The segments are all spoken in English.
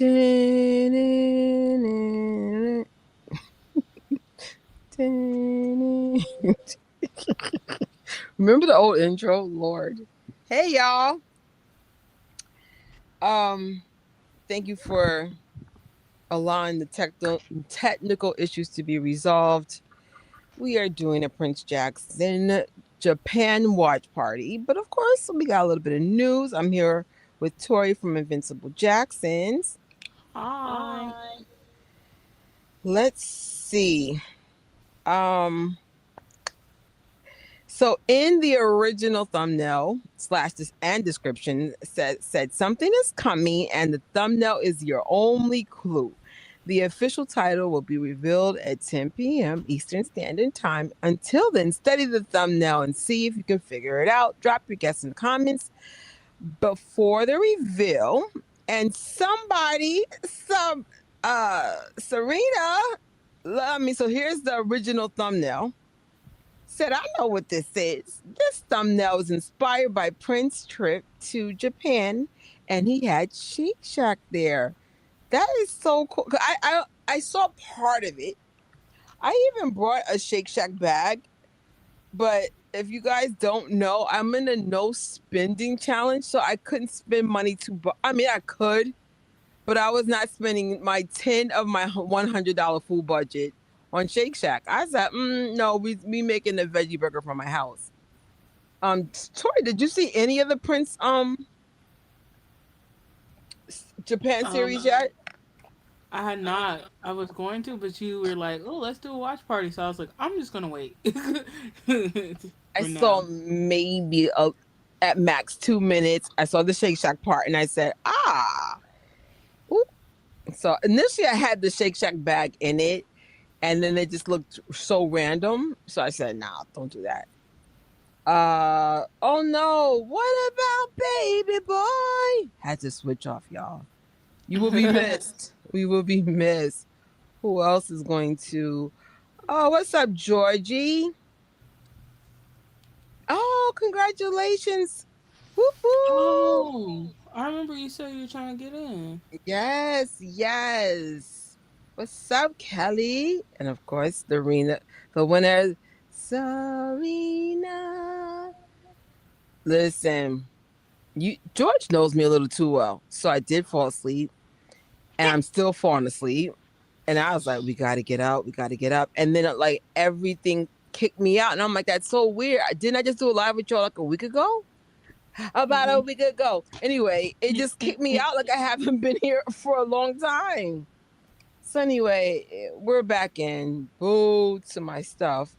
Remember the old intro, Lord? Hey y'all. Um, thank you for allowing the technical issues to be resolved. We are doing a Prince Jackson Japan watch party, but of course we got a little bit of news. I'm here with Tori from Invincible Jacksons. Hi. Hi. Let's see. Um, So in the original thumbnail slash this and description said something is coming, and the thumbnail is your only clue. The official title will be revealed at 10 p.m. Eastern Standard Time. Until then, study the thumbnail and see if you can figure it out. Drop your guess in the comments before the reveal. And Serena, love me. So here's the original thumbnail. Said, I know what this is. This thumbnail is inspired by Prince's trip to Japan, and he had Shake Shack there. That is so cool. I saw part of it. I even brought a Shake Shack bag, but if you guys don't know, I'm in a no spending challenge, so I couldn't spend money I mean, I could, but I was not spending my 10 of my $100 food budget on Shake Shack. I said, no, we making a veggie burger from my house. Tori, did you see any of the Prince Japan series Um, yet? I had not. I was going to, but you were like, "Oh, let's do a watch party." So I was like, "I'm just gonna wait I for saw now." maybe at max 2 minutes. I saw the Shake Shack part, and I said, ooh. So initially, I had the Shake Shack bag in it, and then it just looked so random. So I said, nah, don't do that. Oh no, what about baby boy? Had to switch off, y'all. You will be missed. We will be missed. Who else is going to? Oh, what's up, Georgie? Oh, congratulations. Woo-hoo. Oh, I remember you said you were trying to get in. Yes, yes. What's up, Kelly? And of course, the winner, Serena. Listen, George knows me a little too well. So I did fall asleep, and I'm still falling asleep. And I was like, we got to get out. We got to get up. And then, like, everything kicked me out. And I'm like, that's so weird. Didn't I just do a live with y'all like a week ago? About a week ago. Anyway, it just kicked me out like I haven't been here for a long time. So, anyway, we're back in. Boo to my stuff.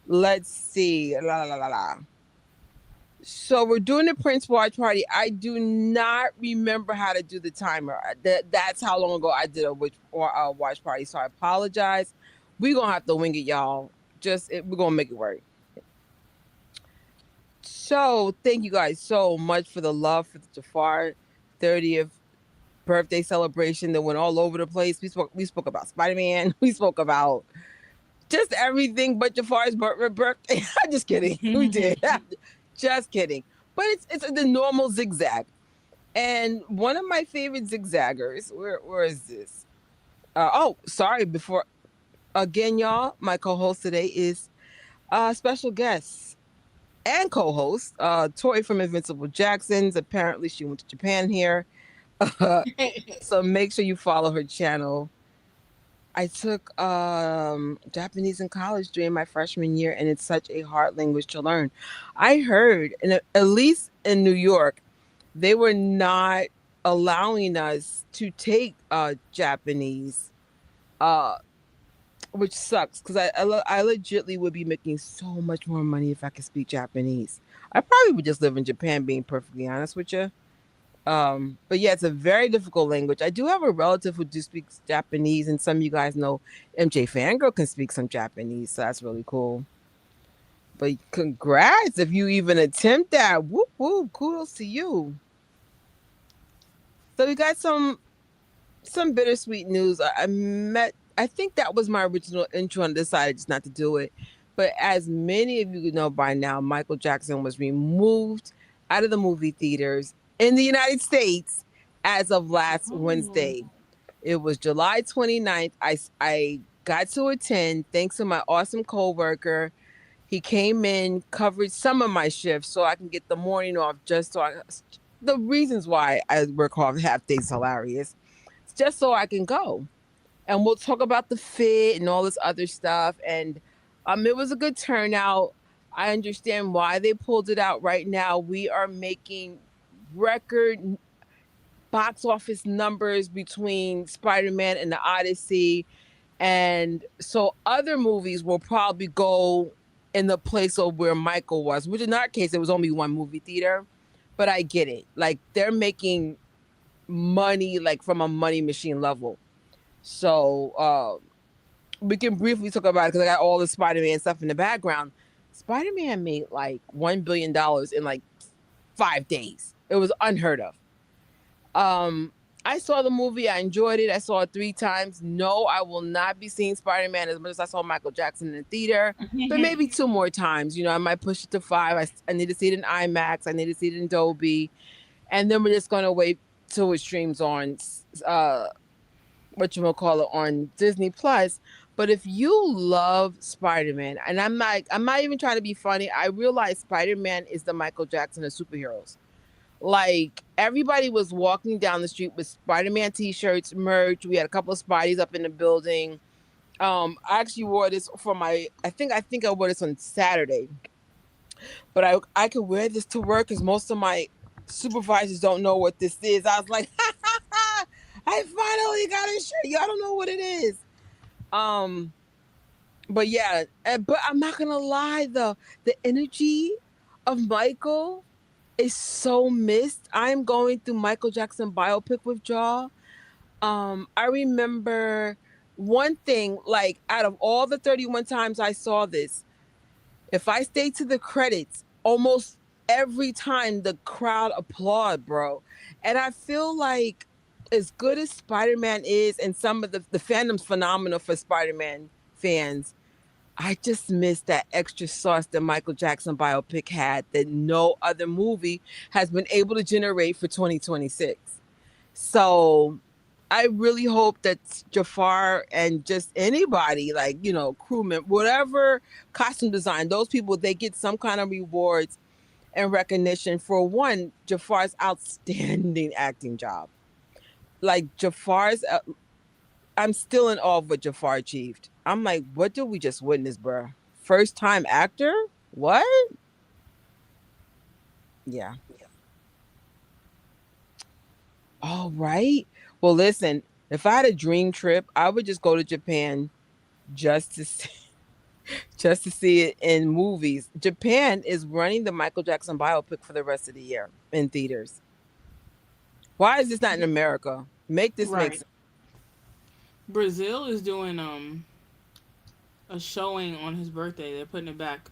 Let's see. La, la, la, la. So we're doing the Prince watch party. I do not remember how to do the timer. That's how long ago I did a watch party. So I apologize. We're gonna have to wing it, y'all. We're gonna make it work. So thank you guys so much for the love for the Jafar 30th birthday celebration that went all over the place. We spoke about Spider-Man. We spoke about just everything but Jafar's birthday. Just kidding. We did. Just kidding. But it's the normal zigzag. And one of my favorite zigzaggers, where is this? Sorry, before again, y'all, my co-host today is special guest and co-host, Tori from Invincible Jacksons. Apparently she went to Japan here. So make sure you follow her channel. I took Japanese in college during my freshman year, and it's such a hard language to learn. I heard, and at least in New York, they were not allowing us to take Japanese, uh, which sucks because I legitly would be making so much more money if I could speak Japanese. I probably would just live in Japan, being perfectly honest with you. But yeah, it's a very difficult language. I do have a relative who do speaks Japanese, and some of you guys know MJ Fangirl can speak some Japanese, so that's really cool. But congrats if you even attempt that. Whoop whoop, kudos to you. So we got some bittersweet news. I think that was my original intro and decided just not to do it. But as many of you know by now, Michael Jackson was removed out of the movie theaters in the United States as of last Oh. Wednesday. It was July 29th. I got to attend thanks to my awesome coworker. He came in, covered some of my shifts so I can get the morning off just so the reasons why I work off half days hilarious. It's just so I can go. And we'll talk about the fit and all this other stuff. And it was a good turnout. I understand why they pulled it out right now. We are making record box office numbers between Spider-Man and the Odyssey. And so other movies will probably go in the place of where Michael was, which in our case, it was only one movie theater. But I get it. Like they're making money like from a money machine level. So we can briefly talk about it because I got all the Spider-Man stuff in the background. Spider-Man made like $1 billion in like 5 days. It was unheard of. Um, I saw the movie. I enjoyed it. I saw it 3 times. No, I will not be seeing Spider Man as much as I saw Michael Jackson in the theater, but maybe two more times. I might push it to five. I need to see it in IMAX. I need to see it in Dolby, and then we're just gonna wait till it streams on what you will call it on Disney Plus. But if you love Spider Man, and I'm not even trying to be funny. I realize Spider Man is the Michael Jackson of superheroes. Like everybody was walking down the street with Spider-Man t-shirts, merch. We had a couple of Spideys up in the building. I actually wore this for my I think I wore this on Saturday. But I could wear this to work because most of my supervisors don't know what this is. I was like, ha, ha, ha, I finally got a shirt. Y'all don't know what it is. Um, but yeah, but I'm not gonna lie though, the energy of Michael is so missed. I'm going through Michael Jackson biopic withdrawal. I remember one thing, like out of all the 31 times I saw this, if I stay to the credits, almost every time the crowd applaud, bro. And I feel like as good as Spider-Man is, and some of the fandom's phenomenal for Spider-Man fans, I just miss that extra sauce that Michael Jackson biopic had that no other movie has been able to generate for 2026. So I really hope that Jafar and just anybody, like, crewmen, whatever costume design, those people, they get some kind of rewards and recognition for one, Jafar's outstanding acting job. Like I'm still in awe of what Jafar achieved. I'm like, what did we just witness, bro? First time actor? What? Yeah. All right. Well, listen, if I had a dream trip, I would just go to Japan just to see, just to see it in movies. Japan is running the Michael Jackson biopic for the rest of the year in theaters. Why is this not in America? Make this make Right. sense. Brazil is doing a showing on his birthday. They're putting it back.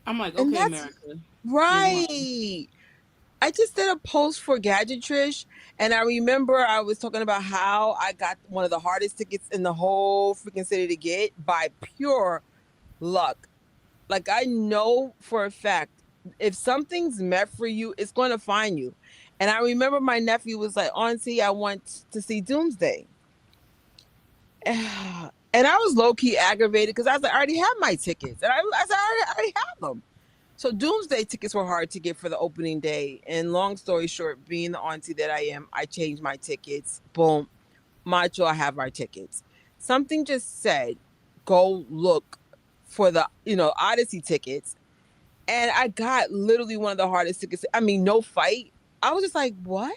I'm like, And okay, that's America, you're one. right. I just did a post for Gadget Trish, and I remember I was talking about how I got one of the hardest tickets in the whole freaking city to get by pure luck. Like I know for a fact, if something's meant for you, it's going to find you. And I remember my nephew was like, "Auntie, I want to see Doomsday," and I was low key aggravated because I was like, "I already have my tickets," and I said, "I already have them." So Doomsday tickets were hard to get for the opening day. And long story short, being the auntie that I am, I changed my tickets. Boom. Macho, I have our tickets. Something just said, go look for the, Odyssey tickets. And I got literally one of the hardest tickets. I mean, no fight. I was just like, what?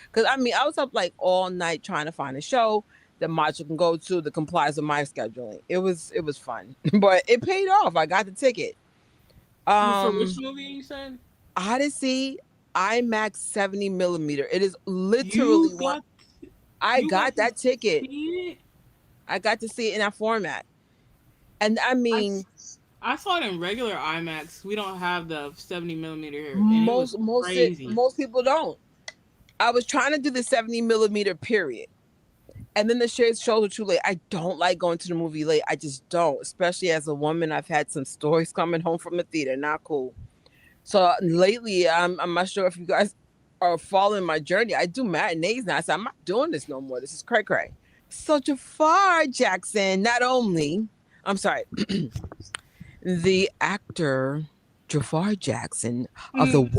Because I was up like all night trying to find a show that Macho can go to that complies with my scheduling. It was fun. But it paid off. I got the ticket. For which Um movie you said? Odyssey IMAX 70 millimeter. It is literally You one. got I you got got to that ticket. see it. I got to see it in that format. And I, s- I saw it in regular IMAX. We don't have the 70 millimeter here, and it was crazy. most people don't. I was trying to do the 70 millimeter period. And then the shared shows were too late. I don't like going to the movie late. I just don't. Especially as a woman, I've had some stories coming home from the theater. Not cool. So lately, I'm not sure if you guys or following my journey. I do matinees now. I said, I'm not doing this no more. This is cray cray. So Jafar Jackson, not only, I'm sorry, the actor Jafar Jackson of the Mm.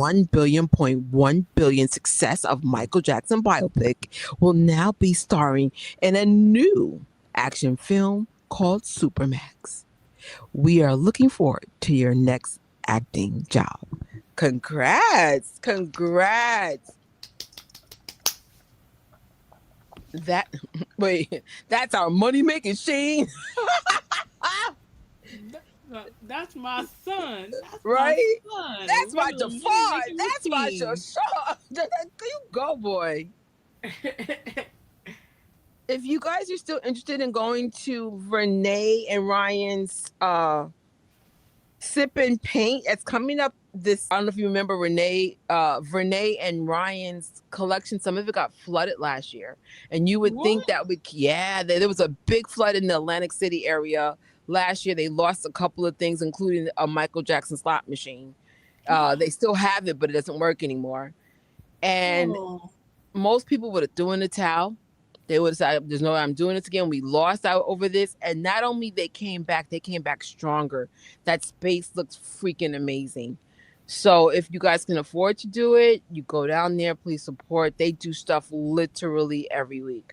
1 billion success of Michael Jackson biopic will now be starring in a new action film called Supermax. We are looking forward to your next acting job. Congrats! Congrats! That wait, that's our money making Sheen, That's my son. That's my right? son. A That's my regular money Jafar. making That's my machine. Shashaw. You go, boy. If you guys are still interested in going to Renee and Ryan's sip and paint, it's coming up this. I don't know if you remember Renee and Ryan's collection. Some of it got flooded last year, and you would think What? that would, yeah, there was a big flood in the Atlantic City area last year. They lost a couple of things, including a Michael Jackson slot machine. They still have it, but it doesn't work anymore. And Oh. most people would have thrown in the towel. They would have said, "There's no way I'm doing this again." We lost out over this, and not only they came back stronger. That space looks freaking amazing. So if you guys can afford to do it, you go down there. Please support. They do stuff literally every week.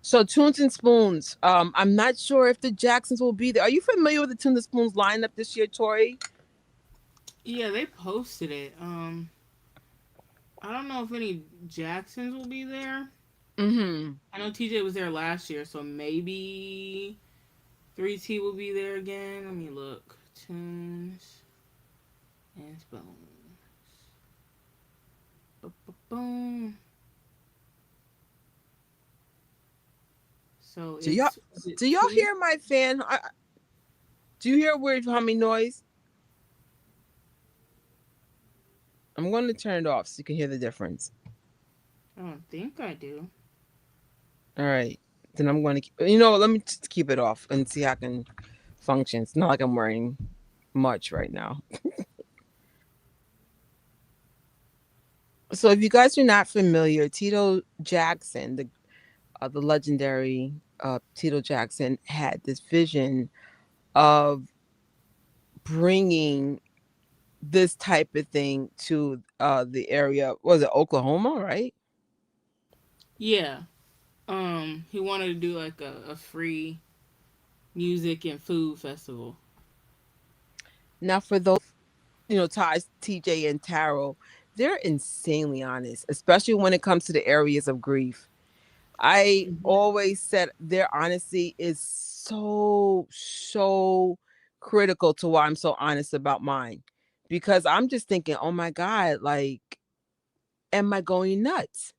So Tunes and Spoons. I'm not sure if the Jacksons will be there. Are you familiar with the Tunes and Spoons lineup this year, Tori? Yeah, they posted it. I don't know if any Jacksons will be there. Mm-hmm. I know TJ was there last year, so maybe 3T will be there again. Let me look. Tunes and Spoons. Boom. So Do y'all it's is it do y'all two? hear my fan? Do you hear weird humming noise? I'm going to turn it off so you can hear the difference. I don't think I do. All right. Then I'm going to, let me just keep it off and see how I can function. It's not like I'm wearing much right now. So if you guys are not familiar, Tito Jackson, the legendary Tito Jackson, had this vision of bringing this type of thing to the area. Was it Oklahoma, right? Yeah. He wanted to do like a free music and food festival. Now, for those, Taj, TJ, and Taro, they're insanely honest, especially when it comes to the areas of grief. I Hmm. always said their honesty is so critical to why I'm so honest about mine. Because I'm just thinking, oh my God, like, am I going nuts?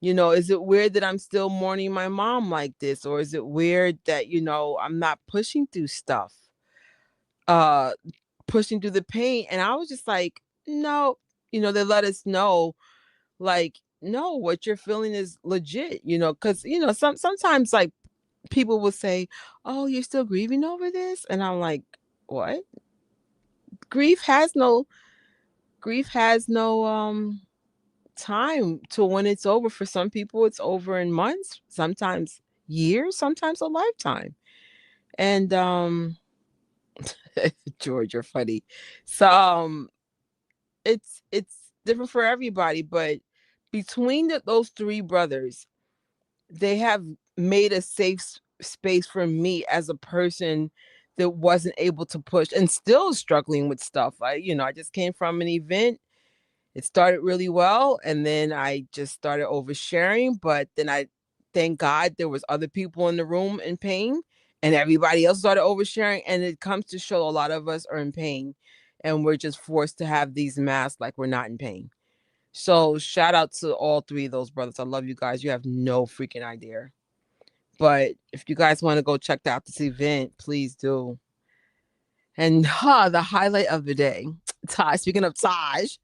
Is it weird that I'm still mourning my mom like this? Or is it weird that, I'm not pushing through stuff? Uh Pushing through the pain. And I was just like, no, they let us know, like, no, what you're feeling is legit, because sometimes like people will say, "Oh, you're still grieving over this?" And I'm like, "What? Grief has no grief has no time to when it's over. For some people it's over in months, sometimes years, sometimes a lifetime." And George, you're funny. So it's different for everybody, but between those three brothers, they have made a safe space for me as a person that wasn't able to push and still struggling with stuff. I just came from an event. It started really well, and then I just started oversharing. But then I thank God there was other people in the room in pain, and everybody else started oversharing. And it comes to show a lot of us are in pain, and we're just forced to have these masks like we're not in pain. So shout out to all three of those brothers. I love you guys. You have no freaking idea. But if you guys want to go check out this event, please do. And the highlight of the day, Taj. Speaking of Taj,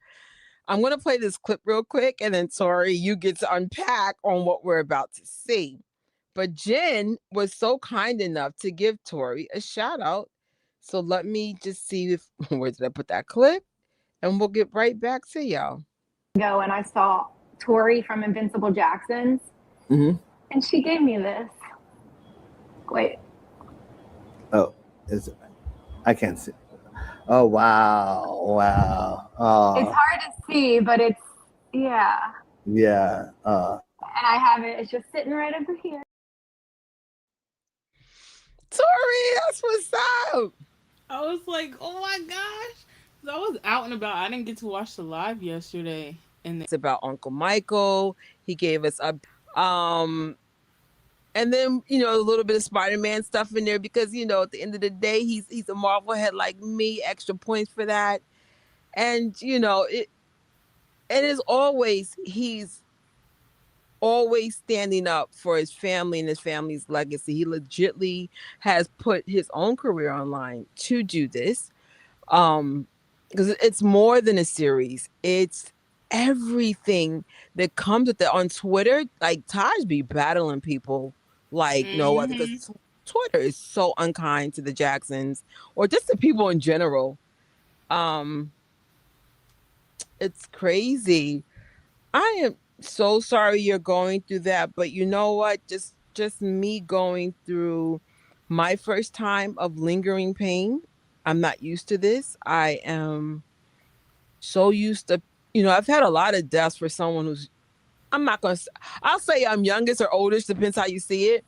I'm gonna play this clip real quick, and then Tori, you get to unpack on what we're about to see. But Jen was so kind enough to give Tori a shout out. So let me just see if where did I put that clip, and we'll get right back to y'all. ago and I saw Tori from Invincible Jacksons, Hmm. and she gave me this. Wait, Oh, is it? I can't see. Oh wow, wow. it's hard to see, but it's yeah. Yeah. And I have it. It's just sitting right over here. Tori, that's what's up. I was like, oh my gosh. 'Cause I was out and about. I didn't get to watch the live yesterday. And It's about Uncle Michael. He gave us a and then a little bit of Spider-Man stuff in there because at the end of the day he's a Marvel head like me. Extra points for that, and it is always he's always standing up for his family and his family's legacy. He legitly has put his own career online to do this. Because it's more than a series. It's everything that comes with it on Twitter. Like Taj be battling people like no other mm-hmm. because Twitter is so unkind to the Jacksons or just the people in general. Um, it's crazy. I am so sorry you're going through that, but you know what? Just me going through my first time of lingering pain. I'm not used to this. I am so used to, I've had a lot of deaths for someone who's I'm not going to I'll say I'm youngest or oldest, depends how you see it,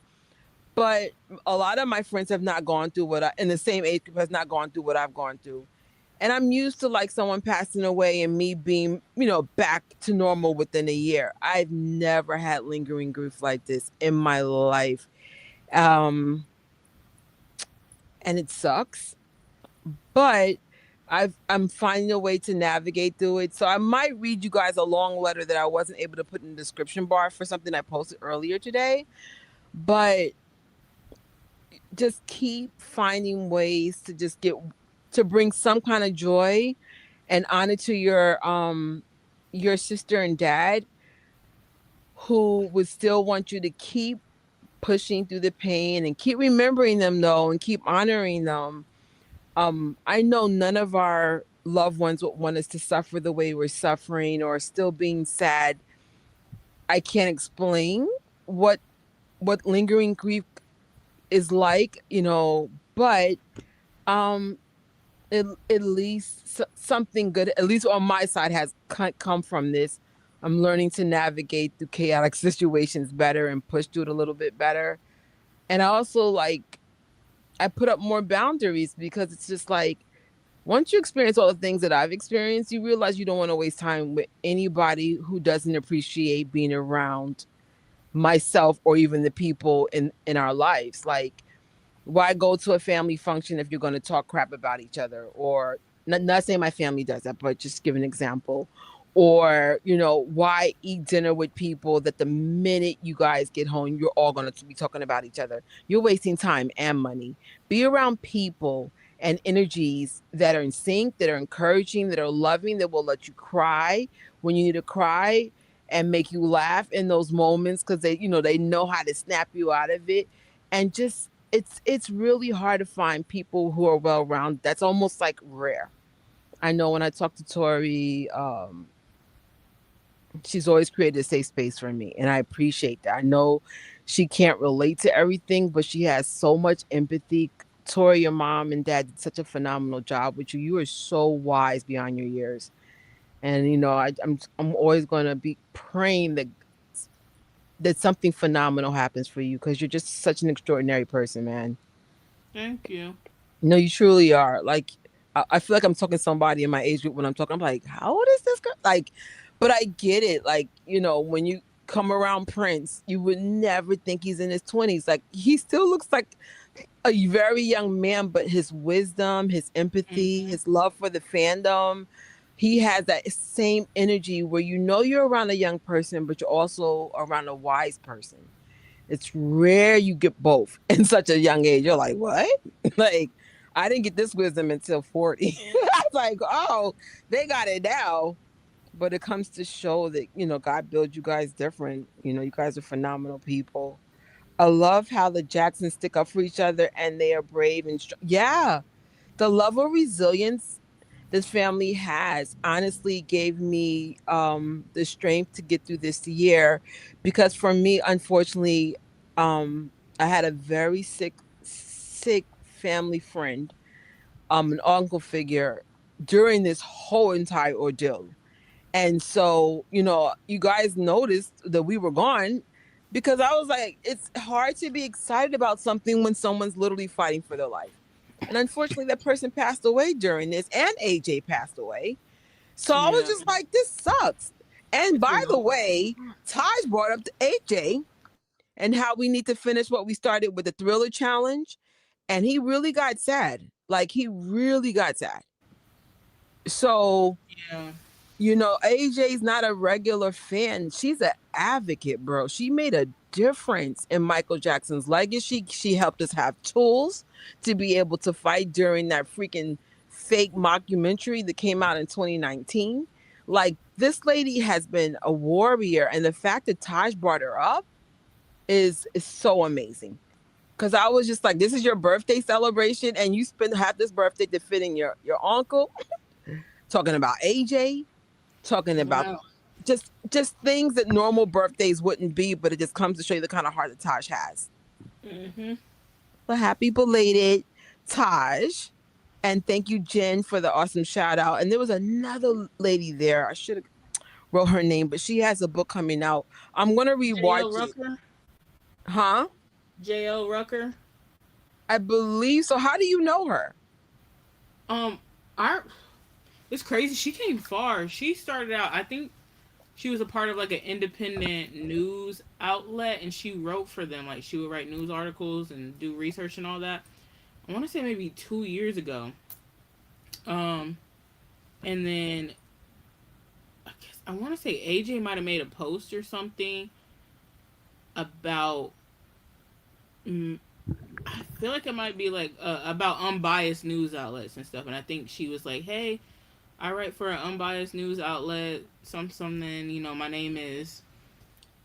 but a lot of my friends have not gone through what I in the same age group has not gone through what I've gone through. And I'm used to like someone passing away and me being, back to normal within a year. I've never had lingering grief like this in my life. Um, and it sucks, but I'm finding a way to navigate through it. So I might read you guys a long letter that I wasn't able to put in the description bar for something I posted earlier today. But just keep finding ways to just get to bring some kind of joy and honor to your sister and dad who would still want you to keep pushing through the pain and keep remembering them though and keep honoring them. I know none of our loved ones would want us to suffer the way we're suffering or still being sad. I can't explain what lingering grief is like, but um at least something good, at least on my side, has come from this. I'm learning to navigate through chaotic situations better and push through it a little bit better. And I also I put up more boundaries because it's just like once you experience all the things that I've experienced, you realize you don't want to waste time with anybody who doesn't appreciate being around myself or even the people in our lives. Like why go to a family function if you're going to talk crap about each other or not saying my family does that, but just give an example. Or why eat dinner with people that the minute you guys get home you're all going to be talking about each other? You're wasting time and money. Be around people and energies that are in sync, that are encouraging, that are loving, that will let you cry when you need to cry and make you laugh in those moments because they know how to snap you out of it. And just it's really hard to find people who are well rounded. That's almost like rare. I know when I talk to Tori, she's always created a safe space for me, and I appreciate that. I know she can't relate to everything, but she has so much empathy. Tori, your mom and dad did such a phenomenal job with you. You are so wise beyond your years, and I'm always going to be praying that something phenomenal happens for you because you're just such an extraordinary person, man. Thank you. No, you truly are. Like, I feel like I'm talking to somebody in my age group when I'm talking. I'm like, how old is this girl? Like, but I get it. Like, when you come around Prince, you would never think he's in his 20s. Like, he still looks like a very young man, but his wisdom, his empathy, Mm-hmm. his love for the fandom, he has that same energy where you're around a young person, but you're also around a wise person. It's rare you get both in such a young age. You're like, what? Like, I didn't get this wisdom until 40. I was like, oh, they got it now. But it comes to show that, God built you guys different. You guys are phenomenal people. I love how the Jacksons stick up for each other and they are brave and strong. Yeah. The level of resilience this family has honestly gave me the strength to get through this year, because for me, unfortunately, I had a very sick family friend, an uncle figure, during this whole entire ordeal. And so, you guys noticed that we were gone, because I was like, it's hard to be excited about something when someone's literally fighting for their life. And unfortunately, that person passed away during this, and AJ passed away. So I was Yeah, just like, this sucks. And it's by the real. way, Taj brought up to AJ and how we need to finish what we started with the Thriller Challenge. And he really got sad. Like, he really got sad. So, Yeah. AJ's not a regular fan. She's an advocate, bro. She made a difference in Michael Jackson's legacy. She helped us have tools to be able to fight during that freaking fake mockumentary that came out in 2019. Like, this lady has been a warrior, and the fact that Taj brought her up is so amazing. Cause I was just like, this is your birthday celebration, and you spend half this birthday defending your uncle, talking about AJ, talking about Wow. just things that normal birthdays wouldn't be, but it just comes to show you the kind of heart that Taj has. Mhm. So happy belated, Taj. And thank you, Jen, for the awesome shout out. And there was another lady there. I should have wrote her name, but she has a book coming out. I'm gonna J.L. rewatch it. Rucker. Huh? J.L. Rucker. I believe so. How do you know her? Um, I. It's crazy. She came far. She started out. I think she was a part of like an independent news outlet, and she wrote for them. Like she would write news articles and do research and all that. I want to say maybe 2 years ago. Um, and then I want to say AJ might have made a post or something about. Mm, I feel like it might be like about unbiased news outlets and stuff, and I think she was like, "Hey, I write for an unbiased news outlet, something. My name is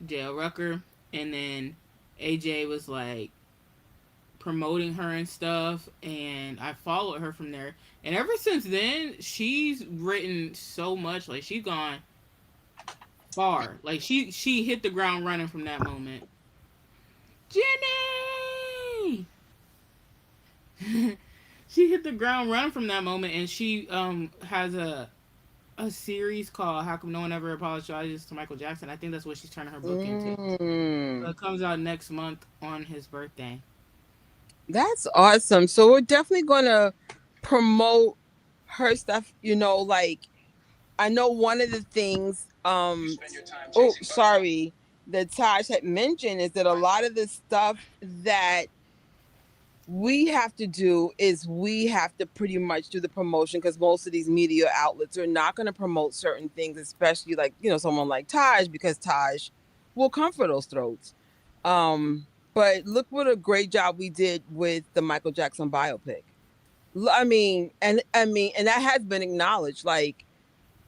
J.L. Rucker," and then AJ was like promoting her and stuff, and I followed her from there. And ever since then, she's written so much. Like she's gone far. Like she hit the ground running from that moment. Jenny. She hit the ground running from that moment, and she has a series called "How Come No One Ever Apologizes to Michael Jackson." I think that's what she's turning her book into. So Mm, it comes out next month on his birthday. that's awesome. So we're definitely gonna promote her stuff. Like, I know one of the things, oh, sorry, that Taj had mentioned is that a lot of the stuff that we have to do is we have to pretty much do the promotion, because most of these media outlets are not going to promote certain things, especially like, someone like Taj, because Taj will come for those throats. But look what a great job we did with the Michael Jackson biopic. And that has been acknowledged. Like,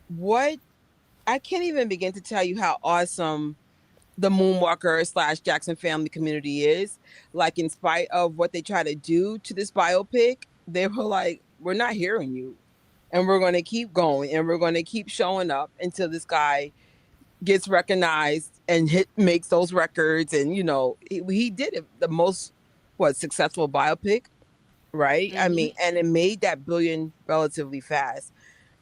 what I can't even begin to tell you how awesome the Moonwalker slash Jackson family community is. Like, in spite of what they try to do to this biopic, they were like, we're not hearing you. And we're going to keep going, and we're going to keep showing up until this guy gets recognized and makes those records. And, he did it, the most, successful biopic, right? I Mm-hmm. mean, and it made that billion relatively fast.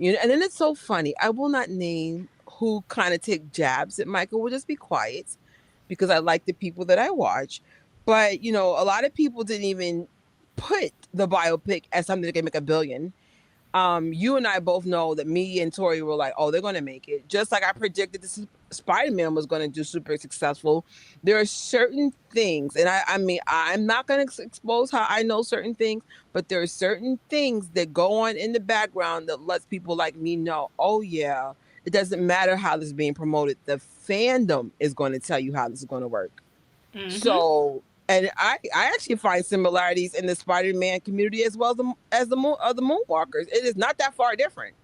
And then it's so funny. I will not name who kind of take jabs at Michael. We'll just be quiet, because I like the people that I watch. But, a lot of people didn't even put the biopic as something that can make a billion. You and I both know that me and Tori were like, oh, they're going to make it. Just like I predicted this Spider-Man was going to do super successful. There are certain things, and I mean, I'm not going to expose how I know certain things, but there are certain things that go on in the background that lets people like me know, oh yeah, it doesn't matter how this is being promoted. The fandom is going to tell you how this is going to work. Mm-hmm. So, and I actually find similarities in the Spider-Man community as well as the Moonwalkers. It is not that far different.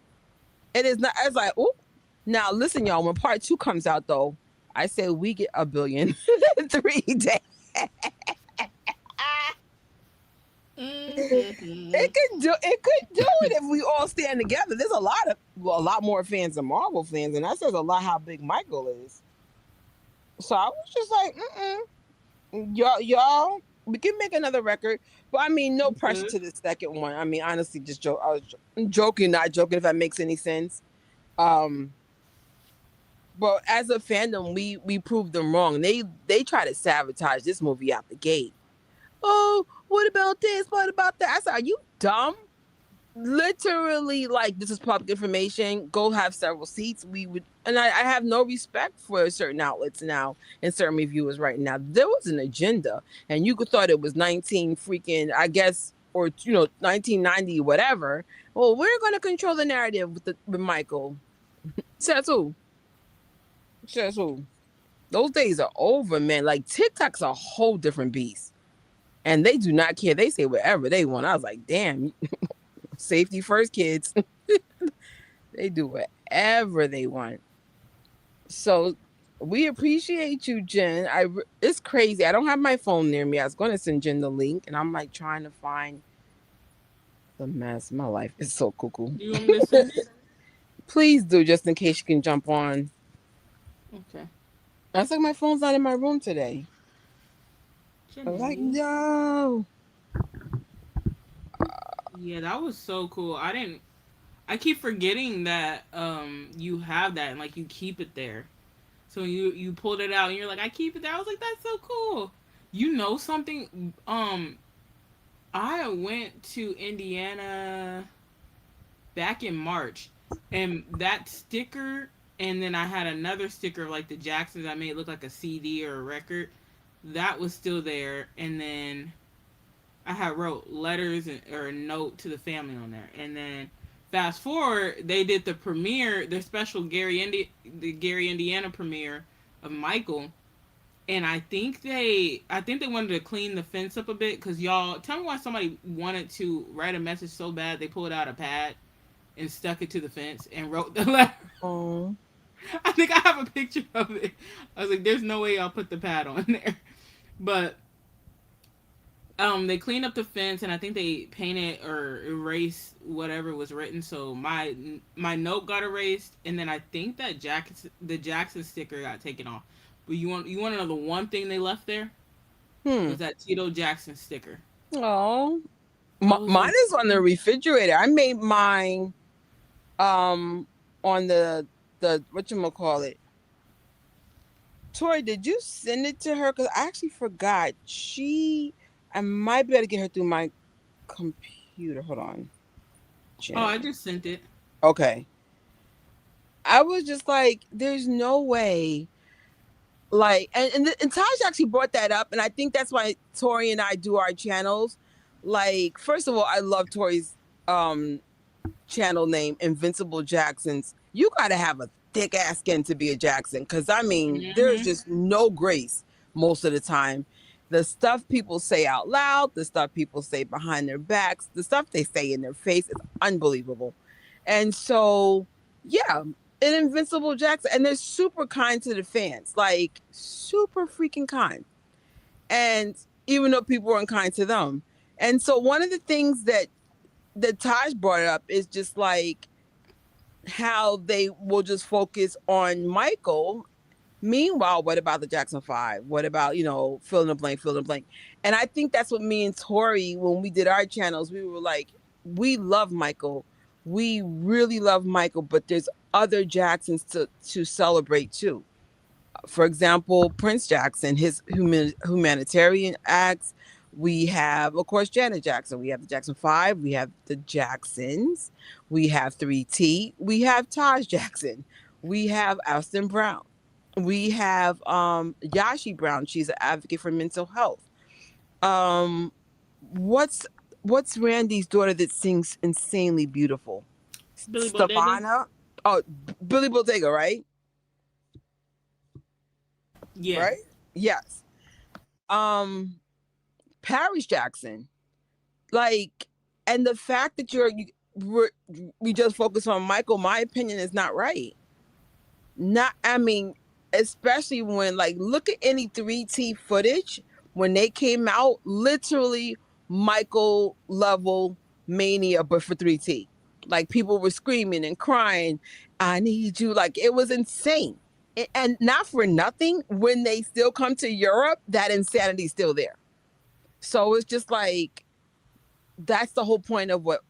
It is not. It's like, oh, now listen, y'all. When part two comes out, though, I say we get a billion 3 days. It if we all stand together. There's a lot more fans than Marvel fans, and that says a lot how big Michael is. So I was just like, y'all, we can make another record, but I mean, no pressure to the second one. I mean, honestly, just joke. I was joking, not joking. If that makes any sense. But as a fandom, we proved them wrong. They try to sabotage this movie out the gate. Oh, what about this? What about that? I said, are you dumb? Literally, like, this is public information. Go have several seats. We would, and I have no respect for certain outlets now and certain reviewers right now. There was an agenda, and you could thought it was 19 freaking, I guess, or 1990, whatever. Well, we're going to control the narrative with Michael. Says who? Says who? Those days are over, man. Like, TikTok's a whole different beast, and they do not care. They say whatever they want. I was like, damn. Safety first, kids. They do whatever they want. So we appreciate you, Jen. It's crazy. I don't have my phone near me. I was going to send Jen the link, and I'm like trying to find the mess. My life is so cuckoo. Do you want me to send it? Please do, just in case you can jump on. Okay. That's like my phone's not in my room today. I was like, no. Yeah, that was so cool. I keep forgetting that you have that and like you keep it there. So you pulled it out and you're like, I keep it there. I was like, that's so cool. You know something? I went to Indiana back in March, and that sticker, and then I had another sticker of like the Jacksons I made look like a CD or a record. That was still there, and then I had wrote letters or a note to the family on there. And then fast forward, they did the premiere, their special Gary, Indiana premiere of Michael. And I think they wanted to clean the fence up a bit, because y'all, tell me why somebody wanted to write a message so bad they pulled out a pad and stuck it to the fence and wrote the letter. Oh. I think I have a picture of it. I was like, there's no way y'all put the pad on there. But they cleaned up the fence, and I think they painted or erased whatever was written. So my note got erased, and then I think that the Jackson sticker got taken off. But you want to know the one thing they left there? Was that Tito Jackson sticker. Oh, mine is on the refrigerator. I made mine on the whatchamacallit. Tori, did you send it to her? Because I actually forgot. I might be able to get her through my computer. Hold on. Oh, I just sent it. Okay. I was just like, there's no way. Like, and Taj actually brought that up, and I think that's why Tori and I do our channels. Like, first of all, I love Tori's channel name, Invincible Jacksons. You gotta have a thick ass skin to be a Jackson, because I mean, there's just no grace most of the time. The stuff people say out loud, the stuff people say behind their backs, the stuff they say in their face is unbelievable. And so, yeah, an Invincible Jackson, and they're super kind to the fans, like super freaking kind. And even though people weren't kind to them. And so one of the things that Taj brought up is just like how they will just focus on Michael. Meanwhile, what about the Jackson 5? What about, fill in the blank? And I think that's what me and Tori, when we did our channels, we were like, we love Michael. We really love Michael, but there's other Jacksons to celebrate too. For example, Prince Jackson, his humanitarian acts. We have, of course, Janet Jackson. We have the Jackson 5. We have the Jacksons. We have 3T. We have Taj Jackson. We have Alston Brown. We have Yashi Brown. She's an advocate for mental health. What's Randy's daughter that sings insanely beautiful? Billy Stefana. Oh, Billy Bodega, right? Yeah. Right? Yes. Paris Jackson. Like, and the fact that we just focus on Michael, my opinion is not right. Especially when, like, look at any 3T footage when they came out, literally Michael level mania, but for 3T. Like people were screaming and crying, I need you. Like it was insane. And not for nothing, when they still come to Europe, that insanity's still there. So it's just like that's the whole point of what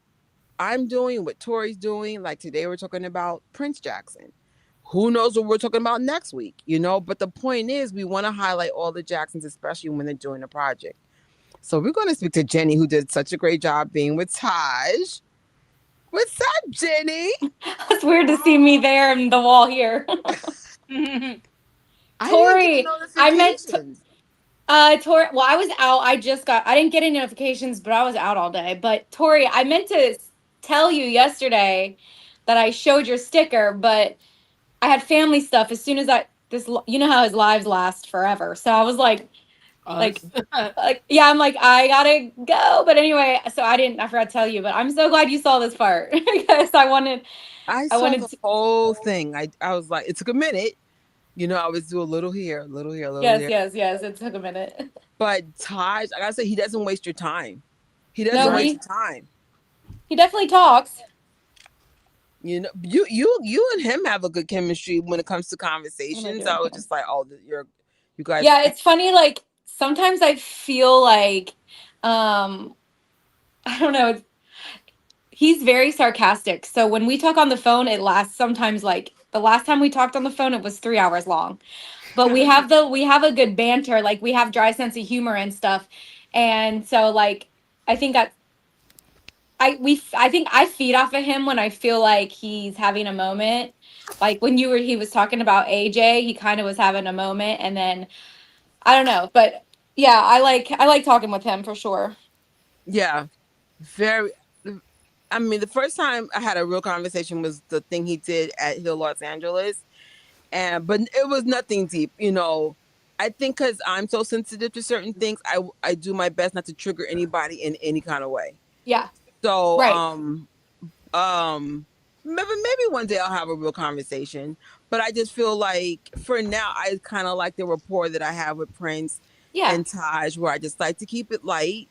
I'm doing, what Tori's doing. Like today, we're talking about Prince Jackson. Who knows what we're talking about next week, you know? But the point is, we want to highlight all the Jacksons, especially when they're doing a project. So we're going to speak to Jenny, who did such a great job being with Taj. What's up, Jenny? It's weird to see me there and the wall here. I didn't get the Tori, I meant notifications. Tori. Well, I was out. I didn't get any notifications, but I was out all day. But Tori, I meant to tell you yesterday that I showed your sticker, but I had family stuff. As soon as you know how his lives last forever. So I was like, Us. yeah, I'm like, I gotta go. But anyway, so I forgot to tell you, but I'm so glad you saw this part because I I saw wanted the to, whole thing. I was like, it took a minute. You know, I was do a little here, a little here, a little yes, there. yes, yes. It took a minute. But Taj, I gotta say, he doesn't waste your time. He doesn't No, waste Right. your time. he definitely talks. You know, you and him have a good chemistry when it comes to What am I conversations. doing I was here? just like, oh, you guys. Yeah, it's funny. Like sometimes I feel like, I don't know. He's very sarcastic. So when we talk on the phone, it lasts sometimes like the last time we talked on the phone, it was 3 hours long. But we have a good banter. Like we have dry sense of humor and stuff. And so like I think that I think I feed off of him when I feel like he's having a moment. Like when he was talking about AJ, he kind of was having a moment, and then I don't know, but yeah, I like talking with him for sure. Yeah, very. I mean, the first time I had a real conversation was the thing he did at Hill, Los Angeles, and but it was nothing deep, you know. I think because I'm so sensitive to certain things, I do my best not to trigger anybody in any kind of way. Yeah, So right. maybe one day I'll have a real conversation, but I just feel like for now I kind of like the rapport that I have with Prince Yeah, and Taj, where I just like to keep it light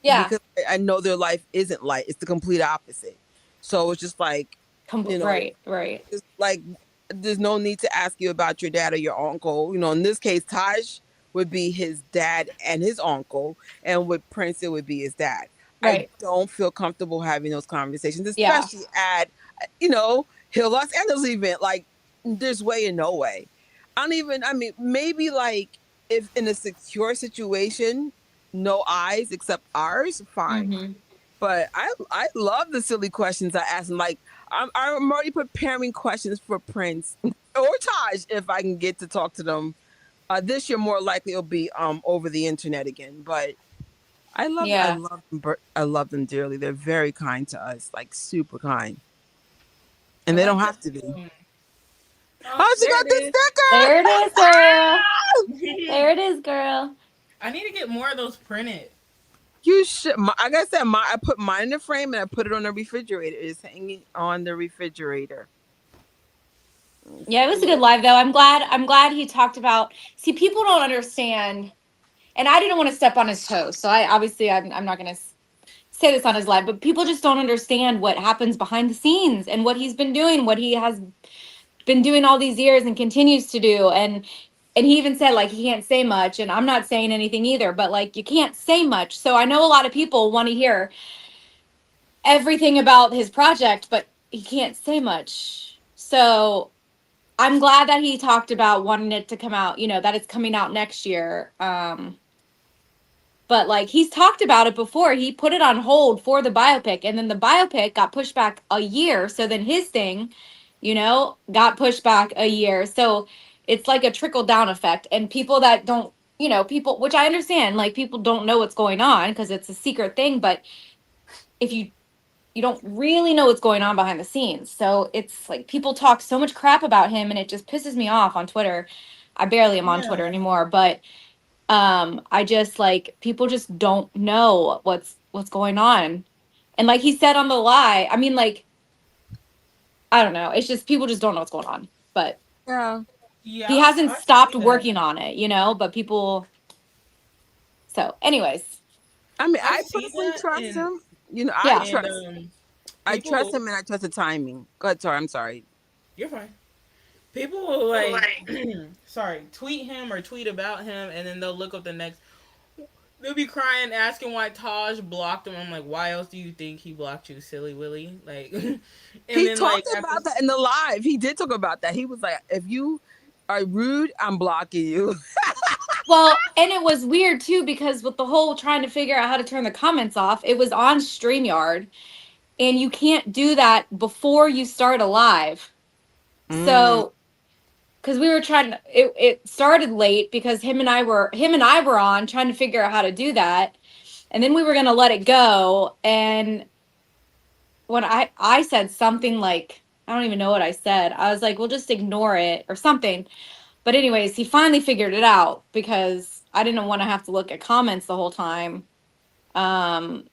yeah. because I know their life isn't light; it's the complete opposite. So it's just like, you know, Right, right. it's like there's no need to ask you about your dad or your uncle. You know, in this case, Taj would be his dad and his uncle, and with Prince, it would be his dad. I Right. don't feel comfortable having those conversations, Yeah. especially at, Hill Los Angeles event. Like, there's way and no way. I mean, maybe like if in a secure situation, no eyes except ours, fine. Mhm. But I love the silly questions I ask him. Like I'm already preparing questions for Prince or Taj if I can get to talk to them. This year more likely it'll be over the internet again. But Yeah. I love them dearly. They're very kind to us, like super kind, I and they don't like that. have to be. Oh, Oh, she there got the it There it is, girl. is. There it is, girl. I need to get more of those printed. You should. Like I said, I put mine in the frame and I put it on the refrigerator. It's hanging on the refrigerator. Yeah, it was a good live though. I'm glad he talked about. See, people don't understand, and I didn't want to step on his toes. So I'm not going to say this on his live, but people just don't understand what happens behind the scenes and what he's been doing, what he has been doing all these years and continues to do. And he even said like he can't say much, and I'm not saying anything either, but like you can't say much. So I know a lot of people want to hear everything about his project, but he can't say much. So I'm glad that he talked about wanting it to come out, that it's coming out next year. But like he's talked about it before. He put it on hold for the biopic, and then the biopic got pushed back a year. So then his thing, got pushed back a year. So it's like a trickle down effect. And people that don't, people, which I understand, like people don't know what's going on because it's a secret thing. But if you don't really know what's going on behind the scenes. So it's like people talk so much crap about him, and it just pisses me off on Twitter. I barely am on Twitter Yeah. anymore, but I just like people just don't know what's going on. And like he said on the lie, I mean like I don't know, it's just people just don't know what's going on. But Yeah. he Yeah, hasn't I stopped see that. working on it, but people. So anyways, I mean, I've I seen personally that, trust him. You know, Yeah. and I trust people, him, and I trust the timing. Go ahead, sorry, I'm sorry. you're fine. People will like, sorry, tweet him or tweet about him, and then they'll look up the next. They'll be crying, asking why Taj blocked him. I'm like, why else do you think he blocked you, silly Willy? Like, and He then like talked after, about that in the live. He did talk about that. He was like, "If you are rude, I'm blocking you." Well, and it was weird too because with the whole trying to figure out how to turn the comments off, it was on StreamYard, and you can't do that before you start a live. Mm. So, because we were trying, it started late because him and I were on trying to figure out how to do that, and then we were gonna let it go, and when I said something like I don't even know what I said. I was like, "We'll just ignore it" or something. But anyways, he finally figured it out because I didn't want to have to look at comments the whole time. Um,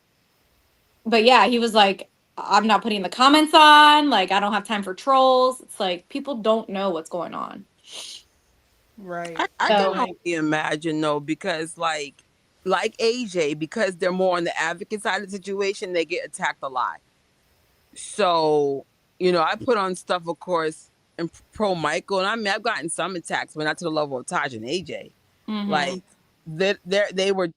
but yeah, he was like, "I'm not putting the comments on. Like, I don't have time for trolls." It's like people don't know what's going on. right, I and can So only like, imagine though, because like AJ, because they're more on the advocate side of the situation, they get attacked a lot. So, I put on stuff, of course, and pro Michael, and I mean, I've gotten some attacks, but not to the level of Taj and AJ. mm-hmm. Like they were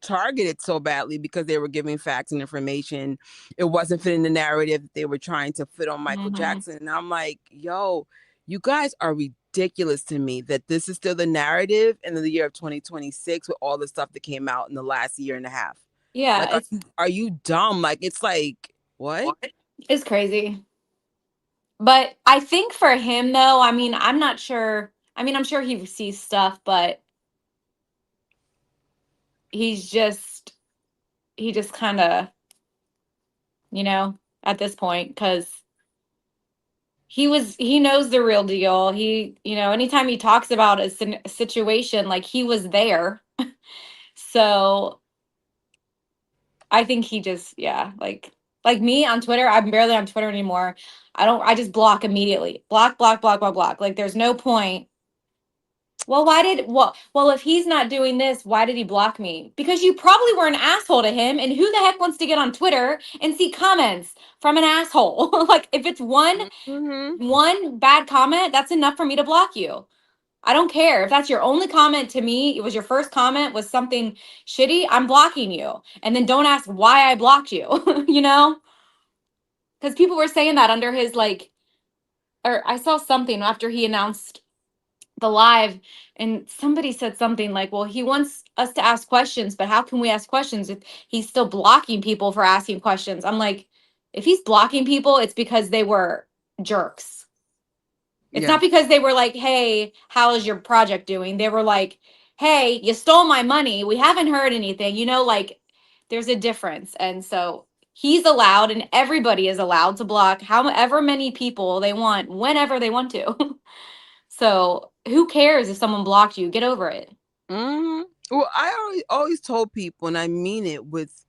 targeted so badly because they were giving facts and information. It wasn't fitting the narrative that they were trying to fit on Michael Mm-hmm. Jackson. And I'm like, yo, you guys are ridiculous to me that this is still the narrative in the year of 2026 with all the stuff that came out in the last year and a half. Yeah, Like, are you dumb? Like, it's like, what? it's crazy. But I think for him though, I mean, I'm not sure. I mean, I'm sure he sees stuff, but he's just he just kind of, at this point because he knows the real deal. Anytime he talks about a situation, like he was there. So I think he just, yeah, like me on Twitter, I'm barely on Twitter anymore. I just block immediately. Block, block, block, block, block. Like there's no point. Well, if he's not doing this, why did he block me? Because you probably were an asshole to him, and who the heck wants to get on Twitter and see comments from an asshole? Like if it's one Mm-hmm. one bad comment, that's enough for me to block you. I don't care if that's your only comment to me. It was your first comment was something shitty. I'm blocking you, and then don't ask why I blocked you. Because people were saying that under his or I saw something after he announced the live, and somebody said something like, "Well, he wants us to ask questions, but how can we ask questions if he's still blocking people for asking questions?" I'm like, if he's blocking people, it's because they were jerks. It's not Yes. because they were like, "Hey, how is your project doing?" They were like, "Hey, you stole my money. We haven't heard anything." Like there's a difference. And so he's allowed and everybody is allowed to block however many people they want whenever they want to. So who cares if someone blocked you? Get over it. Mm-hmm. Well, I always told people, and I mean it with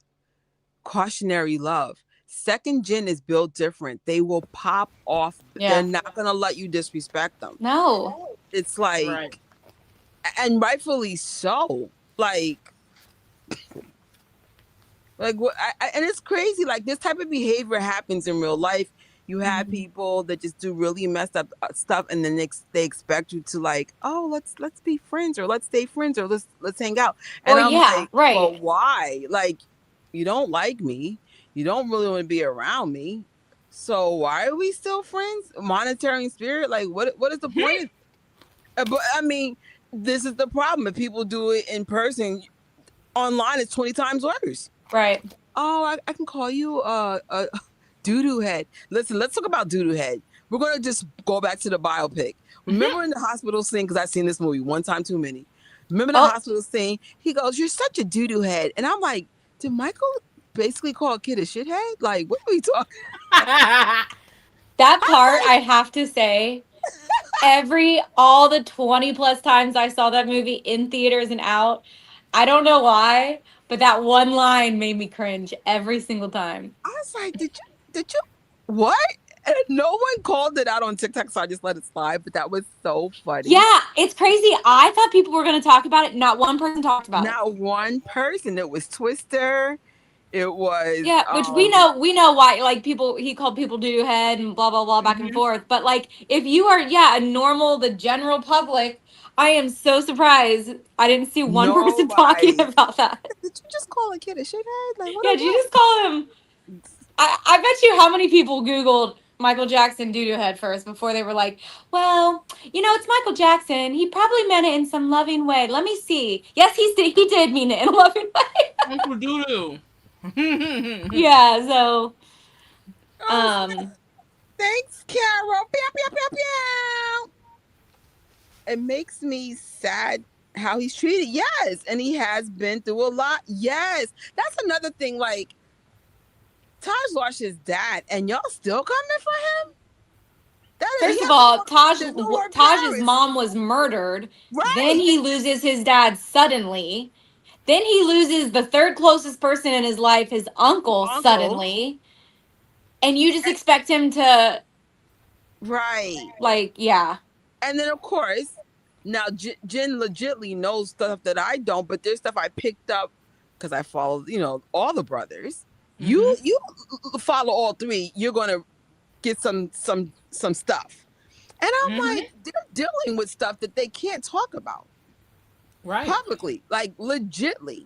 cautionary love. Second gen is built different. They will pop off. They're Yeah. not gonna let you disrespect them. No. It's like, right, and rightfully so. Like what? And it's crazy. Like this type of behavior happens in real life. You have Mhm. people that just do really messed up stuff, and then they expect you to like, oh, let's be friends, or let's stay friends, or let's hang out. And Or I'm yeah, like, right. well, why? Like, you don't like me. You don't really want to be around me. So why are we still friends? Monitoring spirit. Like, what is the point of? But I mean, this is the problem. If people do it in person, online it's 20 times worse. Right. Oh, I can call you doo doo head. Listen, let's talk about doo doo head. We're gonna just go back to the biopic. Remember in the hospital scene, because I've seen this movie one time too many. Remember the Oh, hospital scene? He goes, "You're such a doo doo head," and I'm like, did Michael basically call a kid a shithead? Like, what are we talking? that I'm part like, I have to say, all the 20 plus times I saw that movie in theaters and out, I don't know why, but that one line made me cringe every single time. I was like, did you what? And no one called it out on TikTok, so I just let it slide. But that was so funny. Yeah, it's crazy. I thought people were going to talk about it. Not one person talked about it. Not one person. It was Twister. It was Yeah, which we know why. Like people, he called people doo doo head and blah blah blah back and mhm, forth. But like, if you are, a normal, the general public, I am so surprised I didn't see one person talking nobody. about that. Did you just call a kid a shithead? Like Yeah, did you what? just call him? I bet you how many people Googled Michael Jackson doo doo head first before they were like, well, it's Michael Jackson. He probably meant it in some loving way. Let me see. Yes, he did mean it in a loving way. Uncle Doodoo. Yeah, so Oh, um thanks, Carol. Pew, pew, pew, pew. It makes me sad how he's treated. Yes, and he has been through a lot. Yes, that's another thing. Like Taj lost his dad, and y'all still coming for him. first of all, There's no more Taj's Paris. mom was murdered. Then Right, he loses his dad suddenly. Then he loses the third closest person in his life, his uncle, uncle. suddenly. And you just expect him to, Right, yeah. and then of course, now Jen legitly knows stuff that I don't, but there's stuff I picked up because I follow, all the brothers. You follow all three, you're gonna get some stuff, and I'm like, they're dealing with stuff that they can't talk about Right. publicly, like legitly.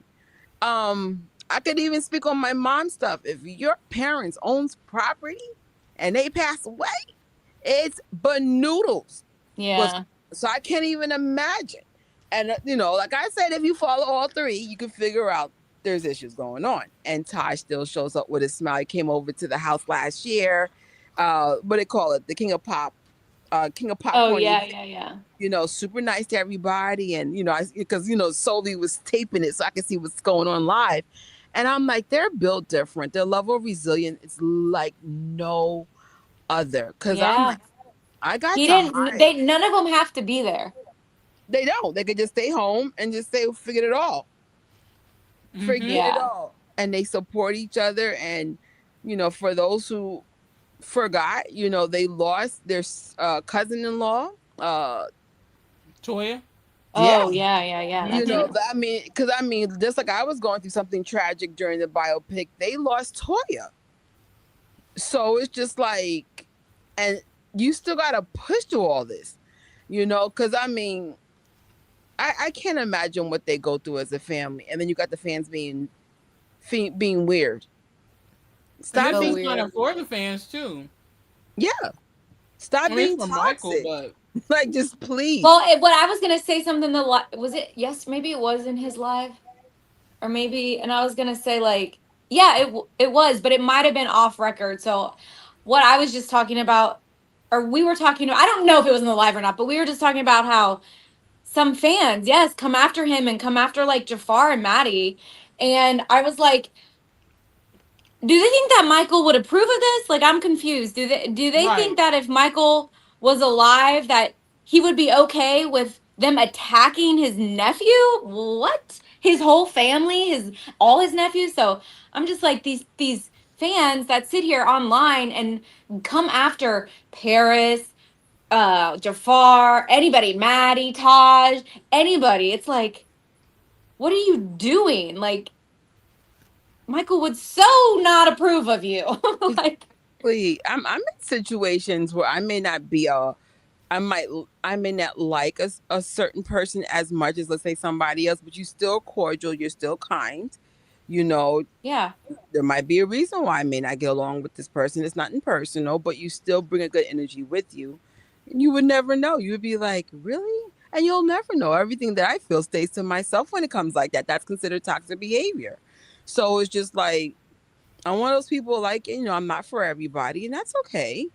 I could even speak on my mom's stuff. If your parents owns property and they pass away, it's banoodles. Yeah. So I can't even imagine. And like I said, if you follow all three, you can figure out there's issues going on. And Taj still shows up with a smile. He came over to the house last year. What they call it? The King of Pop. King of Oh, Popcorn. yeah. Super nice to everybody. And, because, Soli was taping it so I could see what's going on live. And I'm like, they're built different. Their level of resilience is like no other. Because I'm like, I got He to didn't, hide. none of them have to be there. They don't. They could just stay home and just say, forget it all. Forget it Yeah. all. And they support each other. And, for those who forgot, they lost their cousin-in-law. Toya. Oh, yeah. Because just like I was going through something tragic during the biopic, they lost Toya. So it's just like, and you still got to push through all this, because I can't imagine what they go through as a family. And then you got the fans being weird. Stop So being weird. kind of for the fans too. Yeah. Stop being from toxic. Michael, but like, just please. Well, what I was gonna say something was it? Yes, maybe it was in his live, or maybe, and I was gonna say like, yeah, it was, but it might have been off record. So, what I was just talking about, or we were talking, I don't know if it was in the live or not, but we were just talking about how some fans, yes, come after him and come after like Jafar and Maddie, and I was like, do they think that Michael would approve of this? Like, I'm confused. Do they Right. think that if Michael was alive, that he would be okay with them attacking his nephew? What? His whole family, all his nephews. So I'm just like, these fans that sit here online and come after Paris, Jafar, anybody, Maddie, Taj, anybody. It's like, what are you doing? Like, Michael would so not approve of you. Like, I'm in situations where I may not be I may not like a certain person as much as, let's say, somebody else, but you're still cordial, you're still kind. yeah. There might be a reason why I may not get along with this person. It's nothing personal, but you still bring a good energy with you. And you would never know. You would be like, really? And you'll never know. Everything that I feel stays to myself when it comes like that. That's considered toxic behavior. So it's just like, I'm one of those people, like, I'm not for everybody, and that's okay.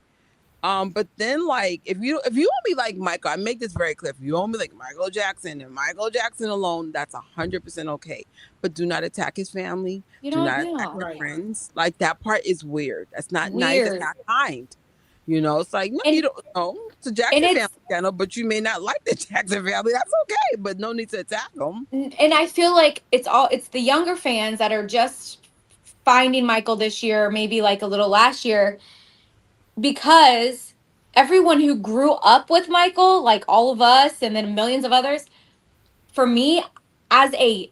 But then, like, if you want me like Michael, I make this very clear. If you want me like Michael Jackson and Michael Jackson alone, that's 100% okay. But do not attack his family. You Do don't not know. attack his Right. friends. Like, that part is weird. That's not nice. Weird. That's not kind. It's like, no, And- you don't know. It's a Jackson and family channel, but you may not like the Jackson family. That's okay, but no need to attack them. And I feel like it's the younger fans that are just finding Michael this year, maybe like a little last year. because everyone who grew up with Michael, like all of us and then millions of others, for me, as a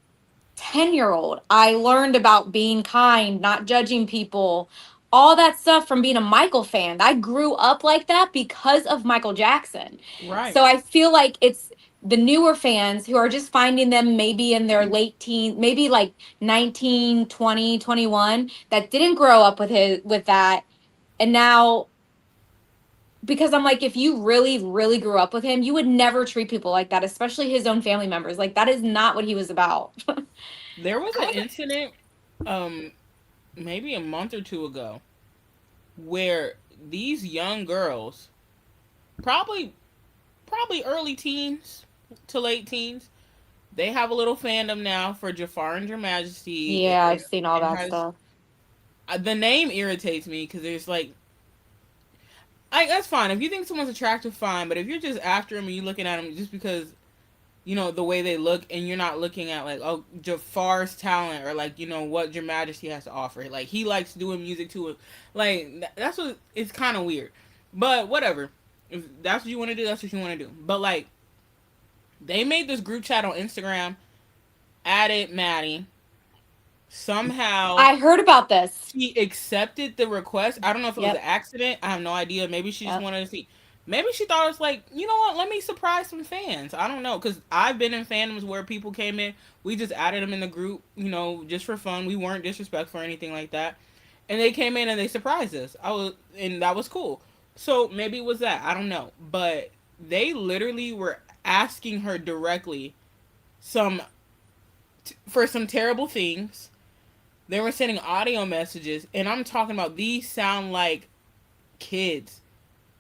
10-year-old, I learned about being kind, not judging people, all that stuff from being a Michael fan. I grew up like that because of Michael Jackson. Right. So I feel like it's the newer fans who are just finding them maybe in their late teens, maybe like 19, 20, 21, that didn't grow up with that. And now, because I'm like, if you really, really grew up with him, you would never treat people like that, especially his own family members. Like, that is not what he was about. There was an incident, um, maybe a month or two ago, where these young girls, probably early teens to late teens, they have a little fandom now for Jafar and Your Majesty. Yeah, I've seen all It that has stuff. the name irritates me because there's like, that's fine if you think someone's attractive, fine. But if you're just after him and you looking at him just because the way they look, and you're not looking at like, oh, Jafar's talent, or like what Your Majesty has to offer. Like, he likes doing music too. Like, that's what it's kind of weird. But whatever, if that's what you want to do, that's what you want to do. But like, they made this group chat on Instagram, added Maddie. Somehow I heard about this. she accepted the request. I don't know if it was an Yep. accident. I have no idea. Maybe she just Yep. wanted to see. Maybe she thought it was like, you know what? Let me surprise some fans. I don't know, because I've been in fandoms where people came in. We just added them in the group, just for fun. We weren't disrespectful or anything like that. And they came in and they surprised us. And that was cool. So maybe it was that. I don't know. But they literally were asking her directly some for some terrible things. They were sending audio messages, and I'm talking about, these sound like kids,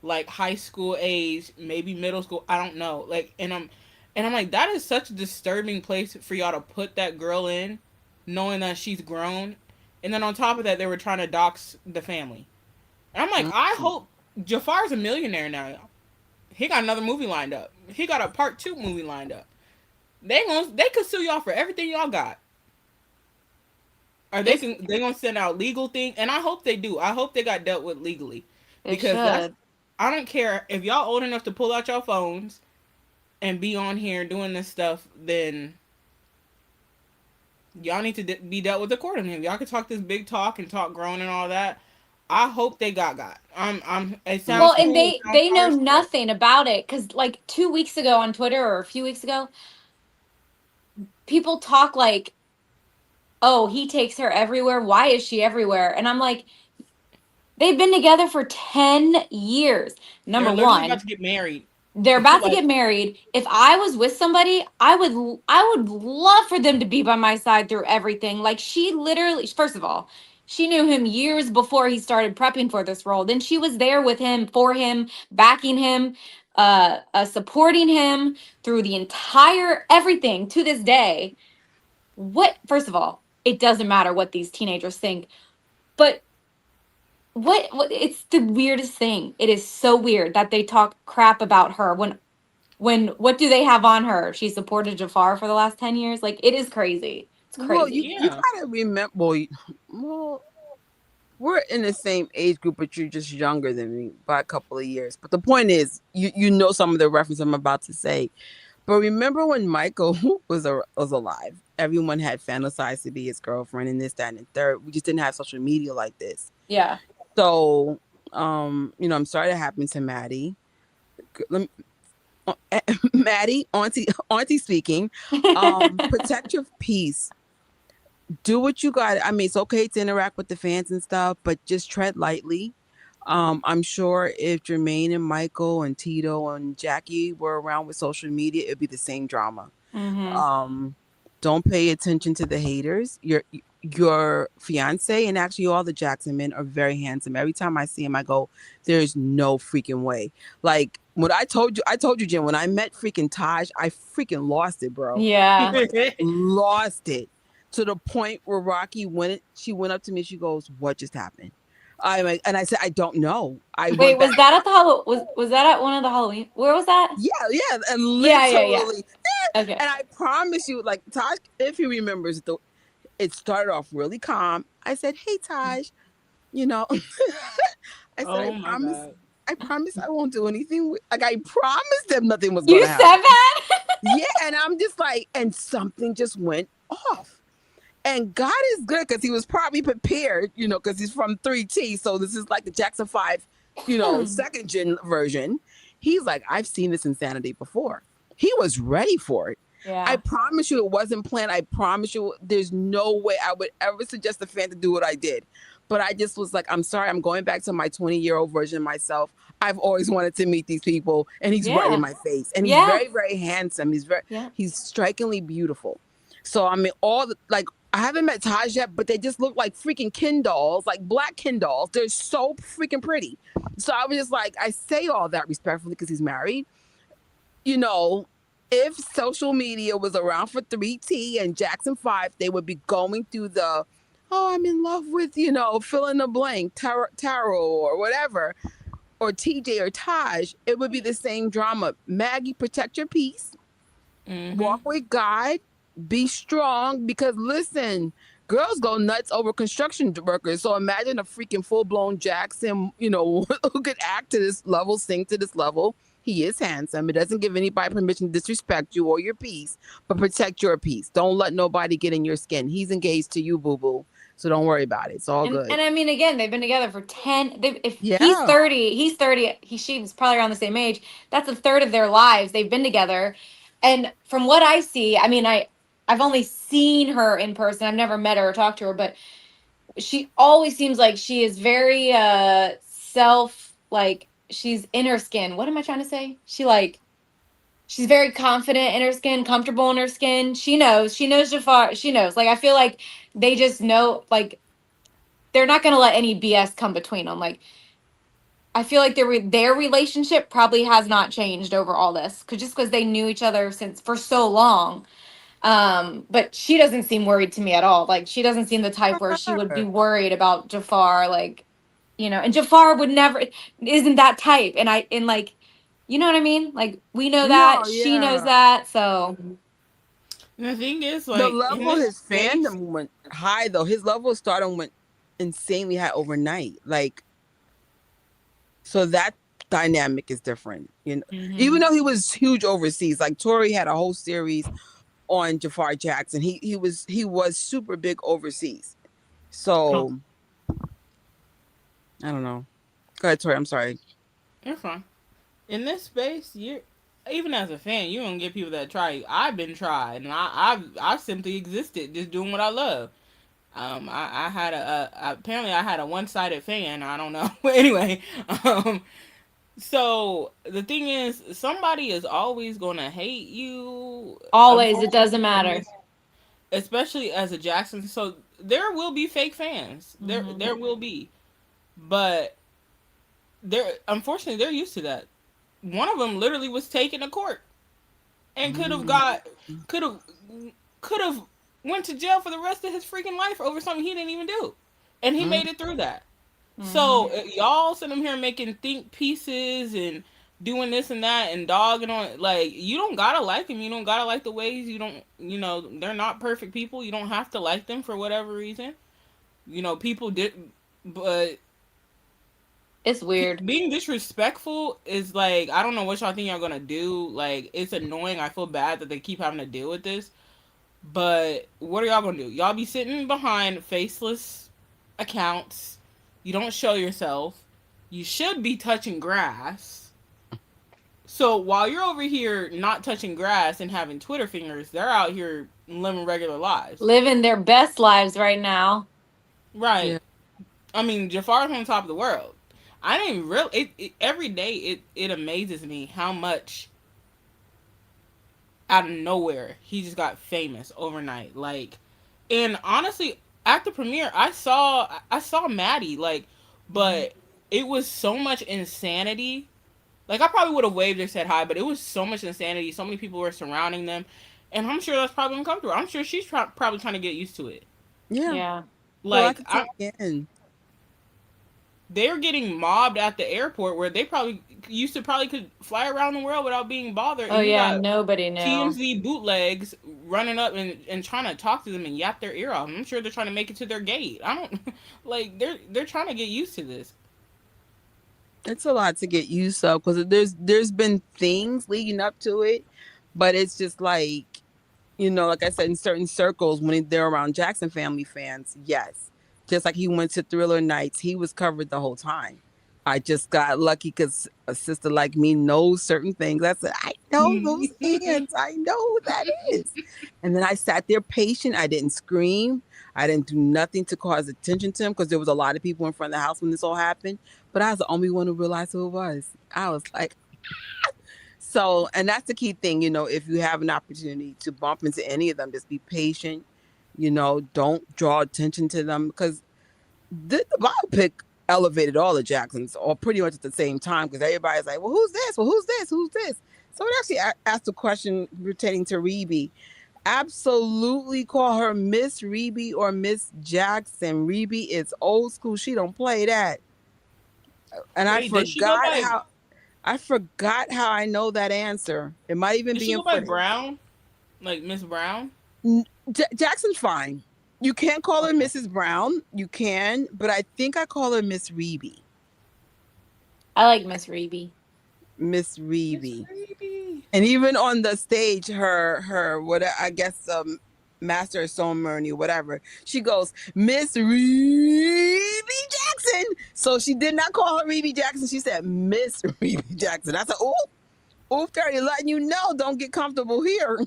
like high school age, maybe middle school. I don't know. Like, and I'm like, that is such a disturbing place for y'all to put that girl in, knowing that she's grown. And then on top of that, they were trying to dox the family. And I'm like, I hope Jafar's a millionaire now. Y'all. He got another movie lined up. He got a part 2 movie lined up. They could sue y'all for everything y'all got. Or they gonna send out legal thing, and I hope they do. I hope they got dealt with legally, It because that's, should. I don't care if y'all old enough to pull out your phones and be on here doing this stuff, then y'all need to be dealt with accordingly. If y'all can talk this big talk and talk grown and all that, I hope they got. It sounds Well, and cool. It sounds they know harsh, but nothing about it because like 2 weeks ago on Twitter or a few weeks ago, people talk like, "Oh, he takes her everywhere. Why is she everywhere?" And I'm like, they've been together for 10 years. they're Number literally about one, to get married. they're about to Like, get married. If I was with somebody, I would love for them to be by my side through everything. Like, she literally, first of all, she knew him years before he started prepping for this role. Then she was there with him, for him, backing him, supporting him through the entire everything to this day. What, first of all, it doesn't matter what these teenagers think, but what it's the weirdest thing. It is so weird that they talk crap about her when what do they have on her? She supported Jafar for the last 10 years. Like, it is crazy. It's Well, crazy. you yeah, gotta remember. Well, we're in the same age group, but you're just younger than me by a couple of years. But the point is, you know some of the reference I'm about to say. But remember when Michael was alive? Everyone had fantasized to be his girlfriend and this, that, and the third. We just didn't have social media like this. Yeah. So, I'm sorry that happened to Maddie. Let me, Maddie, auntie speaking. Protect your peace. Do what you got. I mean, it's okay to interact with the fans and stuff, but just tread lightly. I'm sure if Jermaine and Michael and Tito and Jackie were around with social media, it'd be the same drama. Mm-hmm. Um, don't pay attention to the haters. Your fiance and actually all the Jackson men are very handsome. Every time I see him, I go, "There's no freaking way." Like when I told you, Jim, when I met freaking Taj, I freaking lost it, bro. Yeah. Lost it to the point where she went up to me. She goes, "What just happened?" And I said, "I don't know." I Wait, went back. was that at the was that at one of the Halloween? Where was that? Yeah, and Yeah. literally, Okay. and I promise you, like Taj, if he remembers, it started off really calm. I said, "Hey, Taj, you know," I said, Oh my god. I promise I won't do anything. Like I promised them nothing was You gonna said happen. that? Yeah, and I'm just like, and something just went off. And God is good because he was probably prepared, because he's from 3T. So this is like the Jackson 5, second gen version. He's like, I've seen this insanity before. He was ready for it. I Yeah. promise you it wasn't planned. I promise you there's no way I would ever suggest a fan to do what I did. But I just was like, I'm sorry, I'm going back to my 20-year-old version of myself. I've always wanted to meet these people, and he's right in Yeah. my face. And he's Yeah. very, very handsome. Yeah. He's strikingly beautiful. So I mean, I haven't met Taj yet, but they just look like freaking Ken dolls, like black Ken dolls. They're so freaking pretty. So I was just like, I say all that respectfully because he's married. You know, if social media was around for 3T and Jackson 5, they would be going through oh, I'm in love with, fill in the blank, Taro or whatever, or TJ or Taj. It would be the same drama. Maggie, protect your peace. Mm-hmm. Walk with God, be strong because listen, girls go nuts over construction workers. So imagine a freaking full blown Jackson, who could act to this level, sing to this level. He is handsome. It doesn't give anybody permission to disrespect you or your peace, but protect your peace. Don't let nobody get in your skin. He's engaged to you, boo boo. So don't worry about it. It's all good. And I mean, again, they've been together for 10. If he's Yeah. 30, he's 30. She's probably around the same age. That's a third of their lives. They've been together. And from what I see, I mean, I've only seen her in person. I've never met her or talked to her, but she always seems like she is very self, like she's in her skin. What am I trying to say? She's very confident in her skin, comfortable in her skin. She knows Jafar. She knows. Like I feel like they just know, like they're not going to let any BS come between them. Like I feel like their relationship probably has not changed over all this, because they knew each other since for so long. But she doesn't seem worried to me at all. Like she doesn't seem the type where she would be worried about Jafar. Like, and Jafar would never isn't that type. And like, you know what I mean? Like we know that No, she knows yeah. that. So And the thing is, The like in level this his space, fandom went high though. His level of stardom went insanely high overnight. Like so that dynamic is different. Even mhm. though he was huge overseas, like Tori had a whole series on Jafar Jackson. He was super big overseas. So I don't know. Go ahead, Tori. I'm sorry. you're fine. In this space, you're even as a fan, you don't get people that try you. I've been tried, and I've simply existed, just doing what I love. I had apparently I had a one sided fan. I don't know, but anyway, so the thing is, somebody is always gonna hate you. Always, it Unfortunately, doesn't in matter. this, especially as a Jackson. So there will be fake fans. Mhm. There will be, but they're unfortunately they're used to that. One of them literally was taken to court and Mm. could have could have went to jail for the rest of his freaking life over something he didn't even do, and he Mm. made it through that. Mhm. So y'all sitting here making think pieces and doing this and that and dogging on, like, you don't gotta like him. You don't gotta like the ways. You don't, they're not perfect people. You don't have to like them for whatever reason. People did, but It's weird. being disrespectful is like, I don't know what y'all think y'all gonna do. Like, it's annoying. I feel bad that they keep having to deal with this. But what are y'all gonna do? Y'all be sitting behind faceless accounts. You don't show yourself. You should be touching grass. So while you're over here not touching grass and having Twitter fingers, they're out here living regular lives. Living their best lives right now. Yeah. Right. I mean, Jafar's on top of the world. I didn't really. Every day it amazes me how much out of nowhere he just got famous overnight. Like, and honestly, at the premiere, I saw Maddie, like, Mhm. but it was so much insanity. Like, I probably would have waved or said hi, but it was so much insanity. So many people were surrounding them, and I'm sure that's probably uncomfortable. I'm sure she's probably trying to get used to it. Yeah. Yeah. Well, I Like, can take in. they're getting mobbed at the airport where they probably used to probably could fly around the world without being bothered, Oh and you yeah, got nobody knew. TMZ bootlegs running up and trying to talk to them and yap their ear off. I'm sure they're trying to make it to their gate. I don't like they're trying to get used to this. It's a lot to get used to because there's been things leading up to it, but it's just like, like I said, in certain circles when they're around Jackson family fans, yes. Just like he went to Thriller Nights, he was covered the whole time. I just got lucky because a sister like me knows certain things. I said, I know those hands. I know who that is. And then I sat there patient. I didn't scream. I didn't do nothing to cause attention to him because there was a lot of people in front of the house when this all happened. But I was the only one who realized who it was. I was like, so, and that's the key thing, if you have an opportunity to bump into any of them, just be patient, don't draw attention to them because the biopic elevated all the Jacksons all pretty much at the same time because everybody's like, well, who's this? Well, who's this? Who's this? So it actually asked a question pertaining to Rebe. Absolutely call her Miss Rebe or Miss Jackson. Rebe is old school. She don't play that. And Wait, did she go by? I forgot how I know that answer. It might even Did be she in go by footage. Brown? Like Miss Brown? Jackson's fine. You can't call her Mrs. Brown. You can, but I think I call her Miss Rebe. I like Miss Rebe. Miss Rebe. And even on the stage, her what I guess master of ceremony, whatever, she goes, Miss Rebe Jackson. So she did not call her Rebe Jackson. She said Miss Rebe Jackson. I said, ooh, Terry, letting you know, don't get comfortable here.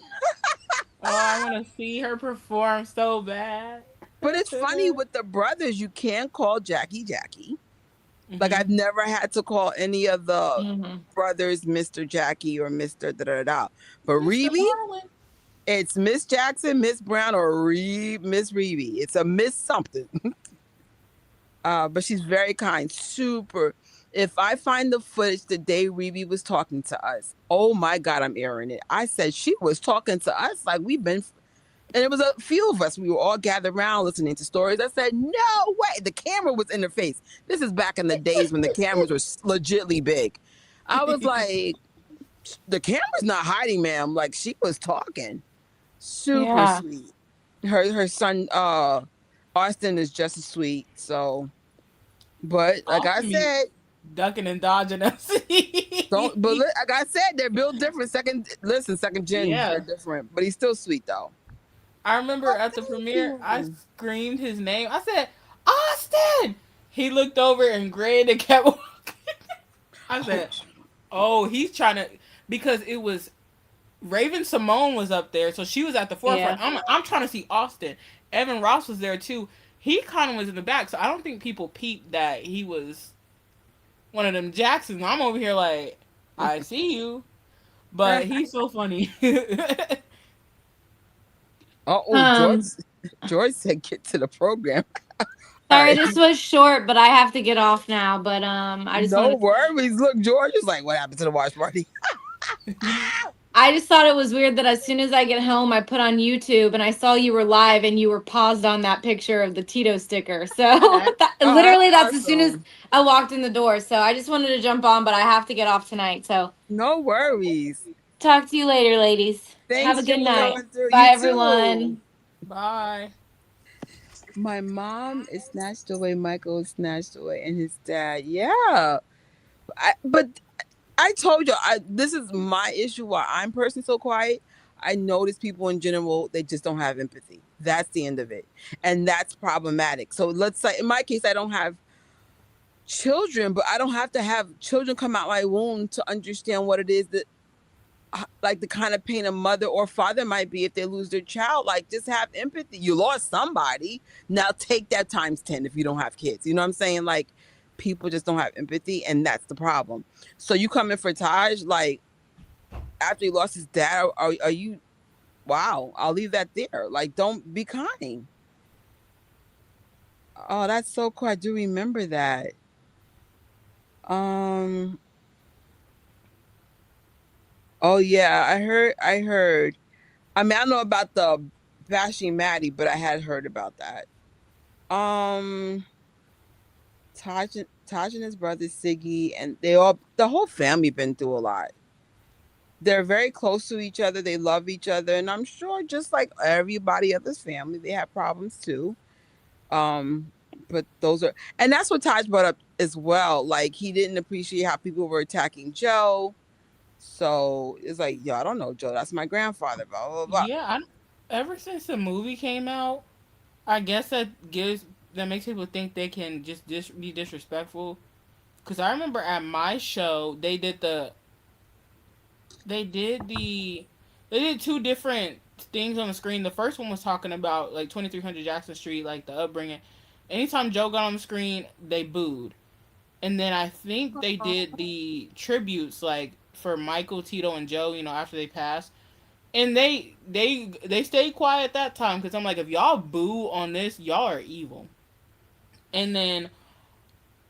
Oh, I want to see her perform so bad. But it's funny with the brothers, you can't call Jackie. Mm-hmm. Like I've never had to call any of the brothers Mr. Jackie or Mr. da. But Rebe, it's Miss Jackson, Miss Brown, or Miss Rebe. It's a Miss something. But she's very kind, super. If I find the footage the day Rebe was talking to us, oh my God, I'm airing it. I said she was talking to us like we've been. And it was a few of us. We were all gathered around listening to stories. I said, no way. The camera was in her face. This is back in the days when the cameras were legitly big. I was like, the camera's not hiding, ma'am. Like, she was talking. Super sweet. Her son, Austin, is just as sweet. So, but like I said, ducking and dodging us. But like I said, they're built different. Second gen, they're different. But he's still sweet, though. I remember at the premiere, I screamed his name. I said, Austin! He looked over and grinned and kept walking. I said, oh, he's trying to... Because it was... Raven Simone was up there, so she was at the forefront. Yeah. I'm trying to see Austin. Evan Ross was there, too. He kind of was in the back, so I don't think people peeped that he was one of them Jacksons. I'm over here like, I see you. But he's so funny. George said get to the program. Sorry, this was short, but I have to get off now. But I just no worries. Look, George is like, what happened to the watch party? I just thought it was weird that as soon as I get home, I put on YouTube and I saw you were live and you were paused on that picture of the Tito sticker. So literally, that's awesome. As soon as I walked in the door. So I just wanted to jump on, but I have to get off tonight. So no worries. Talk to you later, ladies. Thanks, have a good night. Bye, everyone. Bye. My mom is snatched away. Michael is snatched away, and his dad. Yeah, but I told you, this is my issue. Why I'm personally so quiet. I notice people in general, they just don't have empathy. That's the end of it, and that's problematic. So let's say, in my case, I don't have children, but I don't have to have children come out my womb to understand what it is that. Like the kind of pain a mother or father might be if they lose their child. Like, just have empathy. You lost somebody. Now take that times 10 if you don't have kids. You know what I'm saying? Like, people just don't have empathy, and that's the problem. So you come in for Taj, like, after he lost his dad, are you, wow, I'll leave that there. Like, don't be kind. Oh, that's so cool. I do remember that. Oh yeah, I heard. I mean, I don't know about the bashing Maddie, but I had heard about that. Taj and his brother Siggy, and the whole family been through a lot. They're very close to each other. They love each other, and I'm sure just like everybody else's family, they have problems too. but those are, and that's what Taj brought up as well. Like he didn't appreciate how people were attacking Joe. So it's like, yo, I don't know Joe. That's my grandfather. Blah blah blah. Yeah, ever since the movie came out, I guess that makes people think they can just be disrespectful. Because I remember at my show they did the they did two different things on the screen. The first one was talking about like 2300 Jackson Street, like the upbringing. Anytime Joe got on the screen, they booed. And then I think they did the tributes like for Michael, Tito, and Joe. After they passed, and they stayed quiet that time because I'm like, if y'all boo on this, y'all are evil. And then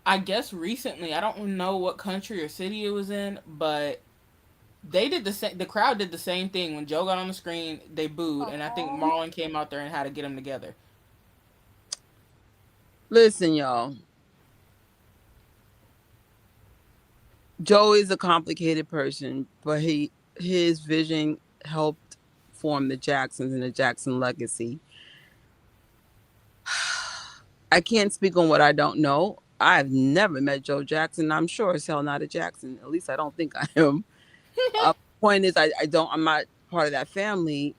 I guess recently, I don't know what country or city it was in, but they did the same. The crowd did the same thing when Joe got on the screen. They booed, and I think Marlon came out there and had to get them together. Listen, y'all. Joe is a complicated person, but his vision helped form the Jacksons and the Jackson legacy. I can't speak on what I don't know. I've never met Joe Jackson. I'm sure as hell not a Jackson. At least I don't think I am. Point is, I'm not part of that family.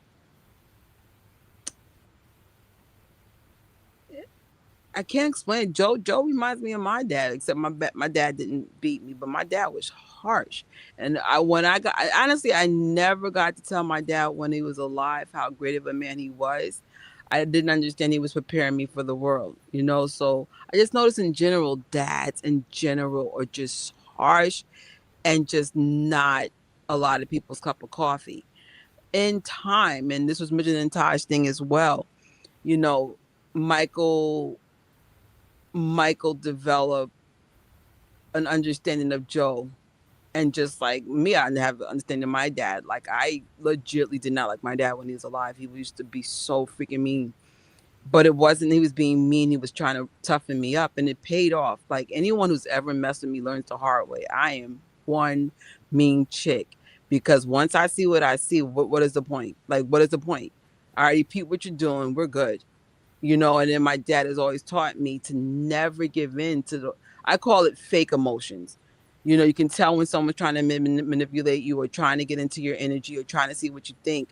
I can't explain. Joe reminds me of my dad, except my dad didn't beat me, but my dad was harsh. And honestly, I never got to tell my dad when he was alive how great of a man he was. I didn't understand he was preparing me for the world, So I just noticed in general, dads in general are just harsh and just not a lot of people's cup of coffee. In time, and this was mentioned in Taj thing as well, Michael developed an understanding of Joe. And just like me, I didn't have an understanding of my dad. Like I legitimately did not like my dad when he was alive. He used to be so freaking mean. But it wasn't he was being mean, he was trying to toughen me up, and it paid off. Like anyone who's ever messed with me learns the hard way. I am one mean chick. Because once I see what I see, what is the point? Like, what is the point? I already repeat what you're doing, we're good. And then my dad has always taught me to never give in to I call it fake emotions. You can tell when someone's trying to manipulate you or trying to get into your energy or trying to see what you think.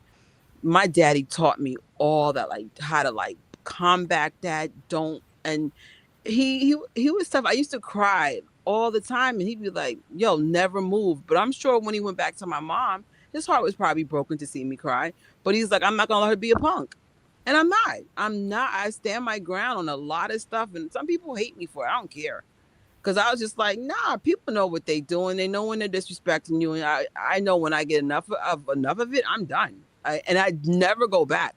My daddy taught me all that, like how to like combat that. Don't and he was tough. I used to cry all the time, and he'd be like, "Yo, never move." But I'm sure when he went back to my mom, his heart was probably broken to see me cry. But he's like, "I'm not gonna let her be a punk." And I'm not. I'm not. I stand my ground on a lot of stuff, and some people hate me for it. I don't care. Because I was just like, nah, people know what they doing. They know when they're disrespecting you. And I know when I get enough of it, I'm done. And I never go back.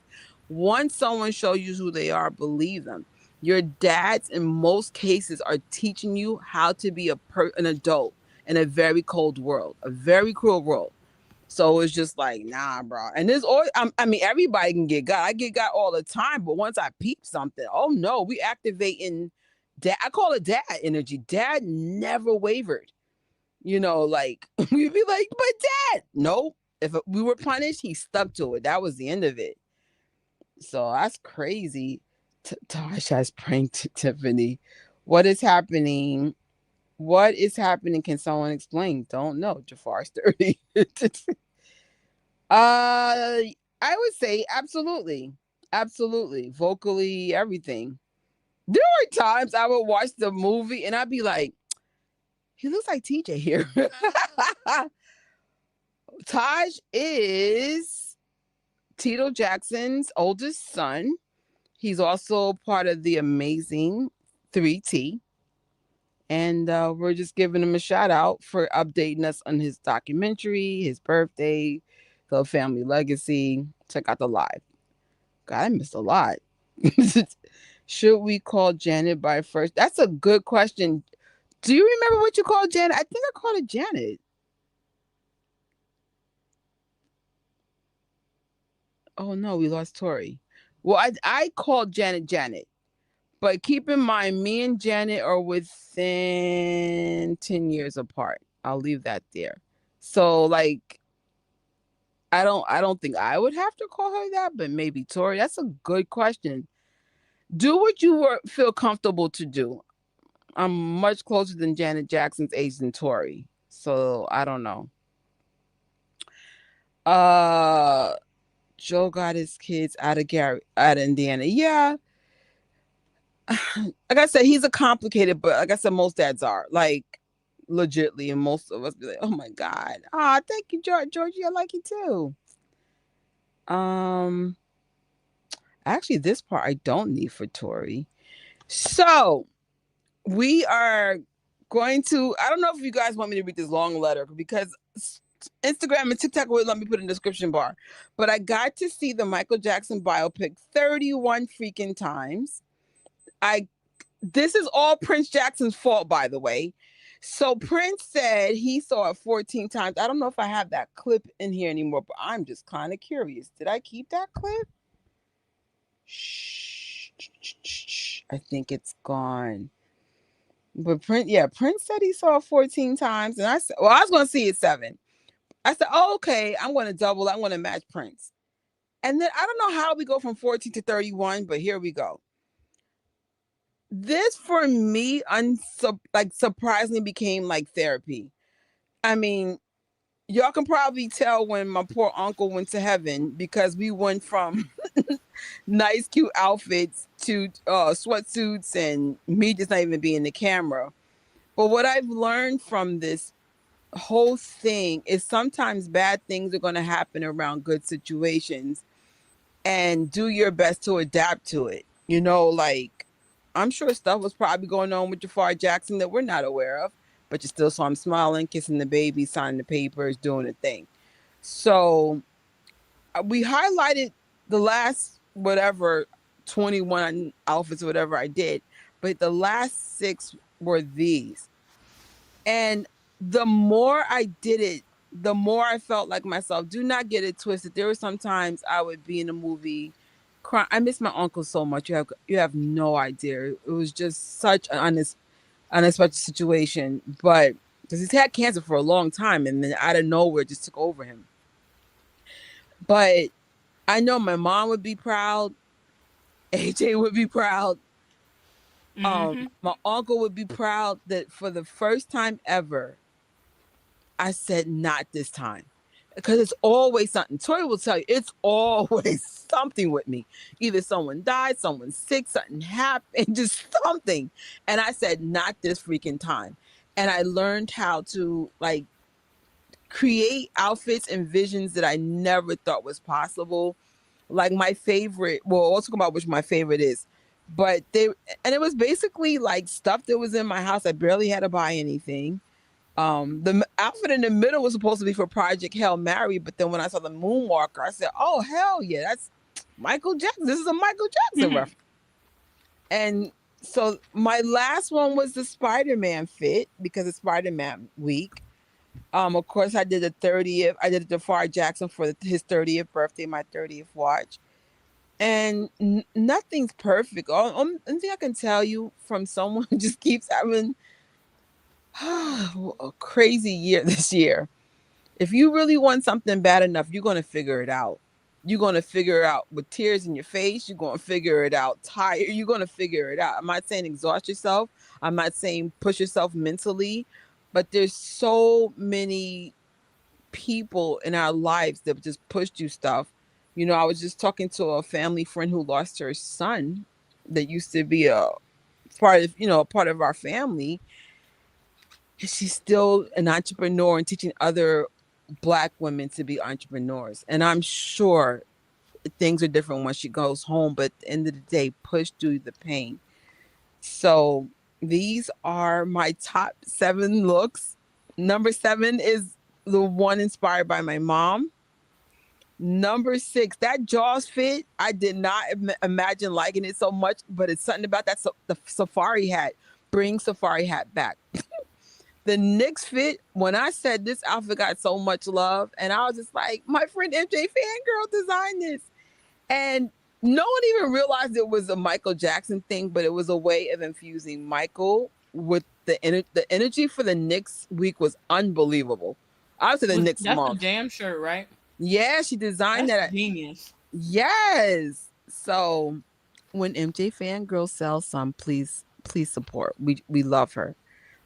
Once someone shows you who they are, believe them. Your dads, in most cases, are teaching you how to be an adult in a very cold world, a very cruel world. So it's just like, nah, bro. And there's always, everybody can get got. I get got all the time, but once I peep something, oh no, we activating dad. I call it dad energy. Dad never wavered. Like we'd be like, but dad, no. If we were punished, he stuck to it. That was the end of it. So that's crazy. Tosh has pranked Tiffany. What is happening? What is happening? Can someone explain? Don't know. Jafar's 30. I would say absolutely. Absolutely. Vocally, everything. There were times I would watch the movie and I'd be like, he looks like TJ here. Taj is Tito Jackson's oldest son. He's also part of the amazing 3T. And we're just giving him a shout out for updating us on his documentary, his birthday, the family legacy. Check out the live. God, I missed a lot. Should we call Janet by first? That's a good question. Do you remember what you called Janet? I think I called it Janet. Oh no, we lost Tori. Well, I called Janet. But keep in mind, me and Janet are within 10 years apart. I'll leave that there. So like I don't think I would have to call her that, but maybe Tori. That's a good question. Do what you feel comfortable to do. I'm much closer than Janet Jackson's age than Tori, so I don't know. Joe got his kids out of Indiana. Yeah, like I said, he's a complicated, but like I said, most dads are like legitly, and most of us be like, "Oh my god, thank you, Georgie, I like you too." Actually, this part I don't need for Tori. So we are going to. I don't know if you guys want me to read this long letter because Instagram and TikTok would let me put in the description bar, but I got to see the Michael Jackson biopic 31 freaking times. This is all Prince Jackson's fault, by the way. So Prince said he saw it 14 times. I don't know if I have that clip in here anymore, but I'm just kind of curious. Did I keep that clip? Shh. I think it's gone. But Prince said he saw it 14 times. And I said, well, I was going to see it 7. I said, oh, okay, I'm going to double. I'm going to match Prince. And then I don't know how we go from 14 to 31, but here we go. This for me surprisingly became like therapy. I mean, y'all can probably tell when my poor uncle went to heaven because we went from nice cute outfits to sweatsuits and me just not even being the camera. But what I've learned from this whole thing is sometimes bad things are going to happen around good situations, and do your best to adapt to it. Like I'm sure stuff was probably going on with Jafar Jackson that we're not aware of, but you still saw him smiling, kissing the baby, signing the papers, doing the thing. So we highlighted the last 21 outfits, whatever I did, but the last 6 were these. And the more I did it, the more I felt like myself. Do not get it twisted. There were sometimes I would be in a movie crying. I miss my uncle so much. You have no idea. It was just such an unexpected situation. But because he's had cancer for a long time, and then out of nowhere, it just took over him. But I know my mom would be proud. AJ would be proud. My uncle would be proud that for the first time ever, I said not this time. Because it's always something. Tori will tell you, it's always something with me. Either someone died, someone's sick, something happened, just something. And I said, not this freaking time. And I learned how to create outfits and visions that I never thought was possible. Like my favorite, well, I'll talk about which my favorite is. But it was basically like stuff that was in my house. I barely had to buy anything. The outfit in the middle was supposed to be for Project Hail Mary, but then when I saw the Moonwalker, I said, "Oh hell yeah, that's Michael Jackson. This is a Michael Jackson reference." And so my last one was the Spider-Man fit because it's Spider-Man week. Of course, I did the 30th. I did the Jafar Jackson for his 30th birthday, my 30th watch. And nothing's perfect. Only thing I can tell you from someone who just keeps having a crazy year this year. If you really want something bad enough, you're going to figure it out. You're going to figure it out with tears in your face. You're going to figure it out tired. You're going to figure it out. I'm not saying exhaust yourself. I'm not saying push yourself mentally. But there's so many people in our lives that just pushed you stuff. I was just talking to a family friend who lost her son that used to be a part of our family. She's still an entrepreneur and teaching other Black women to be entrepreneurs. And I'm sure things are different when she goes home, but at the end of the day, push through the pain. So these are my top 7 looks. Number 7 is the one inspired by my mom. Number 6, that Jaws fit, I did not imagine liking it so much, but it's something about that the safari hat. Bring safari hat back. The Knicks fit, when I said this outfit got so much love, and I was just like, my friend MJ Fangirl designed this. And no one even realized it was a Michael Jackson thing, but it was a way of infusing Michael with the energy for the Knicks week was unbelievable. I was at the Knicks month. That's a damn shirt, right? Yeah, she designed That's that. Genius. Yes. So when MJ Fangirl sells some, please support. We love her.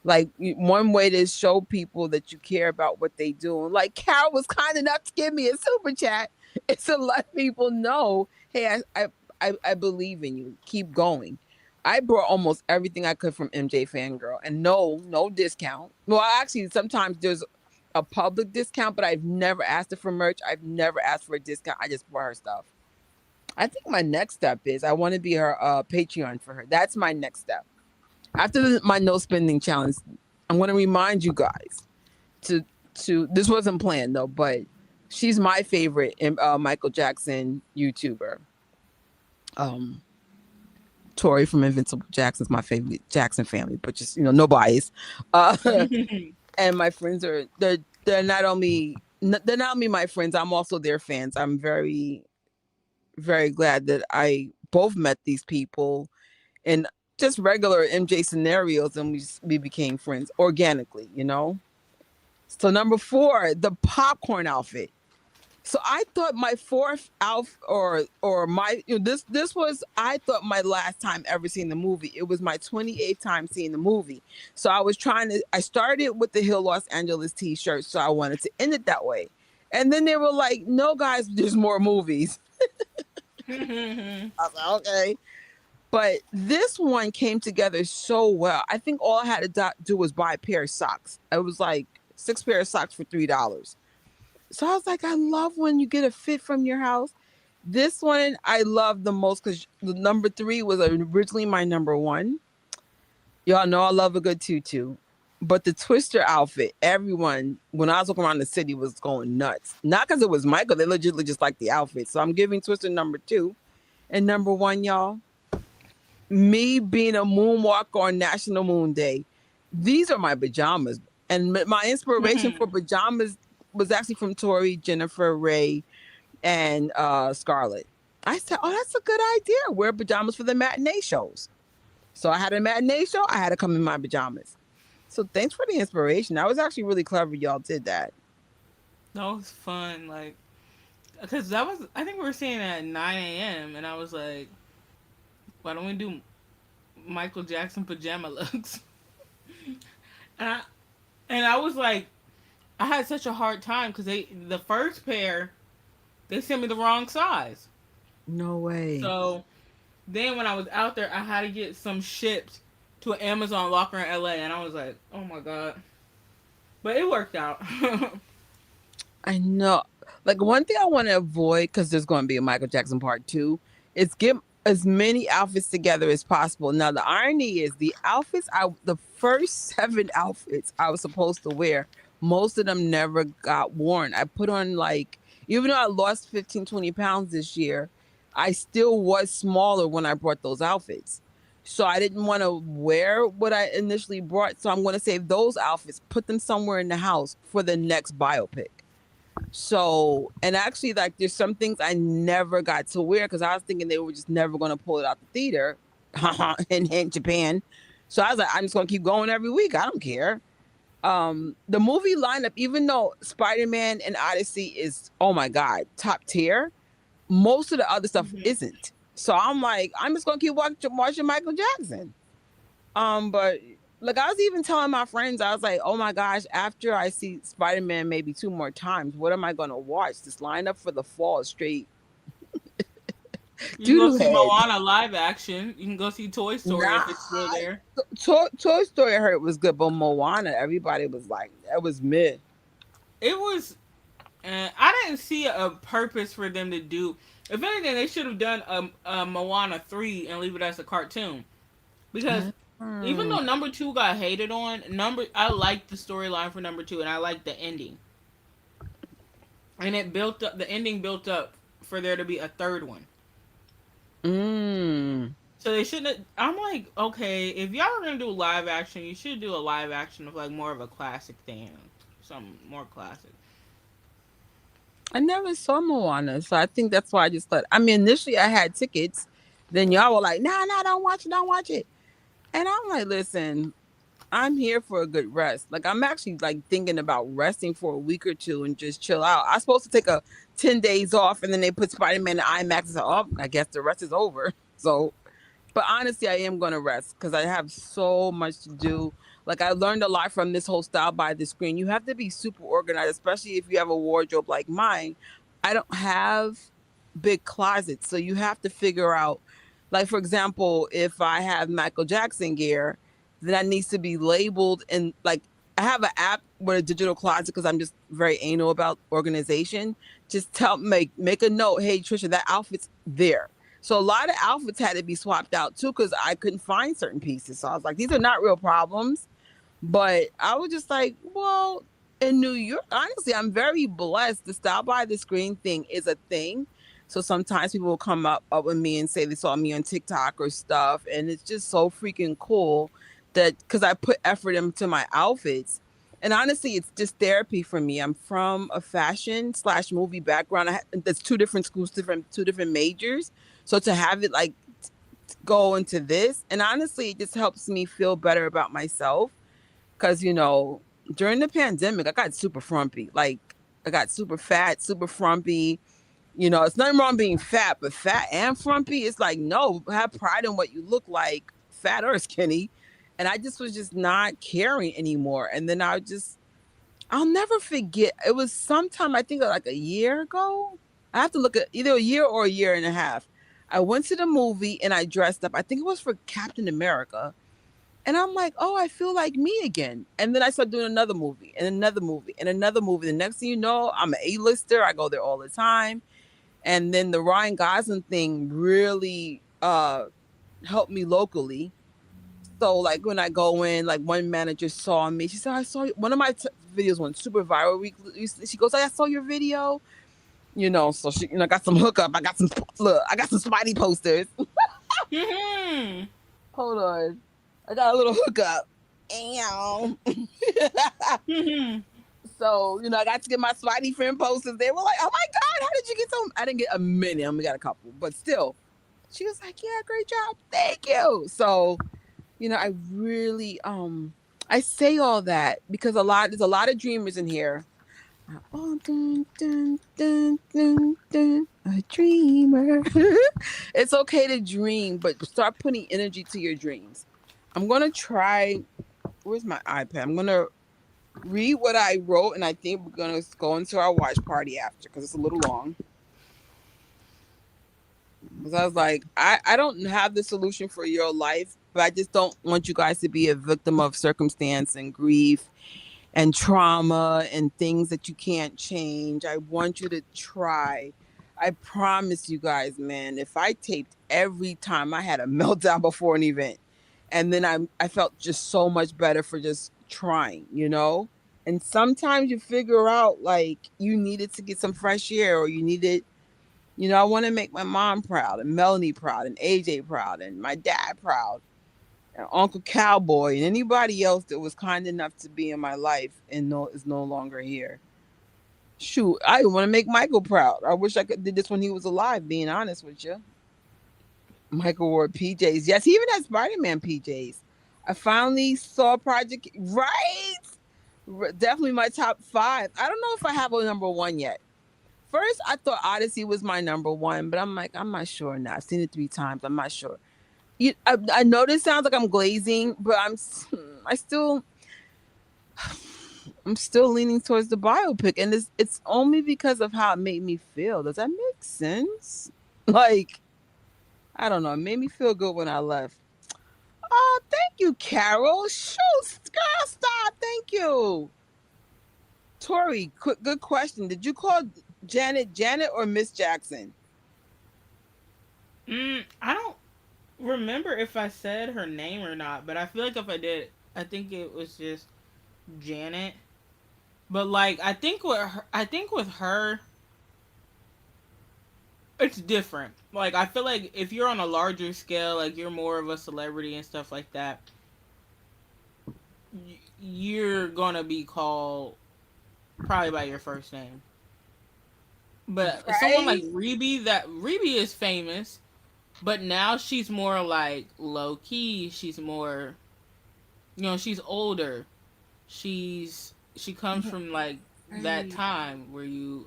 Like one way to show people that you care about what they do. Like Carol was kind enough to give me a super chat. It's to let people know, hey, I believe in you. Keep going. I brought almost everything I could from MJ Fangirl, and no discount. Well, actually, sometimes there's a public discount, but I've never asked her for merch. I've never asked for a discount. I just bought her stuff. I think my next step is I want to be her Patreon for her. That's my next step. After my no spending challenge, I'm going to remind you guys to this wasn't planned though, but she's my favorite Michael Jackson YouTuber. Tori from Invincible Jacksons, my favorite Jackson family, but just no bias. And my friends are they're not only my friends. I'm also their fans. I'm very glad that I both met these people in just regular MJ scenarios, and we became friends organically. So number 4, the popcorn outfit. So I thought my 4th outfit, or my this was, I thought, my last time ever seeing the movie. It was my 28th time seeing the movie. So I started with the Hill Los Angeles t-shirt, so I wanted to end it that way. And then they were like, no guys, there's more movies. I was like, okay. But this one came together so well. I think all I had to do was buy a pair of socks. It was like 6 pair of socks for $3. So I was like, I love when you get a fit from your house. This one I love the most because the number 3 was originally my number 1. Y'all know I love a good tutu. But the Twister outfit, everyone, when I was looking around the city, was going nuts. Not because it was Michael. They legitimately just like the outfit. So I'm giving Twister number 2. And number 1, y'all, me being a moonwalker on National Moon Day. These are my pajamas. And my inspiration for pajamas was actually from Tori, Jennifer, Ray, and Scarlett. I said, oh, that's a good idea. Wear pajamas for the matinee shows. So I had a matinee show. I had to come in my pajamas. So thanks for the inspiration. That was actually really clever. Y'all did that. That was fun. Like, because I think we were seeing it at 9 a.m. and I was like, why don't we do Michael Jackson pajama looks? and I was like, I had such a hard time because the first pair, they sent me the wrong size. No way. So then when I was out there, I had to get some shipped to an Amazon locker in LA, and I was like, oh my God. But it worked out. I know. Like, one thing I want to avoid, because there's going to be a Michael Jackson part 2, is get as many outfits together as possible. Now, the irony is the first 7 outfits I was supposed to wear, most of them never got worn. I put on, like, even though I lost 15, 20 pounds this year, I still was smaller when I brought those outfits. So I didn't want to wear what I initially brought. So I'm going to save those outfits, put them somewhere in the house for the next biopic. So, and actually, like, there's some things I never got to wear because I was thinking they were just never going to pull it out the theater in Japan. So I was like, I'm just going to keep going every week. I don't care. The movie lineup, even though Spider-Man and Odyssey is, oh my God, top tier, most of the other stuff isn't. So I'm like, I'm just going to keep watching Michael Jackson. But like, I was even telling my friends, I was like, oh my gosh, after I see Spider-Man maybe 2 more times, what am I going to watch? This lineup for the fall straight. You can go see Moana live action. You can go see Toy Story if it's still there. Toy Story I heard was good, but Moana, everybody was like, that was mid. It was, I didn't see a purpose for them to do. If anything, they should have done a Moana 3 and leave it as a cartoon. Because even though number 2 got hated on, I liked the storyline for number 2 and I liked the ending. And the ending built up for there to be a 3rd one. So they shouldn't have, I'm like, okay, if y'all are going to do live action, you should do a live action of like more of a classic thing. Something more classic. I never saw Moana, so I think that's why I just thought. I mean, initially I had tickets, then y'all were like, "No, don't watch it," and I'm like, "Listen, I'm here for a good rest. Like, I'm actually like thinking about resting for a week or 2 and just chill out. I'm supposed to take a 10 days off, and then they put Spider-Man in IMAX and say, oh, I guess the rest is over. So But honestly, I am going to rest because I have so much to do. Like, I learned a lot from this whole style by the screen. You have to be super organized, especially if you have a wardrobe like mine. I don't have big closets. So you have to figure out, like, for example, if I have Michael Jackson gear, then that needs to be labeled. And like, I have an app with a digital closet because I'm just very anal about organization. Just make a note. Hey, Trisha, that outfit's there. So a lot of outfits had to be swapped out too because I couldn't find certain pieces. So I was like, these are not real problems. But I was just like, well, in New York, honestly, I'm very blessed. The style by the screen thing is a thing. So sometimes people will come up with me and say they saw me on TikTok or stuff. And it's just so freaking cool that because I put effort into my outfits. And honestly, it's just therapy for me. I'm from a fashion slash movie background. That's two different schools, two different majors. So to have it like go into this, and honestly, it just helps me feel better about myself because, during the pandemic, I got super frumpy. Like, I got super fat, super frumpy. It's nothing wrong being fat, but fat and frumpy, it's like, no, have pride in what you look like, fat or skinny. And I just was just not caring anymore. And then I'll never forget. It was sometime, I think like a year ago. I have to look at either a year or a year and a half. I went to the movie and I dressed up. I think it was for Captain America. And I'm like, oh, I feel like me again. And then I started doing another movie and another movie and another movie. The next thing you know, I'm an A-lister. I go there all the time. And then the Ryan Gosling thing really helped me locally. So like when I go in, like one manager saw me. She said, I saw one of my videos went super viral. She goes, I saw your video. So she, I got some hookup. I got some Spidey posters. Mm-hmm. Hold on. I got a little hookup. Ow. Mm-hmm. So, I got to get my Spidey friend posters. They were like, oh my God, how did you get some? I didn't get a many. I only got a couple, but still. She was like, yeah, great job. Thank you. So, I really I say all that because there's a lot of dreamers in here. Oh, dun, dun, dun, dun, dun, a dreamer. It's okay to dream, but start putting energy to your dreams. I'm gonna try. Where's my iPad? I'm gonna read what I wrote, and I think we're gonna go into our watch party after because it's a little long. Because I was like, I don't have the solution for your life, but I just don't want you guys to be a victim of circumstance and grief and trauma and things that you can't change. I want you to try. I promise you guys, man, if I taped every time I had a meltdown before an event, and then I felt just so much better for just trying. And sometimes you figure out like you needed to get some fresh air or you needed, I want to make my mom proud and Melanie proud and AJ proud and my dad proud and Uncle Cowboy and anybody else that was kind enough to be in my life and is no longer here. Shoot, I want to make Michael proud. I wish I could did this when he was alive, being honest with you. Michael wore PJs. Yes, he even had Spider-Man PJs. I finally saw Project Right. Definitely my top 5. I don't know if I have a number 1 yet. First, I thought Odyssey was my number 1, but I'm like, I'm not sure now. I've seen it 3 times. I'm not sure. I know this sounds like I'm glazing, but I still, I'm still leaning towards the biopic, and it's only because of how it made me feel. Does that make sense? Like, I don't know. It made me feel good when I left. Oh, thank you, Carol. Shoot, girl, stop. Thank you. Tori, good question. Did you call Janet or Miss Jackson? I don't remember if I said her name or not, but I feel like if I did, I think it was just Janet. But like, I think with her, it's different. Like, I feel like if you're on a larger scale, like you're more of a celebrity and stuff like that, you're gonna be called probably by your first name. But someone like Right? Reby is famous, but now she's more like low key. She's more, she's older. She comes from like that Right. time where you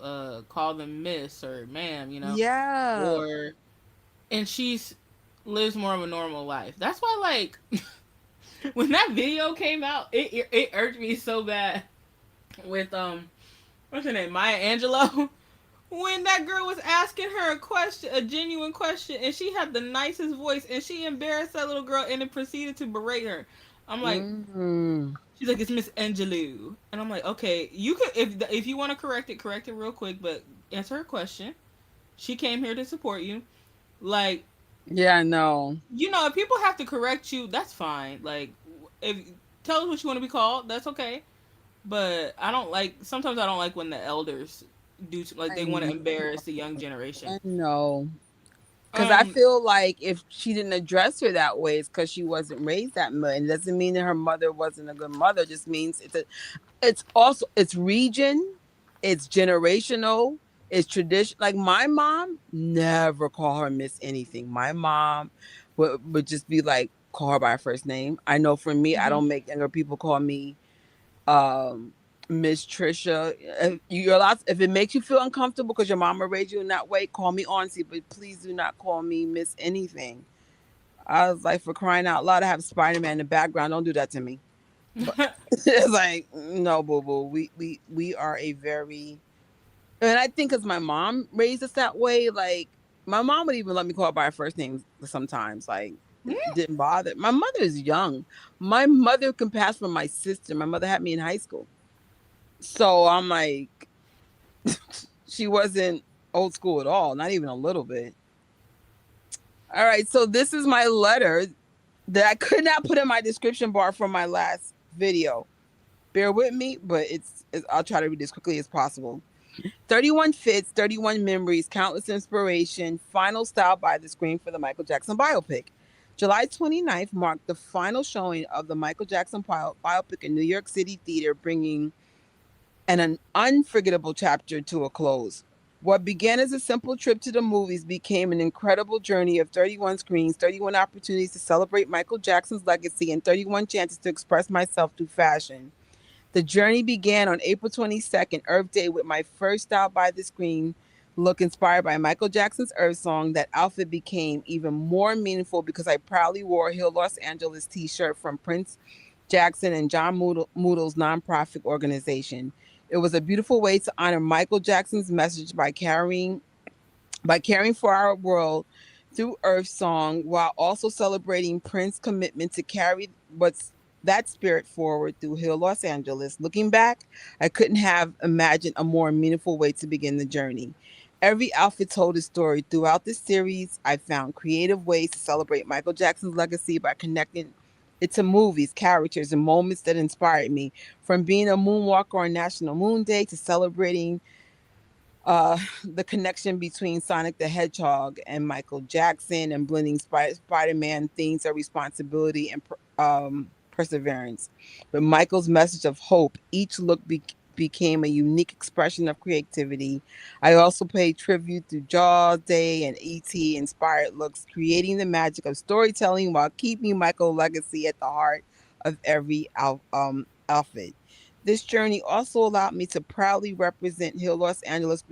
call them miss or ma'am, Yeah. or and she's lives more of a normal life. That's why, like, when that video came out, it irked me so bad with what's her name, Maya Angelou. When that girl was asking her a question, a genuine question, and she had the nicest voice, and she embarrassed that little girl and then proceeded to berate her. I'm like, Mm. she's like, it's Miss Angelou, and I'm like, okay, you could if you want to correct it real quick, but answer her question. She came here to support you. Like, Yeah, I know. you know, if people have to correct you, that's fine. Like, if tell us what you want to be called, that's okay. But I don't like. Sometimes I don't like when the elders do like I they want to know. embarrass the young generation. I know. Because I Um, feel like if she didn't address her that way, it's because she wasn't raised that way. And it doesn't mean that her mother wasn't a good mother. It just means it's also it's region, it's generational, it's tradition. Like my mom never call her Miss anything. My mom would just be like call her by her first name. I know for me, I mhm. don't make younger people call me um Miss Trisha. You're allowed, if it makes you feel uncomfortable because your mama raised you in that way, call me Auntie, but please do not call me Miss anything. I was like, for crying out loud, I have Spider-Man in the background. Don't do that to me. But it's like, no, boo boo. We are a very, and I think because my mom raised us that way, like my mom would even let me call her by her first name sometimes. Like it didn't bother. My mother is young. My mother can pass for my sister. My mother had me in high school. So I'm like, she wasn't old school at all, not even a little bit. All right, so this is my letter that I could not put in my description bar from my last video. Bear with me, but I'll try to read as quickly as possible. 31 fits, 31 memories, countless inspiration, final style by the screen for the Michael Jackson biopic. July 29th marked the final showing of the Michael Jackson biopic in New York City theater, bringing an unforgettable chapter to a close. What began as a simple trip to the movies became an incredible journey of 31 screens, 31 opportunities to celebrate Michael Jackson's legacy, and 31 chances to express myself through fashion. The journey began on April 22nd, Earth Day, with my first style by the screen look inspired by Michael Jackson's Earth song. That outfit became even more meaningful because I proudly wore a Hill Los Angeles t shirt from Prince Jackson and John Moodle's nonprofit organization. It was a beautiful way to honor Michael Jackson's message by caring for our world through Earth Song, while also celebrating Prince's commitment to carry what's that spirit forward through Hill, Los Angeles. Looking back, I couldn't have imagined a more meaningful way to begin the journey. Every outfit told a story. Throughout this series, I found creative ways to celebrate Michael Jackson's legacy by connecting it to movies, characters, and moments that inspired me. From being a moonwalker on National Moon Day to celebrating the connection between Sonic the Hedgehog and Michael Jackson, and blending Spider-Man themes of responsibility and perseverance. But Michael's message of hope, each look became a unique expression of creativity. I also paid tribute to Jaws Day and E.T. inspired looks, creating the magic of storytelling while keeping Michael's legacy at the heart of every outfit. This journey also allowed me to proudly represent Hill Los Angeles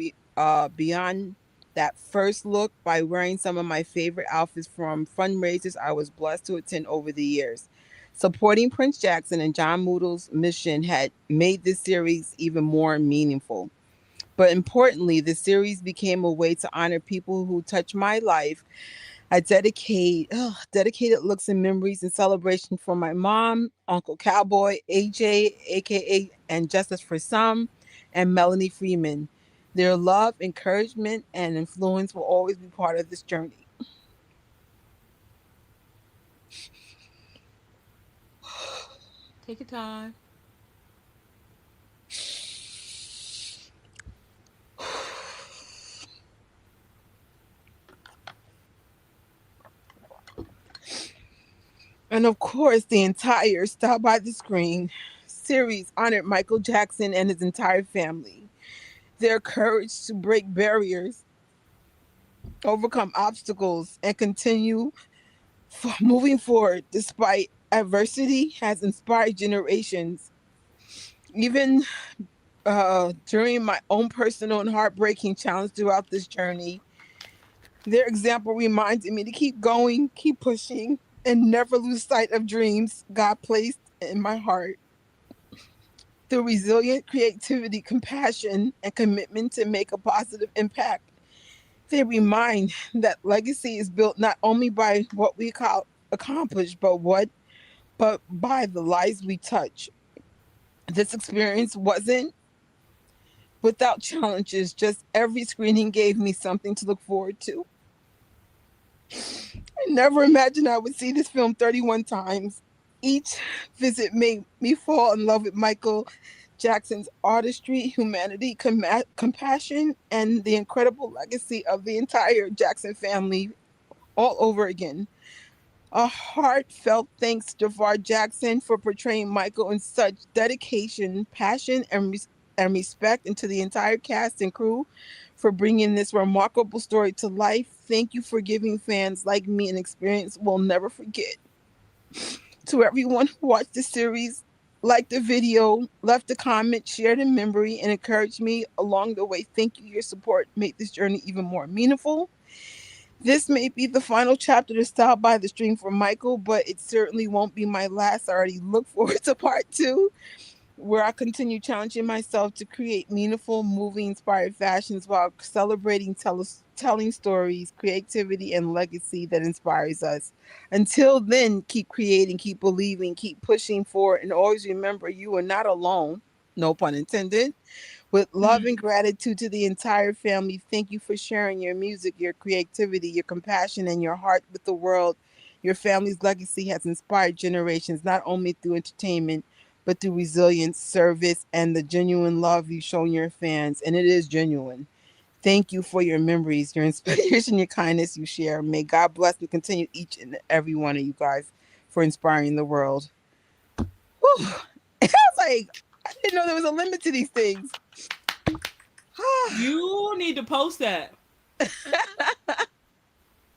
beyond that first look by wearing some of my favorite outfits from fundraisers I was blessed to attend over the years. Supporting Prince Jackson and John Moodle's mission had made this series even more meaningful. But importantly, the series became a way to honor people who touched my life. I dedicated looks and memories and celebration for my mom, Uncle Cowboy, AJ, aka and Justice for Some, and Melanie Freeman. Their love, encouragement, and influence will always be part of this journey. Take your time. And of course, the entire Style by the Screen series honored Michael Jackson and his entire family. Their courage to break barriers, overcome obstacles, and continue moving forward despite adversity has inspired generations. Even during my own personal and heartbreaking challenge throughout this journey, Their example reminded me to keep going, keep pushing, and never lose sight of dreams God placed in my heart. Through resilient creativity, compassion, and commitment to make a positive impact, they remind that legacy is built not only by what we call accomplish, but by the lives we touch. This experience wasn't without challenges, just every screening gave me something to look forward to. I never imagined I would see this film 31 times. Each visit made me fall in love with Michael Jackson's artistry, humanity, compassion, and the incredible legacy of the entire Jackson family all over again. A heartfelt thanks to Var Jackson for portraying Michael in such dedication, passion, and respect, and to the entire cast and crew for bringing this remarkable story to life. Thank you for giving fans like me an experience we'll never forget. To everyone who watched the series, liked the video, left a comment, shared a memory, and encouraged me along the way, thank you. Your support made this journey even more meaningful. This may be the final chapter to stop by the stream for Michael, but it certainly won't be my last. I already look forward to part two, where I continue challenging myself to create meaningful, movie inspired fashions while celebrating telling stories, creativity, and legacy that inspires us. Until then, keep creating, keep believing, keep pushing forward, and always remember you are not alone. No pun intended. With love and gratitude to the entire family, thank you for sharing your music, your creativity, your compassion, and your heart with the world. Your family's legacy has inspired generations, not only through entertainment, but through resilience, service, and the genuine love you've shown your fans. And it is genuine. Thank you for your memories, your inspiration, your kindness you share. May God bless and continue each and every one of you guys for inspiring the world. Whew. I was like, I didn't know there was a limit to these things. You need to post that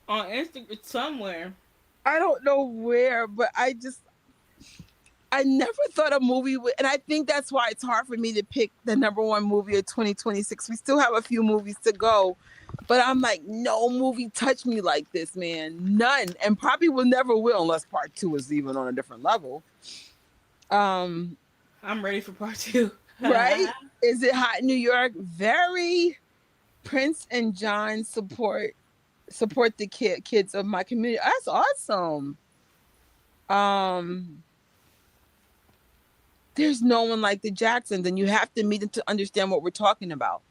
on Instagram somewhere. I don't know where, but I never thought a movie would, and I think that's why it's hard for me to pick the number one movie of 2026. We still have a few movies to go, but I'm like, no movie touched me like this, man. None, and probably will never will unless part two is even on a different level. I'm ready for part two. Right? Is it hot in New York? Very. Prince and John support the kids of my community. That's awesome. There's no one like the Jacksons, and you have to meet them to understand what we're talking about.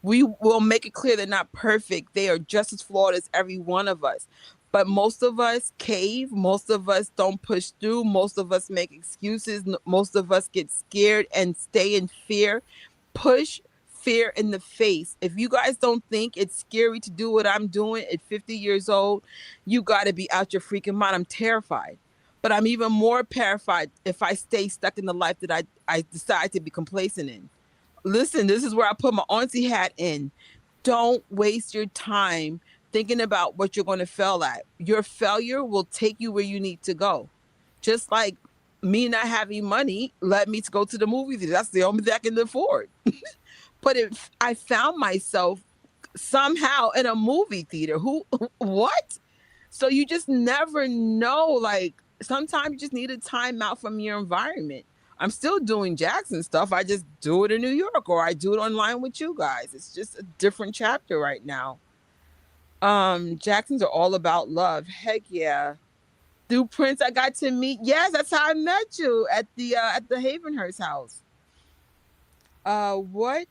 We will make it clear they're not perfect. They are just as flawed as every one of us. But most of us cave. Most of us don't push through. Most of us make excuses. Most of us get scared and stay in fear. Push fear in the face. If you guys don't think it's scary to do what I'm doing at 50 years old, you got to be out your freaking mind. I'm terrified. But I'm even more terrified if I stay stuck in the life that I decide to be complacent in. Listen, this is where I put my auntie hat in. Don't waste your time thinking about what you're going to fail at. Your failure will take you where you need to go. Just like me not having money led me to go to the movie theater. That's the only thing I can afford. But if I found myself somehow in a movie theater, what? So you just never know. Like, sometimes you just need a time out from your environment. I'm still doing Jackson stuff. I just do it in New York, or I do it online with you guys. It's just a different chapter right now. Jacksons are all about love. Heck yeah. Through Prince, I got to meet. Yes, that's how I met you at the Havenhurst house. What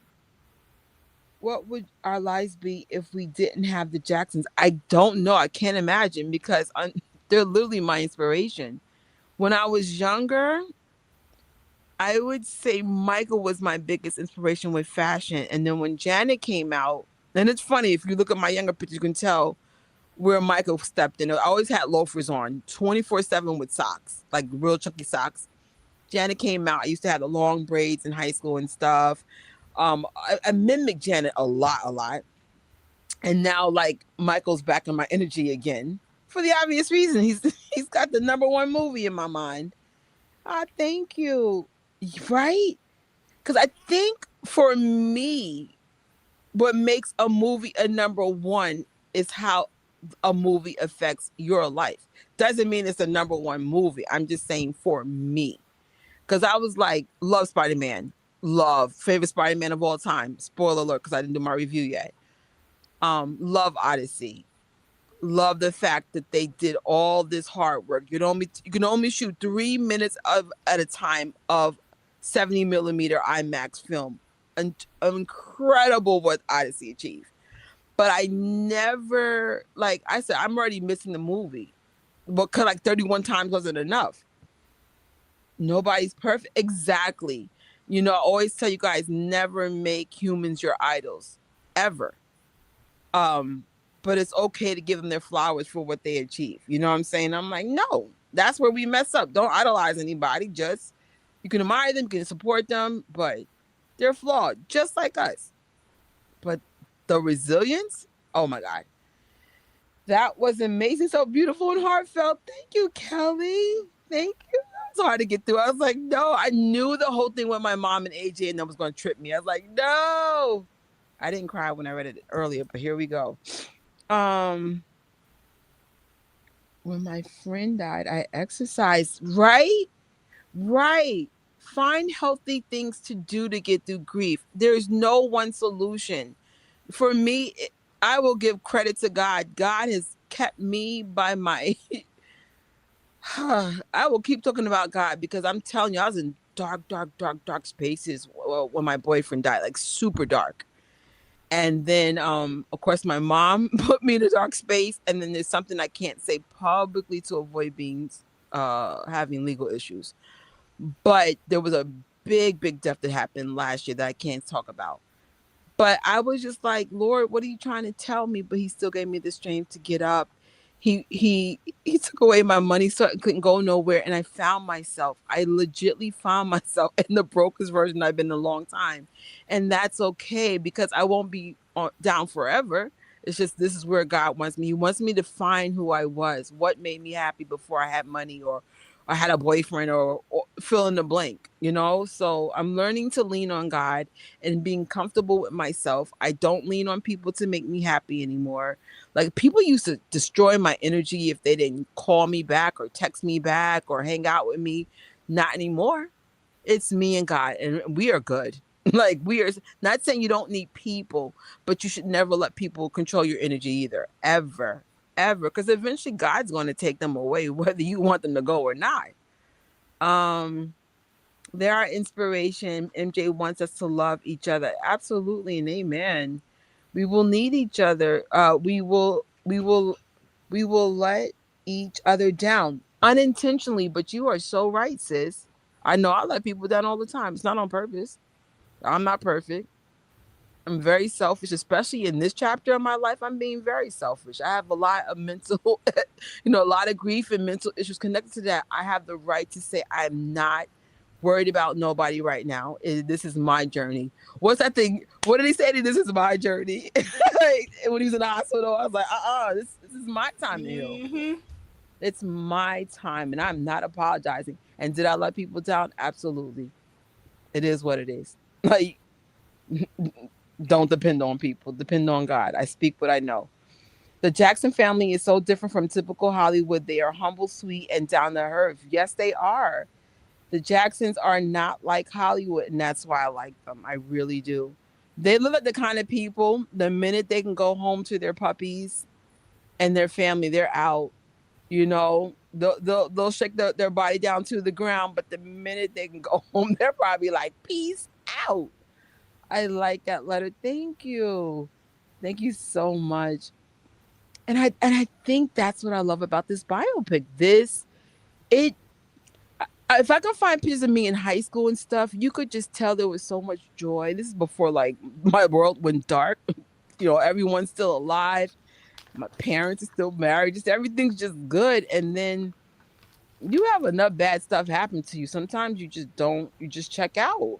would our lives be if we didn't have the Jacksons? I don't know. I can't imagine, because they're literally my inspiration. When I was younger, I would say Michael was my biggest inspiration with fashion. And then when Janet came out, and it's funny, if you look at my younger pictures, you can tell where Michael stepped in. I always had loafers on 24/7 with socks, like real chunky socks. Janet came out. I used to have the long braids in high school and stuff. I mimicked Janet a lot. And now, like, Michael's back in my energy again for the obvious reason. He's got the number one movie in my mind. Ah, thank you. Right? Because I think for me, what makes a movie a number one is how a movie affects your life. Doesn't mean it's the number one movie. I'm just saying for me. Because I was like, love Spider-Man. Love. Favorite Spider-Man of all time. Spoiler alert, because I didn't do my review yet. Love Odyssey. Love the fact that they did all this hard work. You can only shoot 3 minutes at a time of 70 millimeter IMAX film. Incredible what Odyssey achieved. But I never, like I said, I'm already missing the movie. But like 31 times wasn't enough. Nobody's perfect. Exactly. I always tell you guys, never make humans your idols. Ever. But it's okay to give them their flowers for what they achieve. You know what I'm saying? I'm like, no, that's where we mess up. Don't idolize anybody. Just, you can admire them, you can support them, but they're flawed, just like us. But the resilience, oh my God. That was amazing. So beautiful and heartfelt. Thank you, Kelly. Thank you. It's hard to get through. I was like, no, I knew the whole thing with my mom and AJ and that was going to trip me. I was like, no. I didn't cry when I read it earlier, but here we go. When my friend died, I exercised. Right. Find healthy things to do to get through grief. There's no one solution. For me, I will give credit to God. God has kept me by my I will keep talking about God because I'm telling you, I was in dark spaces when my boyfriend died, like super dark. And then, of course, my mom put me in a dark space. And then there's something I can't say publicly to avoid being having legal issues. But there was a big death that happened last year that I can't talk about. But I was just like, Lord, what are you trying to tell me? But he still gave me the strength to get up. He took away my money so I couldn't go nowhere. And I found myself. I legitly found myself in the brokest version I've been in a long time. And that's okay because I won't be down forever. It's just this is where God wants me. He wants me to find who I was, what made me happy before I had money or I had a boyfriend or fill in the blank, So I'm learning to lean on God and being comfortable with myself. I don't lean on people to make me happy anymore. Like people used to destroy my energy if they didn't call me back or text me back or hang out with me. Not anymore. It's me and God and we are good. Like we are not saying you don't need people, but you should never let people control your energy either. Ever. Because eventually God's going to take them away, whether you want them to go or not. There are inspiration. MJ wants us to love each other. Absolutely and amen. We will need each other. We will let each other down unintentionally, but you are so right, sis. I know I let people down all the time. It's not on purpose. I'm not perfect. I'm very selfish, especially in this chapter of my life. I'm being very selfish. I have a lot of mental, a lot of grief and mental issues connected to that. I have the right to say I'm not worried about nobody right now. This is my journey. What's that thing? What did he say? This is my journey. When he was in the hospital, I was like, this is my time to heal. Mm-hmm. It's my time, and I'm not apologizing. And did I let people down? Absolutely. It is what it is. Like, don't depend on people. Depend on God. I speak what I know. The Jackson family is so different from typical Hollywood. They are humble, sweet, and down to earth. Yes, they are. The Jacksons are not like Hollywood, and that's why I like them. I really do. They look like the kind of people, the minute they can go home to their puppies and their family, they're out. They'll shake their body down to the ground, but the minute they can go home, they're probably like, peace out. I like that letter. Thank you. Thank you so much. And I think that's what I love about this biopic. If I could find pictures of me in high school and stuff, you could just tell there was so much joy. This is before like my world went dark. Everyone's still alive. My parents are still married. Just everything's just good. And then you have enough bad stuff happen to you. Sometimes you just don't. You just check out.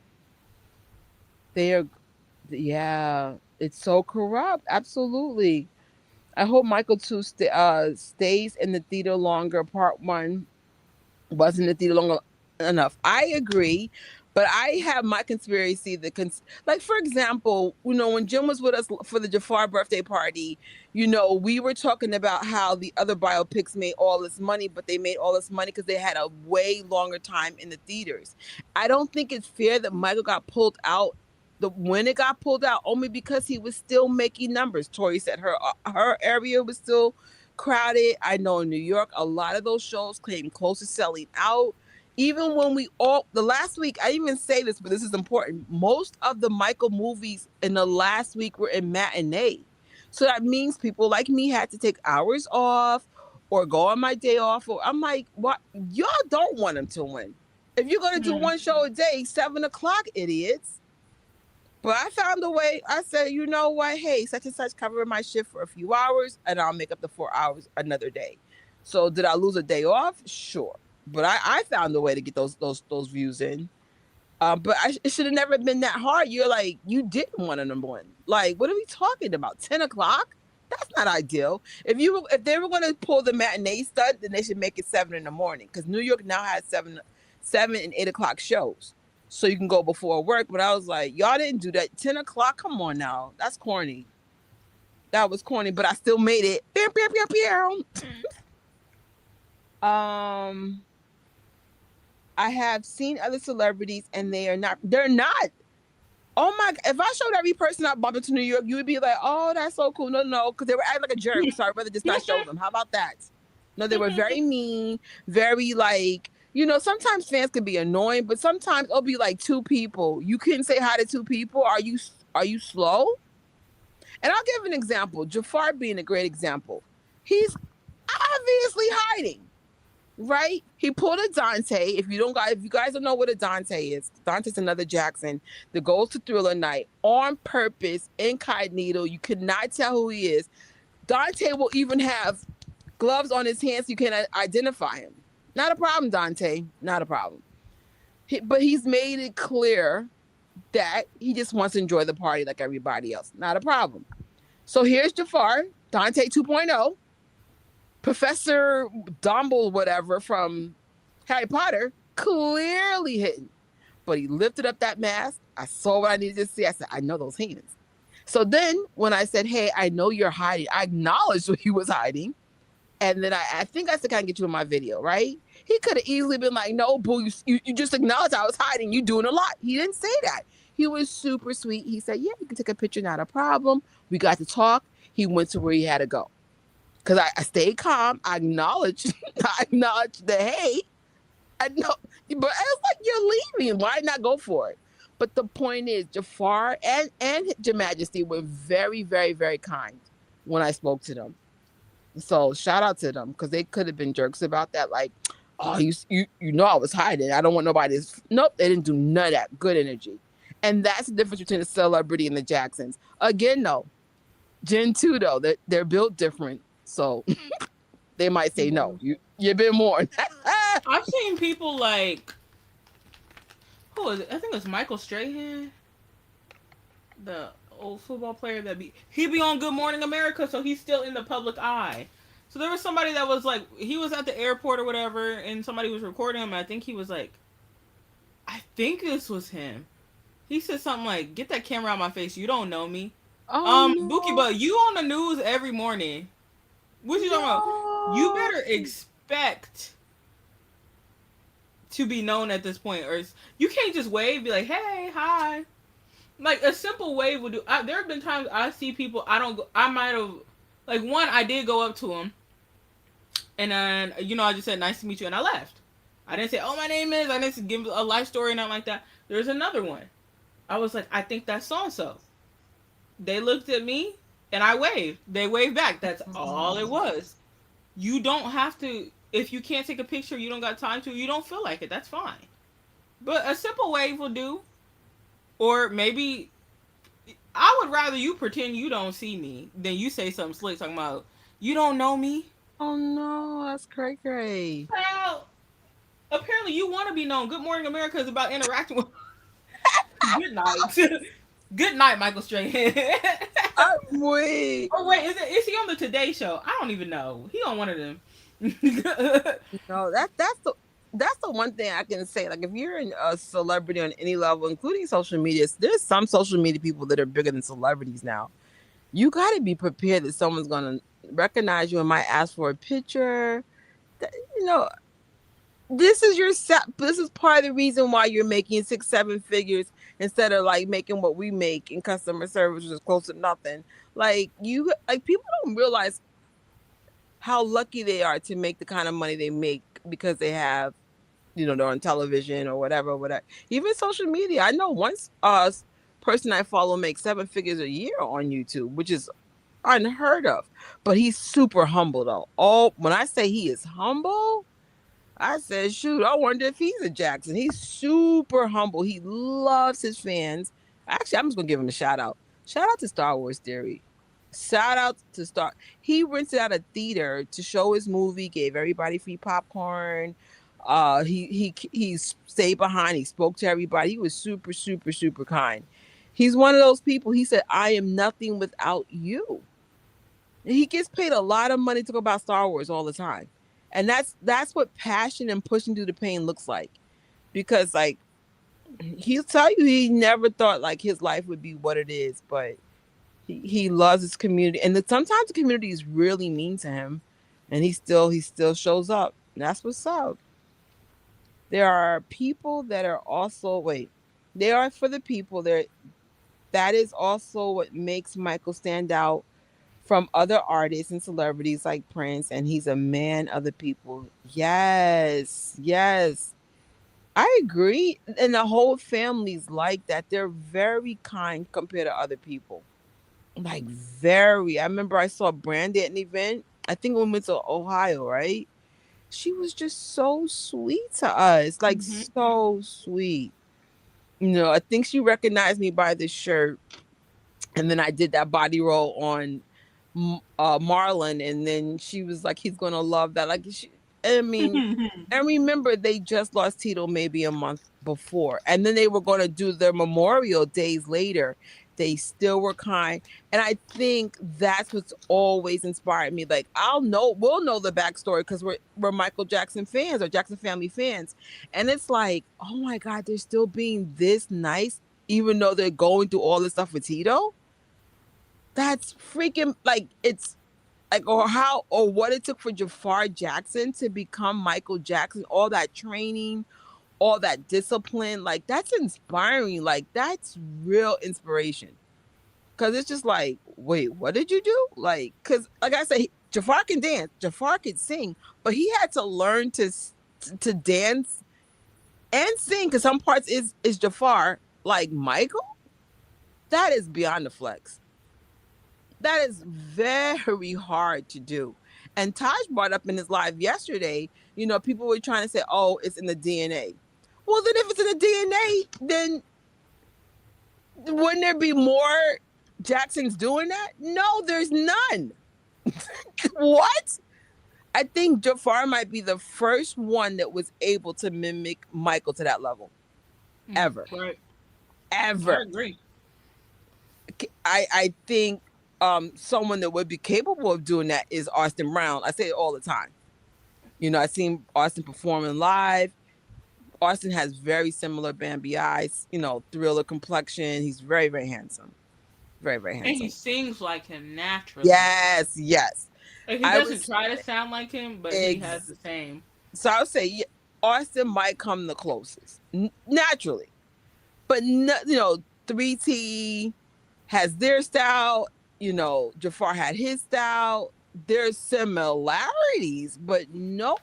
Yeah, it's so corrupt. Absolutely. I hope Michael 2 stays in the theater longer. Part 1 wasn't in the theater long enough. I agree, But I have my conspiracy like for example, when Jim was with us for the Jafar birthday party, we were talking about how the other biopics made all this money, but they made all this money because they had a way longer time in the theaters. I don't think it's fair that Michael got pulled out when it got pulled out only because he was still making numbers. Tori said her area was still crowded. I know in New York, a lot of those shows came close to selling out. Even when the last week, I didn't even say this, but this is important. Most of the Michael movies in the last week were in matinee. So that means people like me had to take hours off or go on my day off. Or I'm like, what? Y'all don't want them to win. If you're going to do one show a day, 7 o'clock, idiots. But I found a way. I said, you know what? Hey, such and such cover my shift for a few hours and I'll make up the 4 hours another day. So did I lose a day off? Sure. But I found a way to get those views in. But it should have never been that hard. You're like, you didn't want a number one. Like, what are we talking about? 10 o'clock? That's not ideal. If they were going to pull the matinee stunt, then they should make it 7 in the morning because New York now has 7 and 8 o'clock shows, so you can go before work. But I was like, y'all didn't do that. 10 o'clock? Come on now, that's corny. That was corny, but I still made it. I have seen other celebrities and they're not. Oh my, if I showed every person I bumped into New York, you would be like, oh, that's so cool. No, because they were acting like a jerk. So I'd rather just not show them. How about that? No, they were very mean, very like, sometimes fans can be annoying, but sometimes it'll be like two people. You couldn't say hi to two people. Are you slow? And I'll give an example. Jafar being a great example. He's obviously hiding. Right? He pulled a Dante. If you guys don't know what a Dante is, Dante's another Jackson that goes to Thriller Night on purpose, incognito. You could not tell who he is. Dante will even have gloves on his hands so you can't identify him. Not a problem, Dante. Not a problem. But he's made it clear that he just wants to enjoy the party like everybody else. Not a problem. So here's Jafar, Dante 2.0. Professor Dumble, whatever, from Harry Potter, clearly hidden. But he lifted up that mask. I saw what I needed to see. I said, I know those hands. So then when I said, hey, I know you're hiding, I acknowledged what he was hiding. And then I think I said, can I get you in my video, right? He could have easily been like, no, boo, you just acknowledged I was hiding. You doing a lot. He didn't say that. He was super sweet. He said, yeah, you can take a picture, not a problem. We got to talk. He went to where he had to go. Because I stayed calm. I acknowledged the hey. I know, but I was like, you're leaving. Why not go for it? But the point is, Jafar and Your Majesty were very, very, very kind when I spoke to them. So shout out to them because they could have been jerks about that. Like, oh, you know I was hiding. I don't want nobody. Nope, they didn't do none of that. Good energy. And that's the difference between the celebrity and the Jacksons. Again, no. Gen 2, though, they're built different. So they might say, no, you've been warned. I've seen people like, who is it? I think it was Michael Strahan, the old football player he be on Good Morning America, so he's still in the public eye. So there was somebody that was like, he was at the airport or whatever, and somebody was recording him, and I think he was like, I think this was him. He said something like, get that camera out of my face, you don't know me. Oh, no. Bookie, but you on the news every morning. What you talking about? You better expect to be known at this point, or you can't just wave, be like, "Hey, hi." Like a simple wave would do. There have been times I see people. I might have, like one. I did go up to him, and then I just said, "Nice to meet you," and I left. I didn't say, "Oh, my name is." I didn't give a life story or nothing like that. There's another one. I was like, "I think that's so and so." They looked at me. And I waved. They waved back. That's all it was. You don't have to. If you can't take a picture, you don't got time to. You don't feel like it. That's fine. But a simple wave will do. Or maybe I would rather you pretend you don't see me than you say something slick talking about you don't know me. Oh no, that's cray. Well, apparently you want to be known. Good Morning America is about interacting with. Good night. Good night, Michael Strahan. Wait. Oh wait, is he on the Today Show? I don't even know. He on one of them. No, that's the. that's the one thing I can say. Like, if you're a celebrity on any level, including social media, there's some social media people that are bigger than celebrities now. You got to be prepared that someone's going to recognize you and might ask for a picture. You know, this is your set. This is part of the reason why you're making 6, 7 figures instead of like making what we make in customer service, which is close to nothing. Like people don't realize how lucky they are to make the kind of money they make because they have, they're on television or whatever, whatever. Even social media. I know once person I follow makes 7 figures a year on YouTube, which is unheard of. But he's super humble though. Oh, when I say he is humble, I said, shoot, I wonder if he's a Jackson. He's super humble. He loves his fans. Actually, I'm just gonna give him a shout out. Shout out to Star Wars Theory. Shout out to Star. He rented out a theater to show his movie, gave everybody free popcorn. He stayed behind. He spoke to everybody. He was super, super, super kind. He's one of those people. He said, "I am nothing without you." He gets paid a lot of money to go about Star Wars all the time. And that's what passion and pushing through the pain looks like. Because like he'll tell you he never thought like his life would be what it is, but he loves his community. And sometimes the community is really mean to him. And he still shows up. And that's what's up. There are people that are also they are for the people. That is also what makes Michael stand out from other artists and celebrities like Prince, and he's a man of the people. Yes, yes. I agree. And the whole family's like that. They're very kind compared to other people. Like very. I remember I saw Brandy at an event. I think when we went to Ohio, right? She was just so sweet to us. Like Mm-hmm. so sweet. I think she recognized me by the shirt, and then I did that body roll on Marlon, and then she was like, "He's gonna love that." I mean, and remember they just lost Tito maybe a month before, and then they were gonna do their memorial days later. They still were kind, and I think that's what's always inspired me. Like we'll know the backstory because we're Michael Jackson fans or Jackson family fans, and it's like, oh my God, they're still being this nice, even though they're going through all this stuff with Tito. That's freaking like it's like or what it took for Jafar Jackson to become Michael Jackson, all that training, all that discipline, like that's inspiring. Like that's real inspiration. Cause it's just like, wait, what did you do? Like, cause like I said, Jafar can dance, Jafar could sing, but he had to learn to dance and sing. Cause some parts is Jafar like Michael. That is beyond the flex. That is very hard to do. And Taj brought up in his live yesterday, people were trying to say, oh, it's in the DNA. Well, then if it's in the DNA, then wouldn't there be more Jacksons doing that? No, there's none. What? I think Jafar might be the first one that was able to mimic Michael to that level. Ever. Right. I Ever. agree. I think someone that would be capable of doing that is Austin Brown. I say it all the time. I've seen Austin performing live. Austin has very similar Bambi eyes, thriller complexion. He's very, very handsome. Very, very And he handsome. sings like him naturally. Yes, yes. Like he I doesn't was try to sound like him, but he has the same. so I would say Austin might come the closest naturally, but no, 3T has their style. Jafar had his style. There's similarities, but no.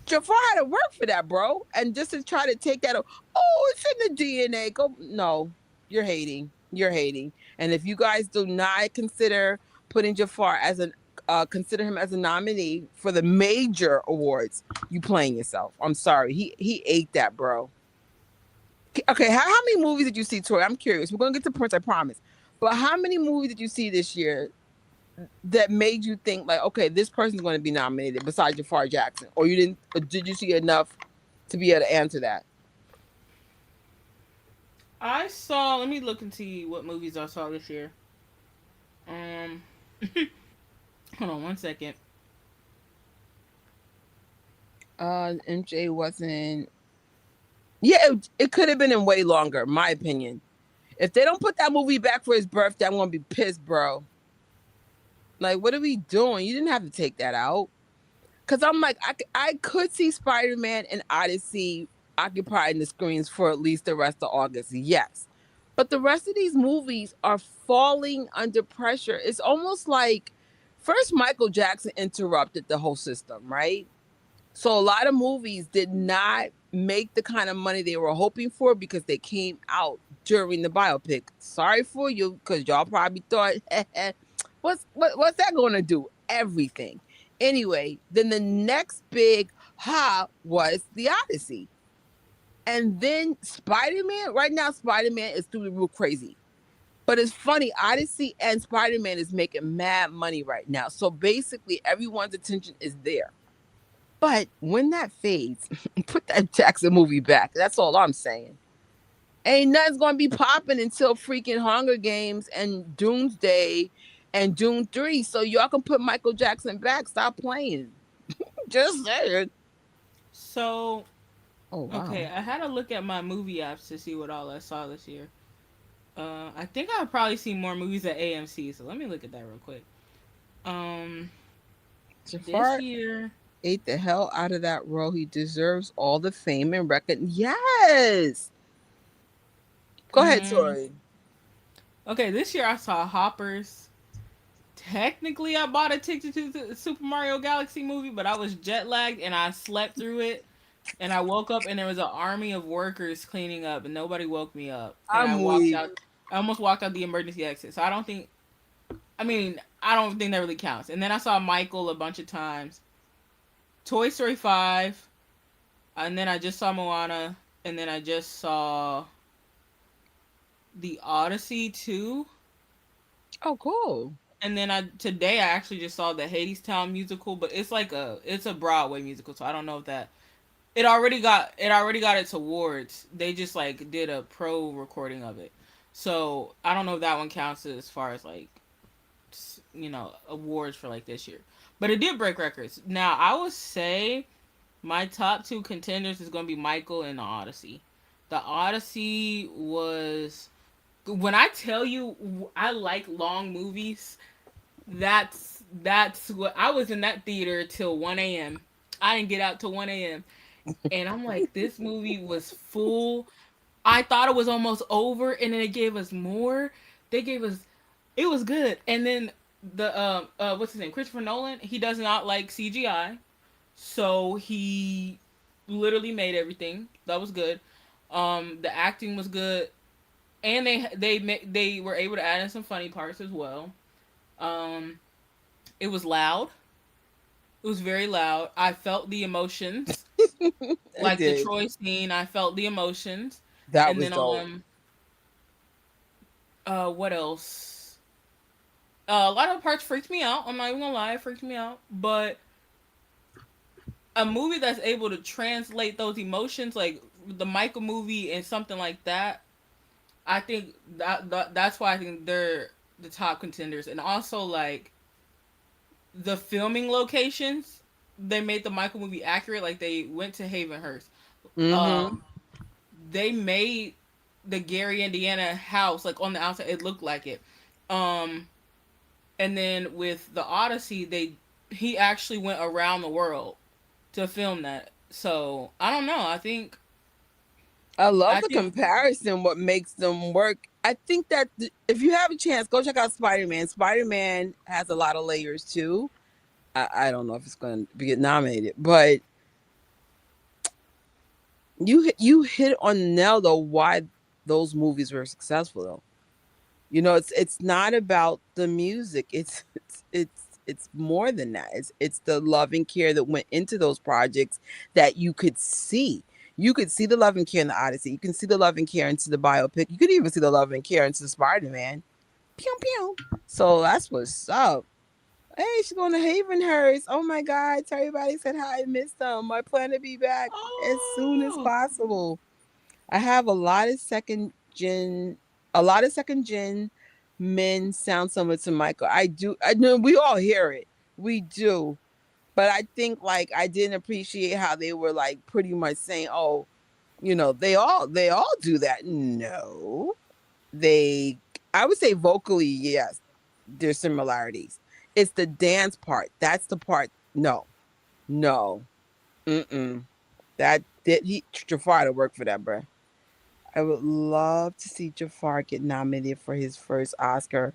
Jafar had to work for that, bro. And just to try to take that, oh, it's in the DNA. Go, no, you're hating. You're hating. And if you guys do not putting Jafar consider him as a nominee for the major awards, you playing yourself. I'm sorry. He ate that, bro. Okay, how many movies did you see, Tori? I'm curious. We're gonna get to Prince, I promise. But how many movies did you see this year that made you think like, okay, this person's going to be nominated besides Jafar Jackson, or you didn't? Or did you see enough to be able to answer that? I saw. Let me look and see what movies I saw this year. Um, hold on one second. MJ wasn't. Yeah, it could have been in way longer, my opinion. If they don't put that movie back for his birthday, I'm gonna be pissed, bro. Like, what are we doing? You didn't have to take that out. Cause I'm like, I could see Spider-Man and Odyssey occupying the screens for at least the rest of August. Yes. But the rest of these movies are falling under pressure. It's almost like first Michael Jackson interrupted the whole system, right? So a lot of movies did not make the kind of money they were hoping for because they came out during the biopic. Sorry for you, because y'all probably thought, what's that going to do? Everything. Anyway, then the next big ha was the Odyssey. And then Spider-Man, right now, Spider-Man is through the roof crazy. But it's funny, Odyssey and Spider-Man is making mad money right now. So basically, everyone's attention is there. But when that fades, put that Jackson movie back. That's all I'm saying. Ain't nothing's gonna be popping until freaking Hunger Games and Doomsday and Doom 3. So y'all can put Michael Jackson back. Stop playing. Just saying. So, Oh wow. okay, I had to look at my movie apps to see what all I saw this year. I think I've probably seen more movies at AMC, so let me look at that real quick. Jafar This year ate the hell out of that role. He deserves all the fame and recognition. Yes. Go ahead, Tori. Okay, this year I saw Hoppers. Technically, I bought a ticket to the Super Mario Galaxy movie, but I was jet lagged and I slept through it. And I woke up and there was an army of workers cleaning up, and nobody woke me up. And I I'm walked weak. out. I almost walked out the emergency exit. So I don't think. I don't think that really counts. And then I saw Michael a bunch of times. Toy Story 5. And then I just saw Moana. And then I just saw the Odyssey 2. Oh, cool. And then today I actually just saw the Hadestown musical, but it's a Broadway musical, so I don't know if that it already got its awards. They just like did a pro recording of it. So I don't know if that one counts as far as like awards for like this year. But it did break records. Now I would say my top two contenders is going to be Michael and the Odyssey. The Odyssey was, when I tell you I like long movies, that's what I was in that theater till 1 a.m. I didn't get out till 1 a.m. And I'm like, this movie was full. I thought it was almost over, and then it gave us more. It was good. And then the what's his name? Christopher Nolan. He does not like CGI, so he literally made everything. That was good. The acting was good, and they were able to add in some funny parts as well. It was loud. It was very loud. I felt the emotions. Like the Troy scene, I felt the emotions. That was dope. What else? A lot of parts freaked me out. I'm not even gonna lie, it freaked me out. But a movie that's able to translate those emotions, like the Michael movie and something like that, I think that's why I think they're the top contenders. And also like the filming locations, they made the Michael movie accurate. Like they went to Havenhurst. Mm-hmm. They made the Gary, Indiana house like on the outside. It looked like it. And then with the Odyssey, he actually went around the world to film that. So I don't know. I love the comparison. What makes them work? I think that if you have a chance, go check out Spider-Man. Spider-Man has a lot of layers too. I don't know if it's going to get nominated, but you hit on the nail though. Why those movies were successful though? It's not about the music. It's more than that. It's the love and care that went into those projects that you could see. You could see the love and care in the Odyssey. You can see the love and care into the biopic. You could even see the love and care into Spider-Man. Pew pew. So that's what's up. Hey, she's going to Havenhurst. Oh my God. Tell everybody said hi. I missed them. I plan to be back as soon as possible. I have a lot of second gen men sound similar to Michael. I know we all hear it. We do. But I think like I didn't appreciate how they were like pretty much saying, "Oh, they all do that." No, they. I would say vocally, yes, there's similarities. It's the dance part. That's the part. No, no, mm-mm. That did he Jafar to work for that, bruh. I would love to see Jafar get nominated for his first Oscar.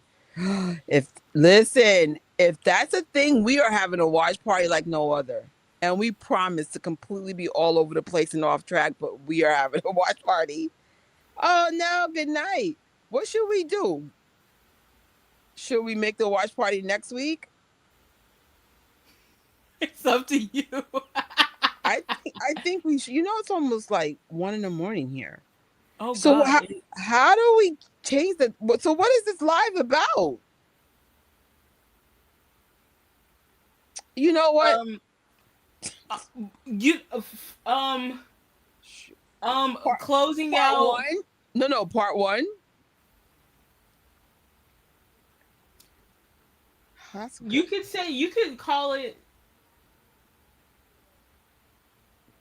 If listen, if that's a thing, we are having a watch party like no other. And we promise to completely be all over the place and off track, but we are having a watch party. Oh no, good night. What should we do? Should we make the watch party next week? It's up to you. I think we should. It's almost like 1 a.m. here. Oh So God. how do we change the? So what is this live about? You know what? You Part, closing part out. one. No, part one. That's You could call it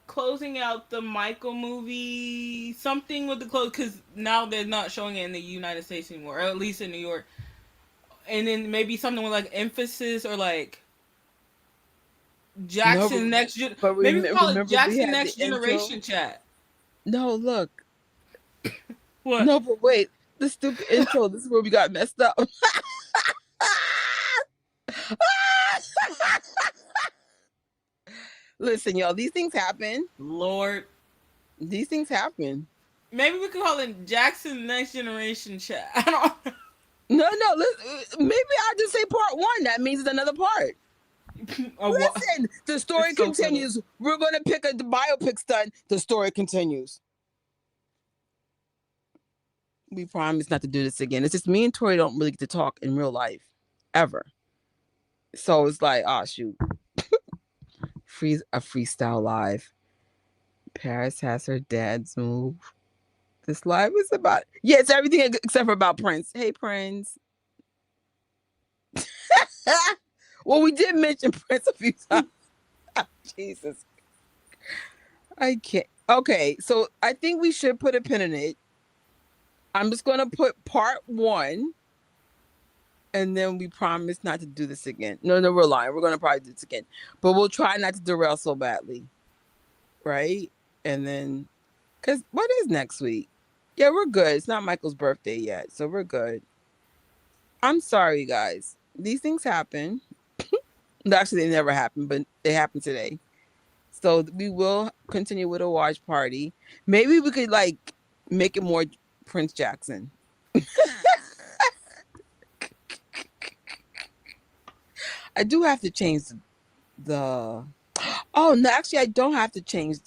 closing out the Michael movie, something with the close, because now they're not showing it in the United States anymore, or at least in New York. And then maybe something with like emphasis or like no, Jackson next gen. but Maybe we call it remember we Jackson had the next intro. generation chat. No, look. What? No, but wait. The stupid intro. This is where we got messed up. Listen, y'all. These things happen. Lord. These things happen. Maybe we could call it Jackson next generation chat. I don't know. No. Maybe I'll just say part one. That means it's another part. Listen, the story continues. We're going to pick the biopic stunt. The story continues. We promise not to do this again. It's just me and Tori don't really get to talk in real life. Ever. So it's like, oh, shoot. A freestyle live. Paris has her dad's move. This live is about... Yeah, it's everything except for about Prince. Hey, Prince. Well, we did mention Prince a few times. Jesus. I can't. Okay, so I think we should put a pin in it. I'm just going to put part one, and then we promise not to do this again. No, we're lying. We're going to probably do this again. But we'll try not to derail so badly. Right? And then, because what is next week? Yeah, we're good. It's not Michael's birthday yet, so we're good. I'm sorry, guys. These things happen. Actually, they never happen, but they happen today. So we will continue with a watch party. Maybe we could like make it more Prince Jackson. I do have to change the. Oh no! Actually, I don't have to change.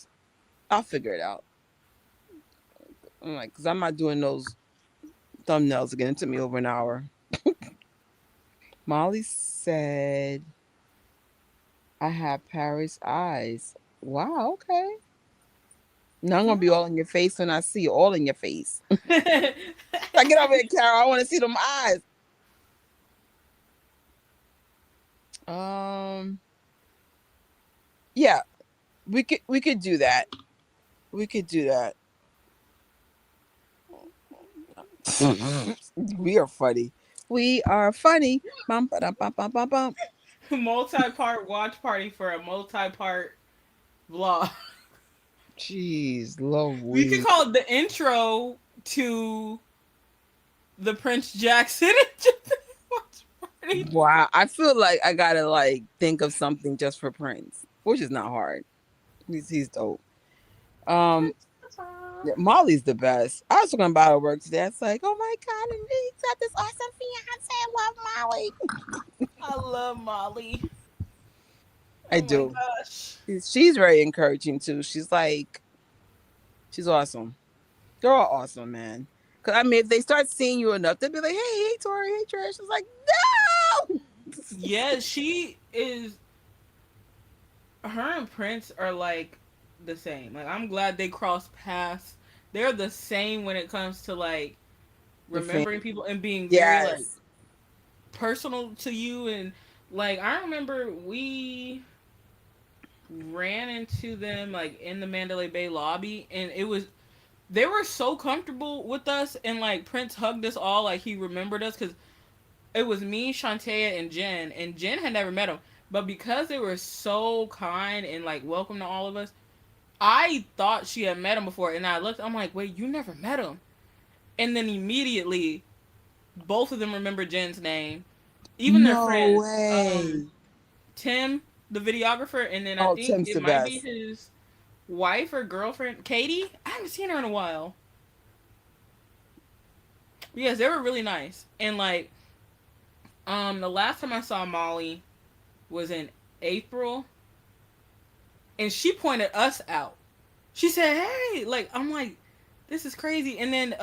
I'll figure it out. I'm like, because I'm not doing those thumbnails again. It took me over an hour. Molly said, "I have Paris eyes." Wow. Okay. Now I'm gonna be all in your face when I see you, all in your face. I get over here, Carol. I want to see them eyes. Yeah, we could do that. We could do that. We are funny. We are funny. Bum, ba-dum, bum, bum, bum, bum. Multi-part watch party for a multi-part vlog. Jeez, Louise. We could call it the intro to the Prince Jackson watch party. Wow, I feel like I gotta like think of something just for Prince, which is not hard. He's dope. Yeah, Molly's the best. I was talking about her work today. It's like, oh my god, and he's got this awesome fiance. I love Molly. I love Molly. I do. My gosh. She's very encouraging too. She's awesome. They're all awesome, man. Cause I mean, if they start seeing you enough, they'll be like, hey, Tori, hey, Trish. She's like, no. Yeah, she is. Her and Prince are like the same. Like, I'm glad they crossed paths. They're the same when it comes to like remembering people and being very like personal to you. And like, I remember we ran into them like in the Mandalay Bay lobby, and they were so comfortable with us, and like Prince hugged us all like he remembered us because it was me, Shantea, and Jen had never met him, but because they were so kind and like welcome to all of us, I thought she had met him before, and I looked, I'm like, wait, you never met him, and then immediately both of them remember Jen's name, even their No friends, way. Tim, the videographer, and then I Oh, think Tim's it the might be best. his wife or girlfriend, Katie. I haven't seen her in a while. But yes, they were really nice. And like, the last time I saw Molly was in April, and she pointed us out. She said, "Hey," like I'm like, this is crazy. And then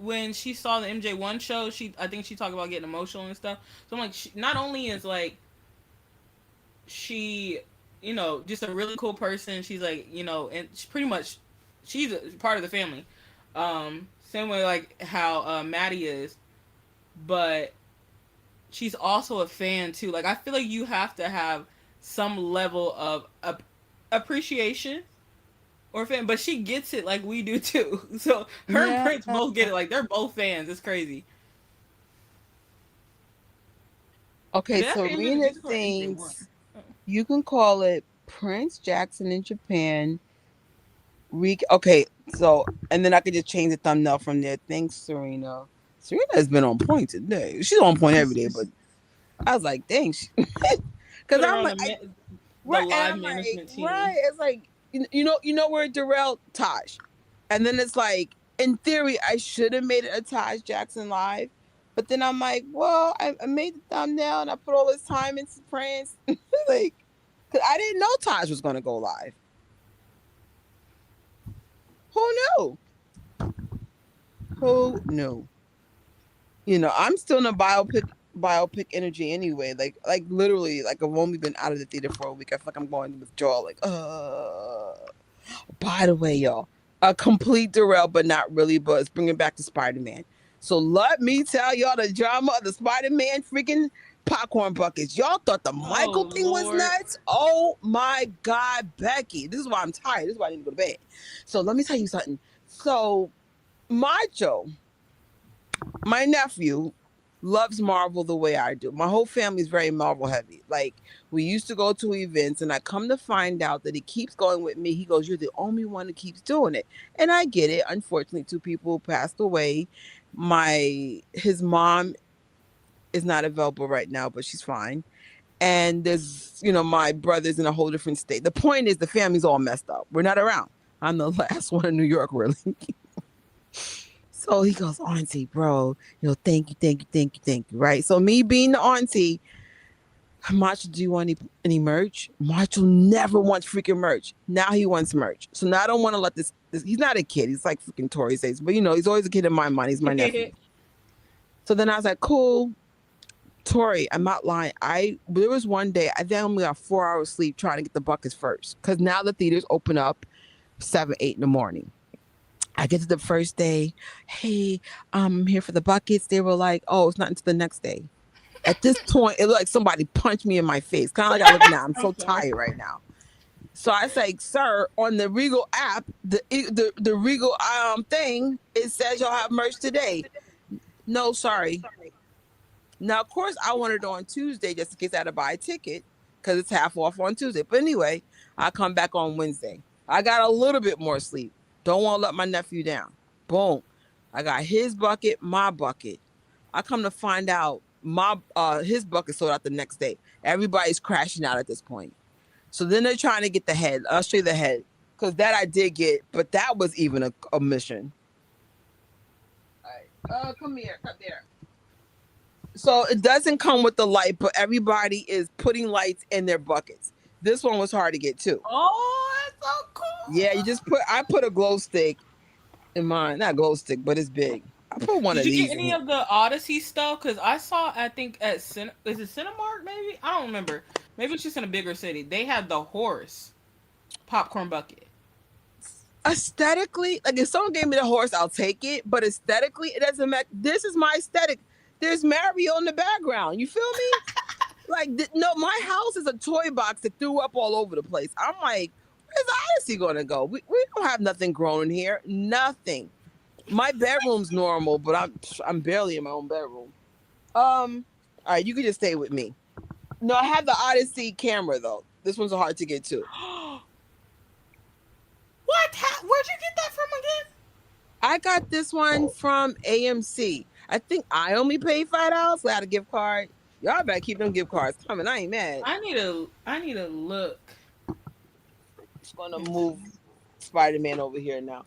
when she saw the MJ1 show, I think she talked about getting emotional and stuff. So I'm like, not only is like she, just a really cool person. She's like, and she pretty much, she's a part of the family. Same way like how Maddie is, but she's also a fan too. Like I feel like you have to have some level of appreciation or fan, but she gets it like we do too. So her and Yeah. Prince both get it. Like they're both fans. It's crazy. But Okay, did I say Serena MJ or MJ1? thinks you can call it Prince Jackson in Japan. Okay, so and then I could just change the thumbnail from there. Thanks, Serena. Serena has been on point today. She's on point every day, but I was like, dang, because Put her I'm on like, the right, and live I'm like, management right. team. It's like you know where Darrell Taj, and then it's like, in theory, I should have made it a Taj Jackson live, but then I'm like, well, I made the thumbnail and I put all this time into France, like, because I didn't know Taj was gonna go live. Who knew? Who knew? I'm still in a biopic energy anyway. Like literally, like I've only been out of the theater for a week. I feel like I'm going to withdraw. Like, by the way, y'all, a complete derail, but not really. But it's bringing back to Spider-Man. So let me tell y'all the drama of the Spider-Man freaking popcorn buckets. Y'all thought the Michael Oh thing was Lord. nuts. Oh my God, Becky. This is why I'm tired. This is why I need to go to bed. So let me tell you something. So Macho, my nephew, loves Marvel the way I do. My whole family's very Marvel heavy. Like, we used to go to events, and I come to find out that he keeps going with me. He goes, "You're the only one who keeps doing it," and I get it. Unfortunately, two people passed away. His mom is not available right now, but she's fine. And there's, my brother's in a whole different state. The point is, the family's all messed up. We're not around. I'm the last one in New York, really. So he goes, "Auntie, bro, thank you, thank you, thank you, thank you." Right. So me being the auntie, Macho, do you want any merch? Macho never wants freaking merch. Now he wants merch. So now I don't want to let this. He's not a kid. He's like freaking Tori says, but he's always a kid in my mind. He's my nephew. So then I was like, cool, Tori, I'm not lying. There was one day I then only got 4 hours sleep trying to get the buckets first because now the theaters open up 7, 8 in the morning. I get to the first day. "Hey, I'm here for the buckets." They were like, "Oh, it's not until the next day." At this point, it looked like somebody punched me in my face. Kind of like I look now. I'm so I'm sorry. tired right now. So I say, "Sir, on the Regal app, the Regal thing, it says y'all have merch today." "No, sorry." Now, of course, I wanted it on Tuesday just in case I had to buy a ticket because it's half off on Tuesday. But anyway, I come back on Wednesday. I got a little bit more sleep. Don't want to let my nephew down. Boom. I got his bucket, my bucket. I come to find out his bucket sold out the next day. Everybody's crashing out at this point. So then they're trying to get the head. I'll show you the head because that I did get, but that was even a mission. All right. Come here. Come there. So it doesn't come with the light, but everybody is putting lights in their buckets. This one was hard to get too. Oh, that's so cool. Yeah, I put a glow stick in mine. Not glow stick, but it's big. I put one Did of you get these in any here. of the Odyssey stuff? Because I think at is it Cinemark maybe? I don't remember. Maybe it's just in a bigger city. They had the horse popcorn bucket. Aesthetically, like if someone gave me the horse, I'll take it. But aesthetically, it doesn't matter. This is my aesthetic. There's Mario in the background. You feel me? No, my house is a toy box that threw up all over the place. I'm like, where's Odyssey gonna go? We don't have nothing growing here. Nothing. My bedroom's normal, but I'm barely in my own bedroom. All right, you can just stay with me. No, I have the Odyssey camera though. This one's hard to get to. What? Where'd you get that from again? I got this one from AMC. I think I only paid $5 without a gift card. Y'all better keep them gift cards coming. I ain't mad. I need a look. Just gonna move Spider-Man over here now.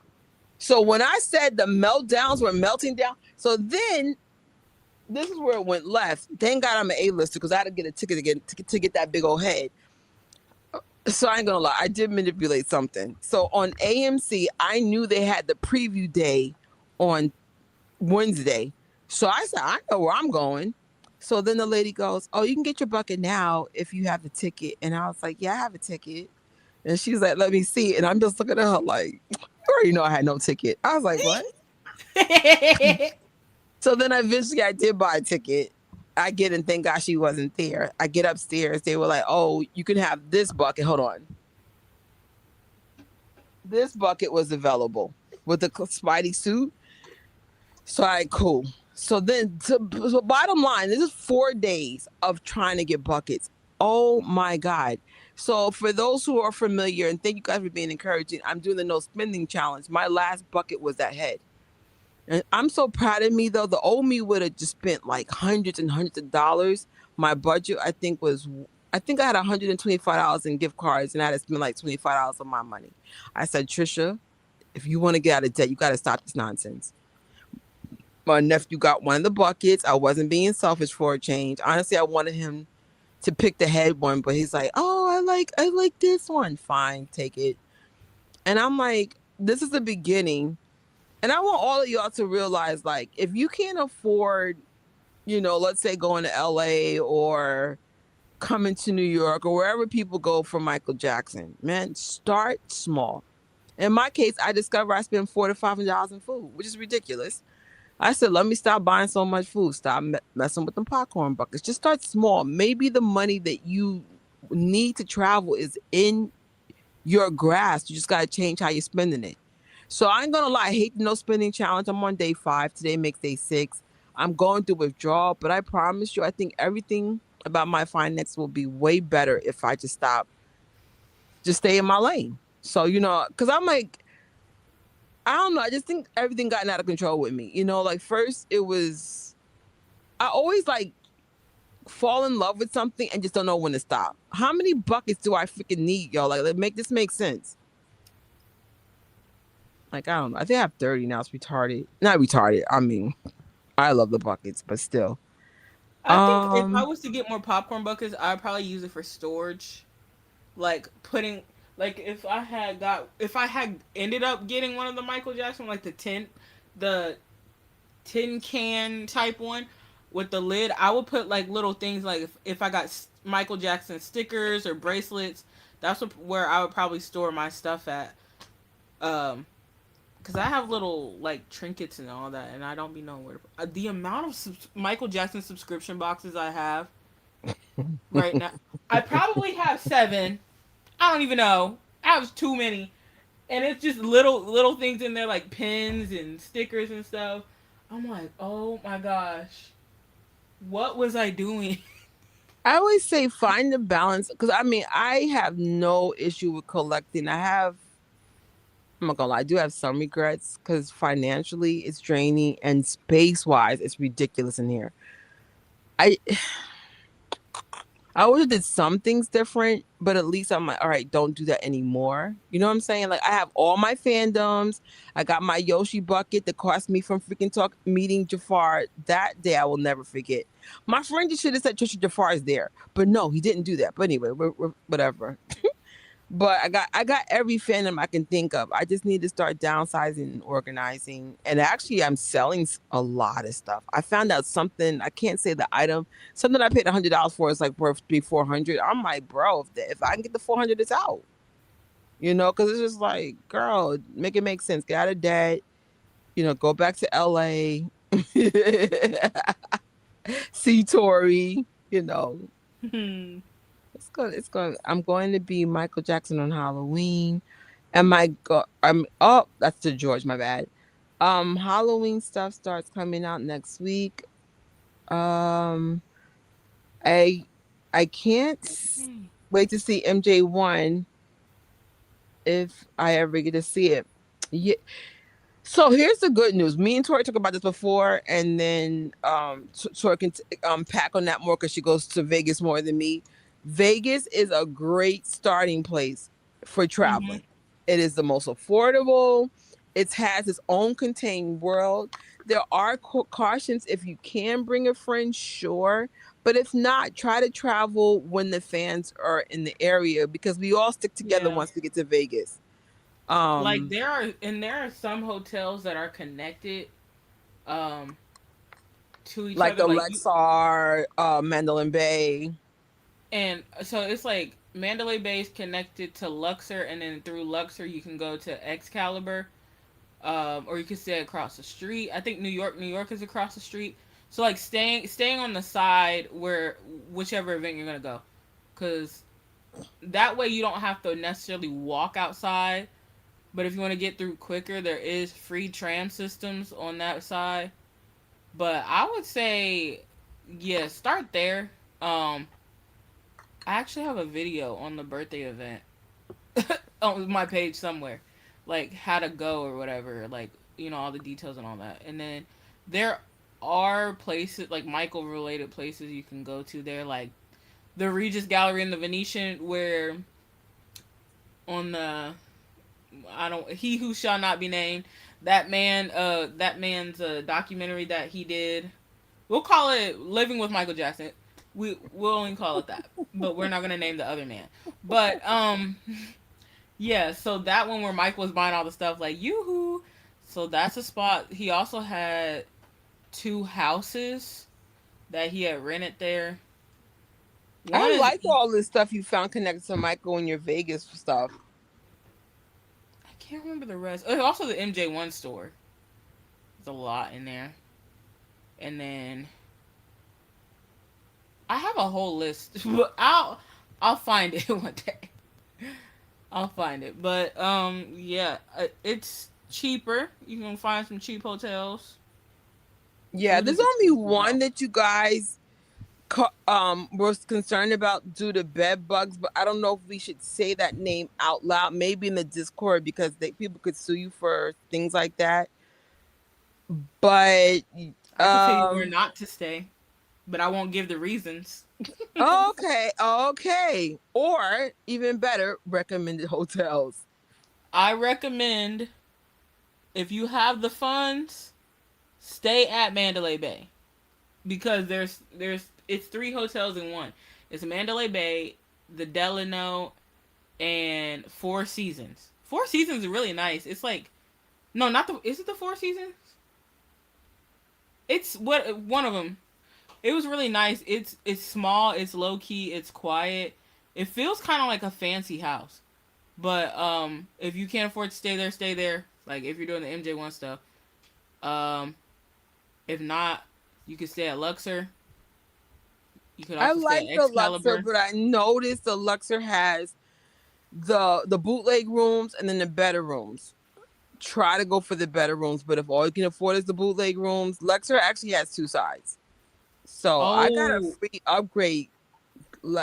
So when I said the meltdowns were melting down, so then this is where it went left. Thank God I'm an A-lister because I had to get a ticket to get that big old head. So I ain't gonna lie, I did manipulate something. So on AMC, I knew they had the preview day on Wednesday. So I said, I know where I'm going. So then the lady goes, oh, you can get your bucket now if you have the ticket. And I was like, yeah, I have a ticket. And she's like, let me see. And I'm just looking at her like, you already know I had no ticket. I was like, what? So then eventually I did buy a ticket. I get and thank God she wasn't there. I get upstairs. They were like, oh, you can have this bucket. Hold on. This bucket was available with the Spidey suit. So cool. So then, so bottom line, this is 4 days of trying to get buckets. Oh my God. So for those who are familiar, and thank you guys for being encouraging, I'm doing the no spending challenge. My last bucket was that head. And I'm so proud of me though. The old me would have just spent like hundreds and hundreds of dollars. My budget, I think I had $125 in gift cards and I had to spend like $25 of my money. I said, Trisha, if you want to get out of debt, you got to stop this nonsense. My nephew got one of the buckets. I wasn't being selfish for a change. Honestly, I wanted him to pick the head one, but he's like, oh, I like this one. Fine, take it. And I'm like, this is the beginning. And I want all of y'all to realize, like, if you can't afford, let's say going to LA or coming to New York or wherever people go for Michael Jackson, man, start small. In my case, I discovered I spend $400 to $500 in food, which is ridiculous. I said, let me stop buying so much food. Stop messing with them popcorn buckets. Just start small. Maybe the money that you need to travel is in your grasp. You just got to change how you're spending it. So I ain't going to lie. I hate the no spending challenge. I'm on day 5. Today makes day 6. I'm going through withdrawal, but I promise you, I think everything about my finances will be way better if I just stay in my lane. So, because I'm like, I don't know. I just think everything gotten out of control with me. Like first it was, I always like fall in love with something and just don't know when to stop. How many buckets do I freaking need, y'all? Like make this make sense. Like, I don't know. I think I have 30 now. It's retarded. Not retarded. I mean, I love the buckets, but still. I think if I was to get more popcorn buckets, I'd probably use it for storage. Like if I had ended up getting one of the Michael Jackson, like the tin can type one with the lid, I would put like little things like if I got Michael Jackson stickers or bracelets, that's where I would probably store my stuff at. Because I have little like trinkets and all that, and I don't be knowing where to. The amount of Michael Jackson subscription boxes I have right now, I probably have 7. I don't even know. I have too many, and it's just little things in there like pins and stickers and stuff. I'm like, oh my gosh, what was I doing? I always say find the balance because I have no issue with collecting. I'm not gonna lie, I do have some regrets because financially it's draining and space-wise it's ridiculous in here. I always did some things different, but at least I'm like, all right, don't do that anymore. You know what I'm saying? Like I have all my fandoms. I got my Yoshi bucket that cost me from freaking meeting Jafar. That day I will never forget. My friend just should have said Trisha Jafar is there, but no, he didn't do that. But anyway, we're whatever. But I got every fandom I can think of. I just need to start downsizing and organizing. And actually, I'm selling a lot of stuff. I found out something. I can't say the item. Something I paid $100 for is like worth $300-400. I'm like, bro, if I can get the 400, it's out. Because it's just like, girl, make it make sense. Get out of debt. Go back to LA. See Tori. It's good. It's good. I'm going to be Michael Jackson on Halloween. And my God, oh, that's the George. My bad. Halloween stuff starts coming out next week. Um, I I can't wait to see MJ1 if I ever get to see it. Yeah. So here's the good news. Me and Tori talked about this before, and then Tori can pack on that more because she goes to Vegas more than me. Vegas is a great starting place for Mm-hmm. traveling. It is the most affordable. It has its own contained world. There are cautions if you can bring a friend, sure, but if not, try to travel when the fans are in the area because we all stick together Yeah. once we get to Vegas. Like Um, there are some hotels that are connected um to each like other. the Like you Lexar, Mandalay Bay. and so it's like Mandalay Bay is connected to Luxor, and then through Luxor you can go to Excalibur, or you can stay across the street. I think New York is across the street. So like staying on the side where whichever event you're gonna go, because that way you don't have to necessarily walk outside. But if you want to get through quicker, there is free tram systems on that side. But I would say, yeah, start there. I actually have a video on the birthday event on my page somewhere, like how to go or whatever, like all the details and all that. And then there are places like Michael related places you can go to there, like the Regis Gallery in the Venetian, where on the I don't he who shall not be named, that man's documentary that he did. We'll call it Living with Michael Jackson. We'll only call it that, but we're not gonna name the other man. But yeah, so that one where Mike was buying all the stuff, like yoo-hoo. So that's a spot. He also had two houses that he had rented there. One I is like all this stuff you found connected to Michael and your Vegas stuff. I can't remember the rest. Oh, also the MJ1 store. There's a lot in there. And then I have a whole list, but I'll find it one day. I'll find it. But yeah, it's cheaper. You can find some cheap hotels. Yeah, Food there's is only expensive one though. that you guys was concerned about due to bed bugs, but I don't know if we should say that name out loud. Maybe in the Discord because people could sue you for things like that. But I can tell you where not to stay, but I won't give the reasons. okay, okay, or even better, recommended hotels. I recommend if you have the funds, stay at Mandalay Bay because there's it's three hotels in one. It's Mandalay Bay, the Delano, and Four Seasons. Four Seasons is really nice. It's like no, not the. Is it the Four Seasons? It's what one of them. It was really nice. It's small. It's low key. It's quiet. It feels kind of like a fancy house. But if you can't afford to stay there, stay there. Like if you're doing the MJ1 stuff. Um, if not, you could stay at Luxor. You could I also stay like at the Luxor, Excalibur. but I noticed the Luxor has the bootleg rooms and then the better rooms. Try to go for the better rooms, but if all you can afford is the bootleg rooms, Luxor actually has two sides. So I got a Oh, free upgrade.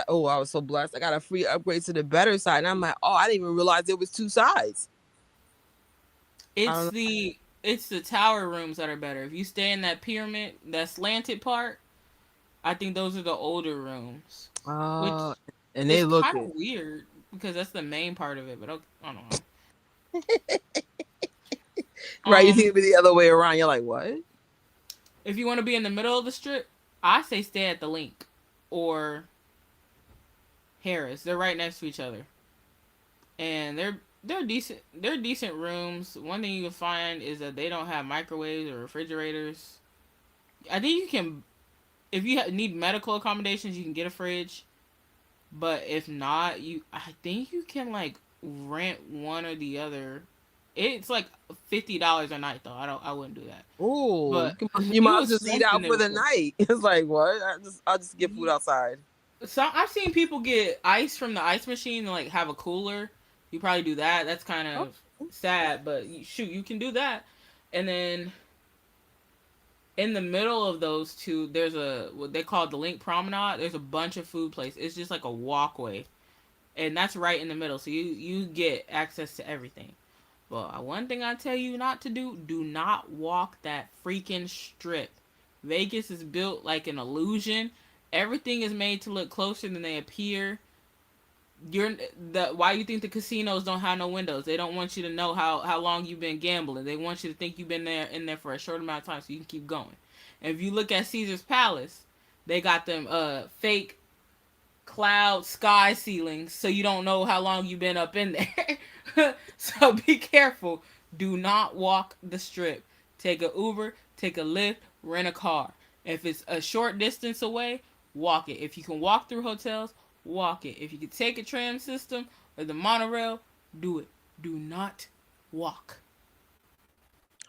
Oh, I was so blessed. I got a free upgrade to the better side. And I'm like, oh, I didn't even realize there was two sides. I it's don't the tower rooms that are better. If you stay in that pyramid, that slanted part, I think those are the older rooms, know. which And is they look kind good. of weird because that's the main part of it. But I don't know. Right. You think Um, it'd be the other way around. You're like, what? if you want to be in the middle of the strip, I say stay at the Link or Harris. They're right next to each other, and they're decent. They're decent rooms. One thing you can find is that they don't have microwaves or refrigerators. I think you can, if you need medical accommodations, you can get a fridge. But if not, I think you can like rent one or the other. It's like $50 a night though. I wouldn't do that. Ooh, But you it might as was well just eat something out they for were the cool. night. It's like what? I'll just get food outside. So I've seen people get ice from the ice machine and like have a cooler. You probably do that. That's kind Oh, of sad, but shoot, you can do that. And then in the middle of those two, there's a what they call the Link Promenade. There's a bunch of food places. It's just like a walkway, and that's right in the middle. So you get access to everything. But one thing I tell you not to do: do not walk that freaking strip. Vegas is built like an illusion. Everything is made to look closer than they appear. Why you think the casinos don't have no windows? They don't want you to know how long you've been gambling. They want you to think you've been there for a short amount of time so you can keep going. And if you look at Caesar's Palace, they got them fake cloud sky ceilings so you don't know how long you've been up in there. So be careful. Do not walk the strip. Take a Uber, take a Lyft, rent a car. If it's a short distance away, walk it. If you can walk through hotels, walk it. If you can take a tram system or the monorail, do it. Do not walk.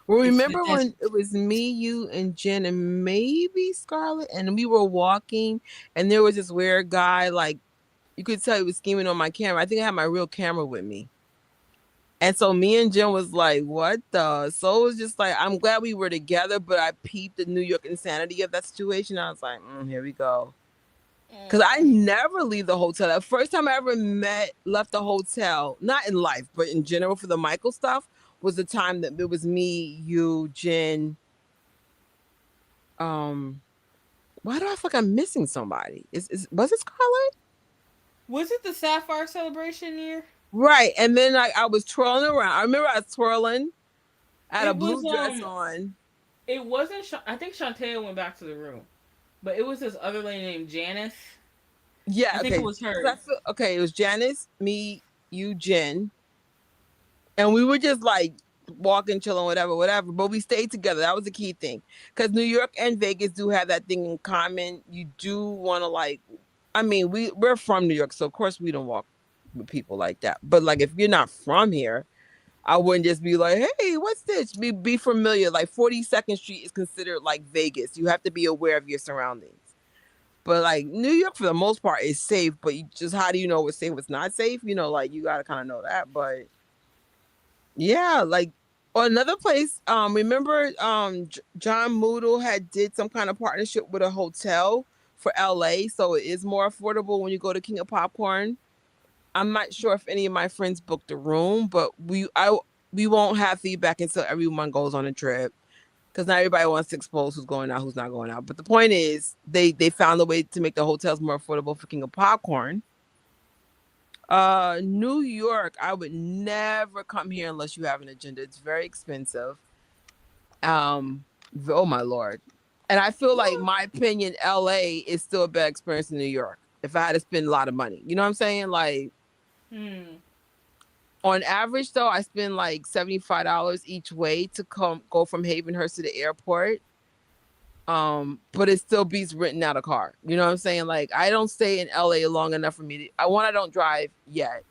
well, It's remember the when it was me, you, and Jen, and maybe Scarlett, and we were walking, and there was this weird guy, like you could tell he was scheming on my camera. I think I had my real camera with me. And so me and Jen was like, what the? So it was just like, I'm glad we were together, but I peeped the New York insanity of that situation. I was like, here we go. Because I never leave the hotel. The first time I ever left the hotel, not in life, but in general for the Michael stuff, was the time that it was me, you, Jen. Why do I feel like I'm missing somebody? Was it Scarlett? Was it the Sapphire Celebration year? Right. And then I was twirling around. I remember I was twirling. I had a It was blue dress on. It wasn't. I think Shantae went back to the room, but it was this other lady named Janice. Yeah, I think it okay. was her. Okay, it was Janice, me, you, Jen, and we were just like walking, chilling, whatever. But we stayed together. That was the key thing. Because New York and Vegas do have that thing in common. You do want to like. I mean, we're from New York, so of course we don't walk with people like that. But like, if you're not from here, I wouldn't just be like, hey, what's this? Be familiar. Like 42nd Street is considered like Vegas. You have to be aware of your surroundings. But like New York, for the most part, is safe. But how do you know what's safe, what's not safe? Like you gotta kind of know that. But yeah, like another place. Remember, John Moodle had did some kind of partnership with a hotel for LA, so it is more affordable when you go to King of Popcorn. I'm not sure if any of my friends booked a room, but we won't have feedback until everyone goes on a trip because not everybody wants to expose who's going out, who's not going out. But the point is, they found a way to make the hotels more affordable for King of Popcorn. New York, I would never come here unless you have an agenda. It's very expensive. Oh my lord. And I feel like, my opinion, LA is still a better experience than New York. If I had to spend a lot of money, you know what I'm saying? Like, on average, though, I spend like $75 each way to go from Havenhurst to the airport. But it still beats renting out a car. You know what I'm saying? Like, I don't stay in LA long enough for me to. I don't drive yet,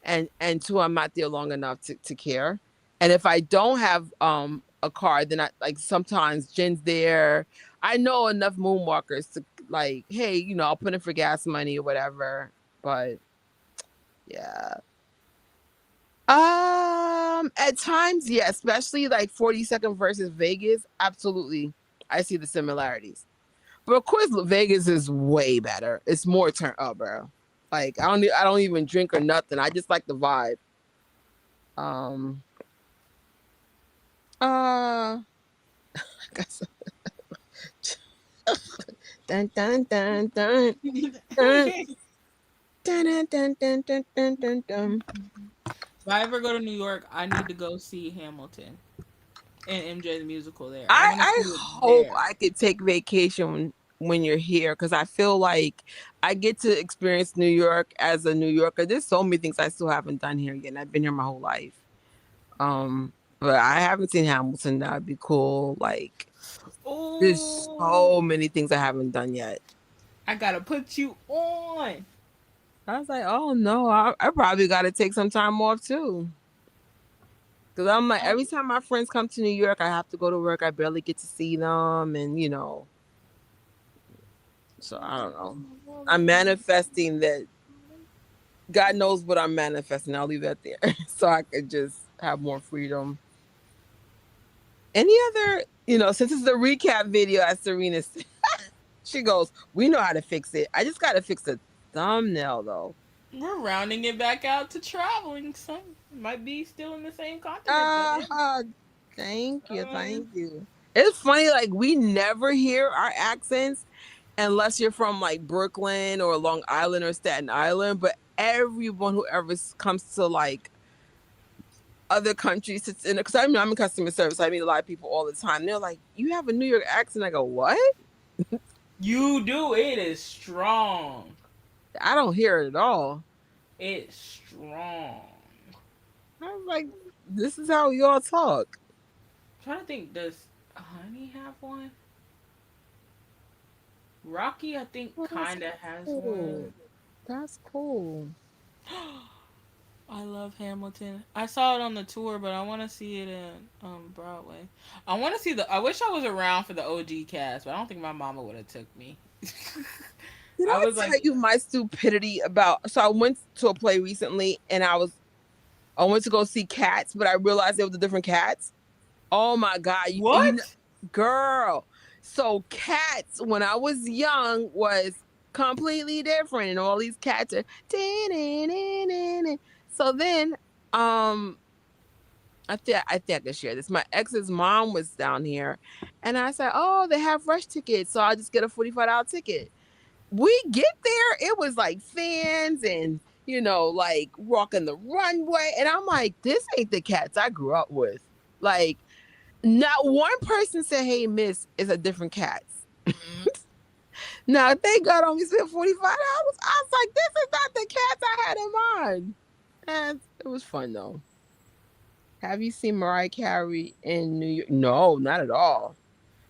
and two, I'm not there long enough to care. And if I don't have a car, then I like sometimes Jen's there. I know enough moonwalkers to like, hey, I'll put in for gas money or whatever. But yeah. At times, yeah, especially like 42nd versus Vegas. Absolutely, I see the similarities. But of course, Vegas is way better. It's more turn up, bro. Like I don't even drink or nothing. I just like the vibe. Um. I guess. Dun dun dun dun dun dun dun dun dun dun dun dun dun. If I ever go to New York, I need to go see Hamilton and MJ the musical there. I want to I see it hope there. I could take vacation when you're here because I feel like I get to experience New York as a New Yorker. There's so many things I still haven't done here yet. And I've been here my whole life. But I haven't seen Hamilton. That'd be cool. Like, there's Oh, so many things I haven't done yet. I gotta put you on. I was like, oh no, I probably got to take some time off too. Because I'm like, every time my friends come to New York, I have to go to work. I barely get to see them. And, So I don't know. I'm manifesting that. God knows what I'm manifesting. I'll leave that there, so I could just have more freedom. Any other, since it's the recap video, as Serena said, she goes, "We know how to fix it. I just got to fix the thumbnail, though." We're rounding it back out to traveling. Some might be still in the same continent. But yeah. Thank you, thank you. It's funny, like we never hear our accents unless you're from like Brooklyn or Long Island or Staten Island. But everyone who ever comes to like other countries, because I'm in customer service, I meet a lot of people all the time. They're like, "You have a New York accent." I go, "What?" You do. It is strong. I don't hear it at all. It's strong. I'm like, this is how we all talk. I'm trying to think, does Honey have one? Rocky, I think, Well, that's kinda has cool. one. That's cool. I love Hamilton. I saw it on the tour, but I want to see it in Broadway. I want to see the. I wish I was around for the OG cast, but I don't think my mama would have took me. Did I I was tell like, you my stupidity about? So I went to a play recently, and I went to go see Cats, but I realized there was a different Cats. Oh my god, what? girl! So Cats, when I was young, was completely different, and all these cats are. So then, I think I can share this. My ex's mom was down here, and I said, "Oh, they have rush tickets, so I'll just get a $45 ticket." We get there, it was like fans and like walking the runway, and I'm like, "This ain't the Cats I grew up with." Like, not one person said, "Hey, miss, it's a different Cats." Now, thank God, I only spent $45. I was like, "This is not the Cats I had in mind." And it was fun though. Have you seen Mariah Carey in New York? No, not at all.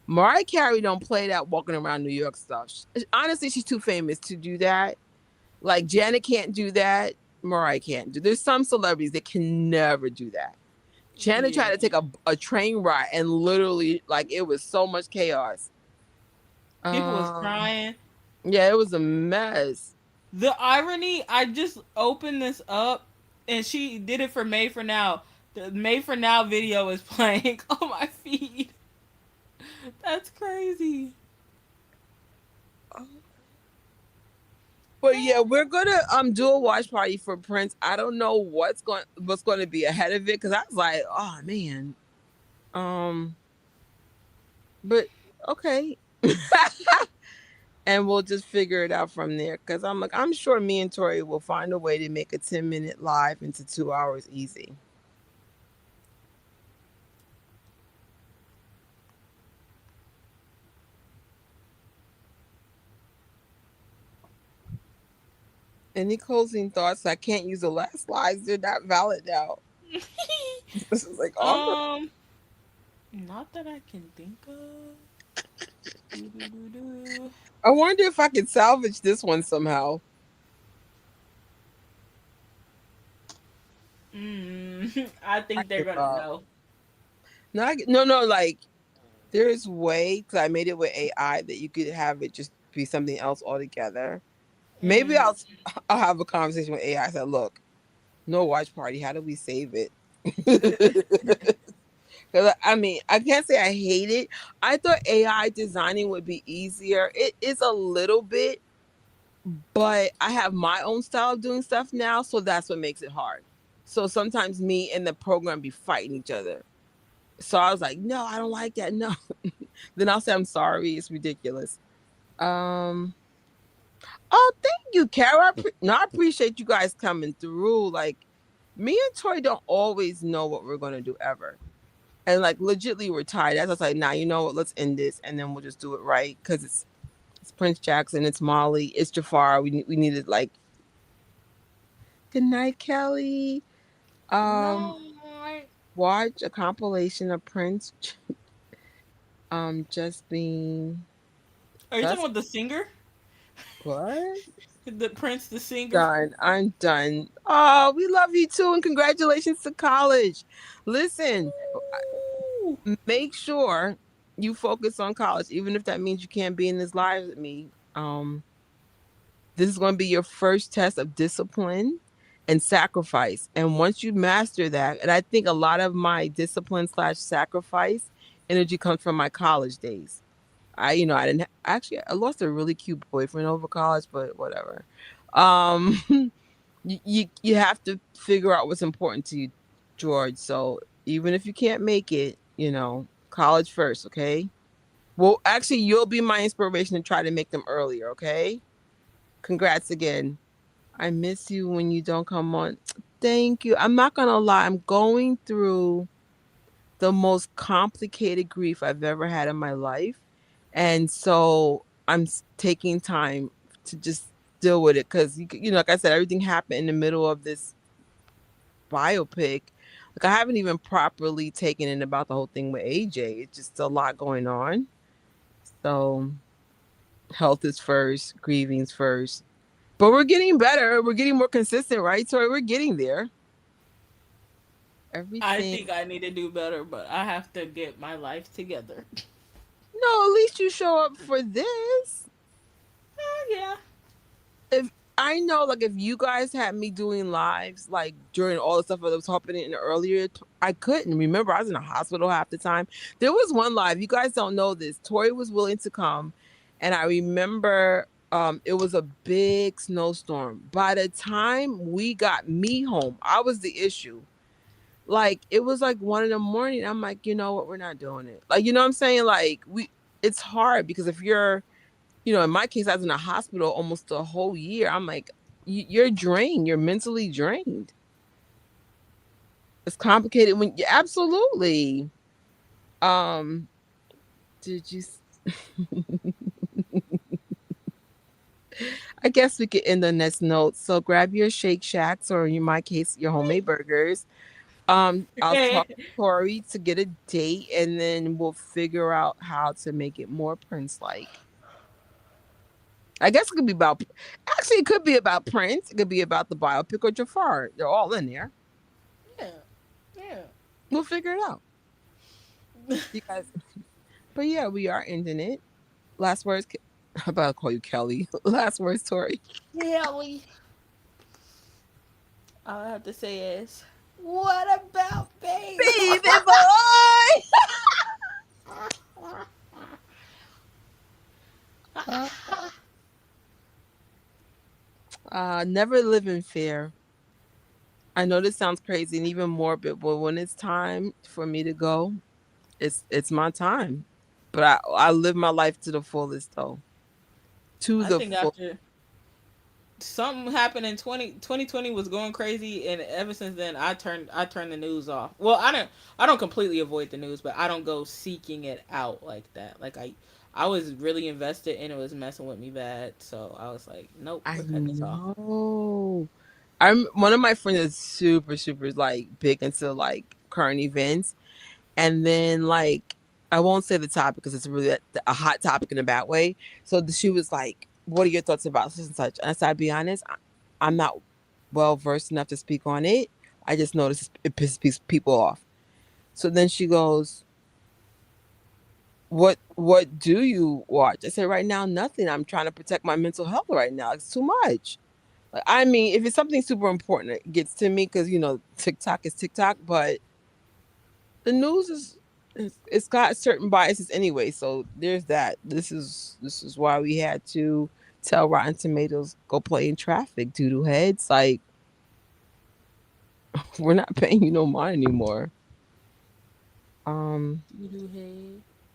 Mariah Carey don't play that walking around New York stuff. Honestly, she's too famous to do that. Like Janet can't do that. Mariah can't do. There's some celebrities that can never do that. Janet tried Yeah. to take a train ride and literally, like, it was so much chaos. People was Um, crying. yeah, it was a mess. The irony, I just opened this up and she did it for May for Now. The May for Now video is playing on my feed. That's crazy. But yeah, we're gonna do a watch party for Prince. I don't know what's going to be ahead of it because I was like, oh man. Um, but okay. And we'll just figure it out from there. Cause I'm sure me and Tori will find a way to make a 10-minute live into 2 hours easy. Any closing thoughts? I can't use the last slides. They're not valid now. This is like awkward. Not that I can think of. Doo-doo-doo-doo. I wonder if I could salvage this one somehow. I I think they're give gonna up. know. No, like there's way because I made it with AI that you could have it just be something else altogether. Maybe Mm. I'll have a conversation with AI. I said, look, no watch party. How do we save it? Because I mean, I can't say I hate it. I thought AI designing would be easier. It is a little bit, but I have my own style of doing stuff now, so that's what makes it hard. So sometimes me and the program be fighting each other. So I was like, no, I don't like that. No. Then I'll say I'm sorry. It's ridiculous. Um. Oh, thank you, Carol. I appreciate you guys coming through. Like, me and Tori don't always know what we're gonna do ever, and like legitly, we're tired. That's why I was like, nah, you know what? Let's end this, and then we'll just do it right because it's Prince Jackson, it's Molly, it's Jafar. We needed like good night, Kelly. Um, No. watch a compilation of Prince. Just being Are you talking that's about the singer? what. The Prince, the singer? Done. I'm done. Oh, we love you too, and congratulations to college. Listen, Ooh. make sure you focus on college, even if that means you can't be in this live with me. This is going to be your first test of discipline and sacrifice. And once you master that, and I think a lot of my discipline slash sacrifice energy comes from my college days. I didn't actually, I lost a really cute boyfriend over college, but whatever. Um, you have to figure out what's important to you, George. So even if you can't make it, college first, okay? Well, actually, you'll be my inspiration to try to make them earlier, okay? Congrats again. I miss you when you don't come on. Thank you. I'm not gonna lie, I'm going through the most complicated grief I've ever had in my life. And so taking time to just deal with it because, like I said, everything happened in the middle of this biopic. Like, I haven't even properly taken in about the whole thing with AJ. It's just a lot going on. So, health is first, grieving's first. But we're getting better. We're getting more consistent, right? So we're getting there. I Everything. think I need to do better, but I have to get my life together. No, at least you show up for this. Yeah. If I know, like, if you guys had me doing lives, like during all the stuff that was happening earlier, I couldn't. Remember, I was in a hospital half the time. There was one live. You guys don't know this. Tori was willing to come, and I remember it was a big snowstorm. By the time we got me home, I was the issue. Like, it was like 1 in the morning. I'm like, you know what? We're not doing it. Like, you know what I'm saying? Like, it's hard because if you're, in my case, I was in a hospital almost a whole year. I'm like, you're drained. You're mentally drained. It's complicated when you absolutely. Um, did you? I guess we could end on this note. So grab your Shake Shacks, or in my case, your homemade burgers. I'll talk to Tori to get a date, and then we'll figure out how to make it more Prince-like. I guess it could be about. Actually, it could be about Prince. It could be about the biopic or Jafar. They're all in there. Yeah. Yeah. We'll figure it out. You guys. But yeah, we are ending it. Last words. How about I call you Kelly? Last words, Tori. Kelly. All I have to say is, what about baby? Baby boy. Never live in fear. I know this sounds crazy and even morbid, but when it's time for me to go, it's my time. But I live my life to the fullest, though. To I the think full. after something happened in 2020 was going crazy, and ever since then I turned the news off. Well, I don't completely avoid the news, but I don't go seeking it out like that. Like I was really invested and it was messing with me bad, so I was like, nope, I we're cutting this off. know. I'm one of my friends is super, super like big into like current events. And then, like, I won't say the topic because it's really a hot topic in a bad way. So she was like, "What are your thoughts about such and such?" And I said, "I'll be honest, I'm not well versed enough to speak on it. I just notice it pisses people off." So then she goes, "What do you watch?" I said, "Right now, nothing. I'm trying to protect my mental health right now. It's too much." Like, I mean, if it's something super important, it gets to me because TikTok is TikTok, but the news is it's got certain biases anyway, so there's that. This is why we had to tell Rotten Tomatoes go play in traffic, doodle heads. Like, we're not paying you no mind anymore. Um Doo-doo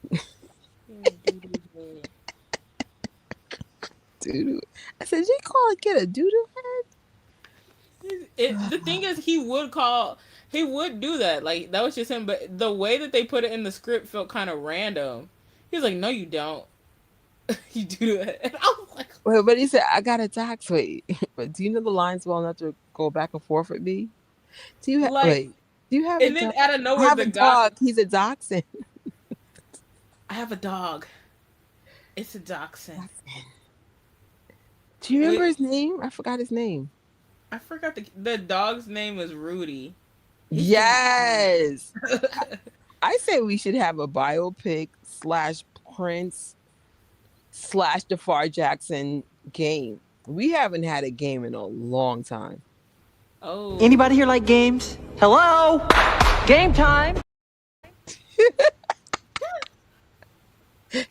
head. Yeah, doo-doo head. Doodle. I said, you call it get a doodle The thing is, he would do that. Like that was just him. But the way that they put it in the script felt kind of random. He was like, "No, you don't. You do that." And I was like, Wait, but he said I got a dox. Wait, but do you know the lines well enough to go back and forth with me? like, Wait? Do you have a and then dog? out of I nowhere, have the a guy, dog. He's a dachshund. I have a dog. It's a dachshund. Do you remember Wait, his name? I forgot his name. I forgot the dog's name was Rudy. His name Yes. is I say we should have a biopic slash Prince / Taj Jackson game. We haven't had a game in a long time. Oh. Anybody here like games? Hello? Game time.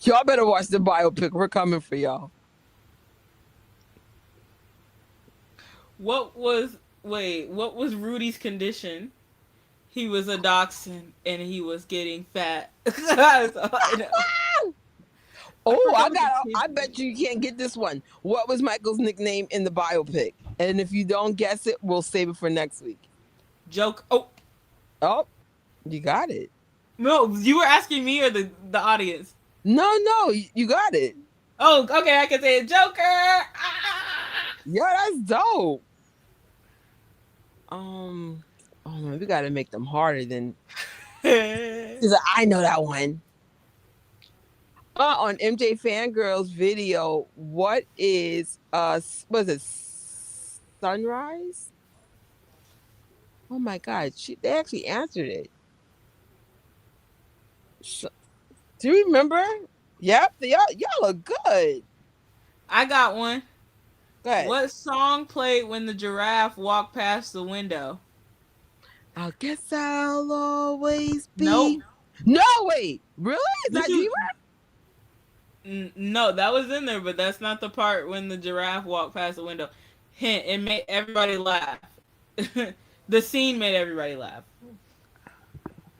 Y'all better watch the biopic. We're coming for y'all. What was Rudy's condition? He was a dachshund and he was getting fat. I bet you can't get this one. What was Michael's nickname in the biopic? And if you don't guess it, we'll save it for next week. Joke. Oh, you got it. No, you were asking me or the audience? No, you got it. Oh, okay, I can say it. Joker. Yeah, that's dope. Oh man, we gotta make them harder than. She's like, I know that one. On MJ Fangirl's video, what is was it sunrise? Oh my God, they actually answered it. Do you remember? Yep, y'all look good. I got one. Go ahead. What song played when the giraffe walked past the window? I guess I'll always be. Nope. No, wait. Really? Is that you? No, that was in there, but that's not the part when the giraffe walked past the window. Hint, it made everybody laugh. The scene made everybody laugh.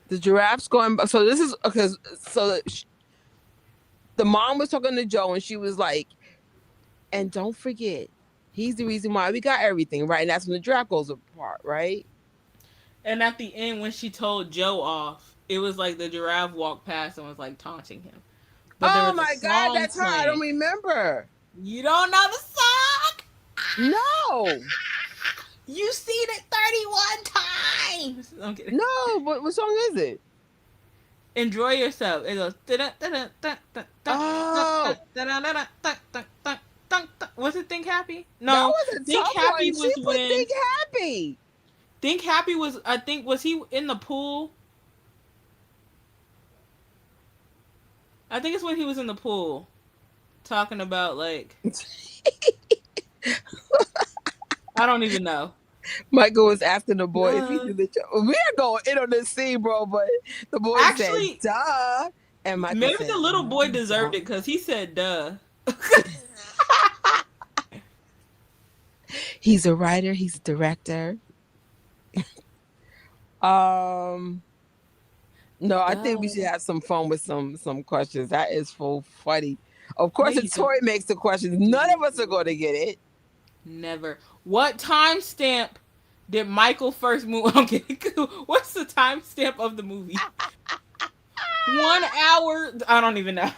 The giraffe's going. So this is because the mom was talking to Joe and she was like, and don't forget, he's the reason why we got everything, right? And that's when the giraffe goes apart, right? And at the end, when she told Joe off, it was like the giraffe walked past and was like taunting him. But oh my God, that's her. I don't remember. You don't know the song? No. You've seen it 31 times. I'm kidding. No, what song is it? Enjoy Yourself. It goes. Oh. Was it Think Happy? No. That was Think Happy was when. Think Happy. Think Happy was. I think was he in the pool? I think it's when he was in the pool, talking about like. I don't even know. Michael was asking the boy if he did the joke. We're going in on this scene, bro, but the boy said, duh. And Michael maybe said, the little boy deserved it because he said, duh. He's a writer. He's a director. No, I think we should have some fun with some questions. That is so funny. Of course, if Tori makes the questions, none of us are going to get it. Never. What timestamp did Michael first move? I'm kidding. What's the timestamp of the movie? 1 hour. I don't even know.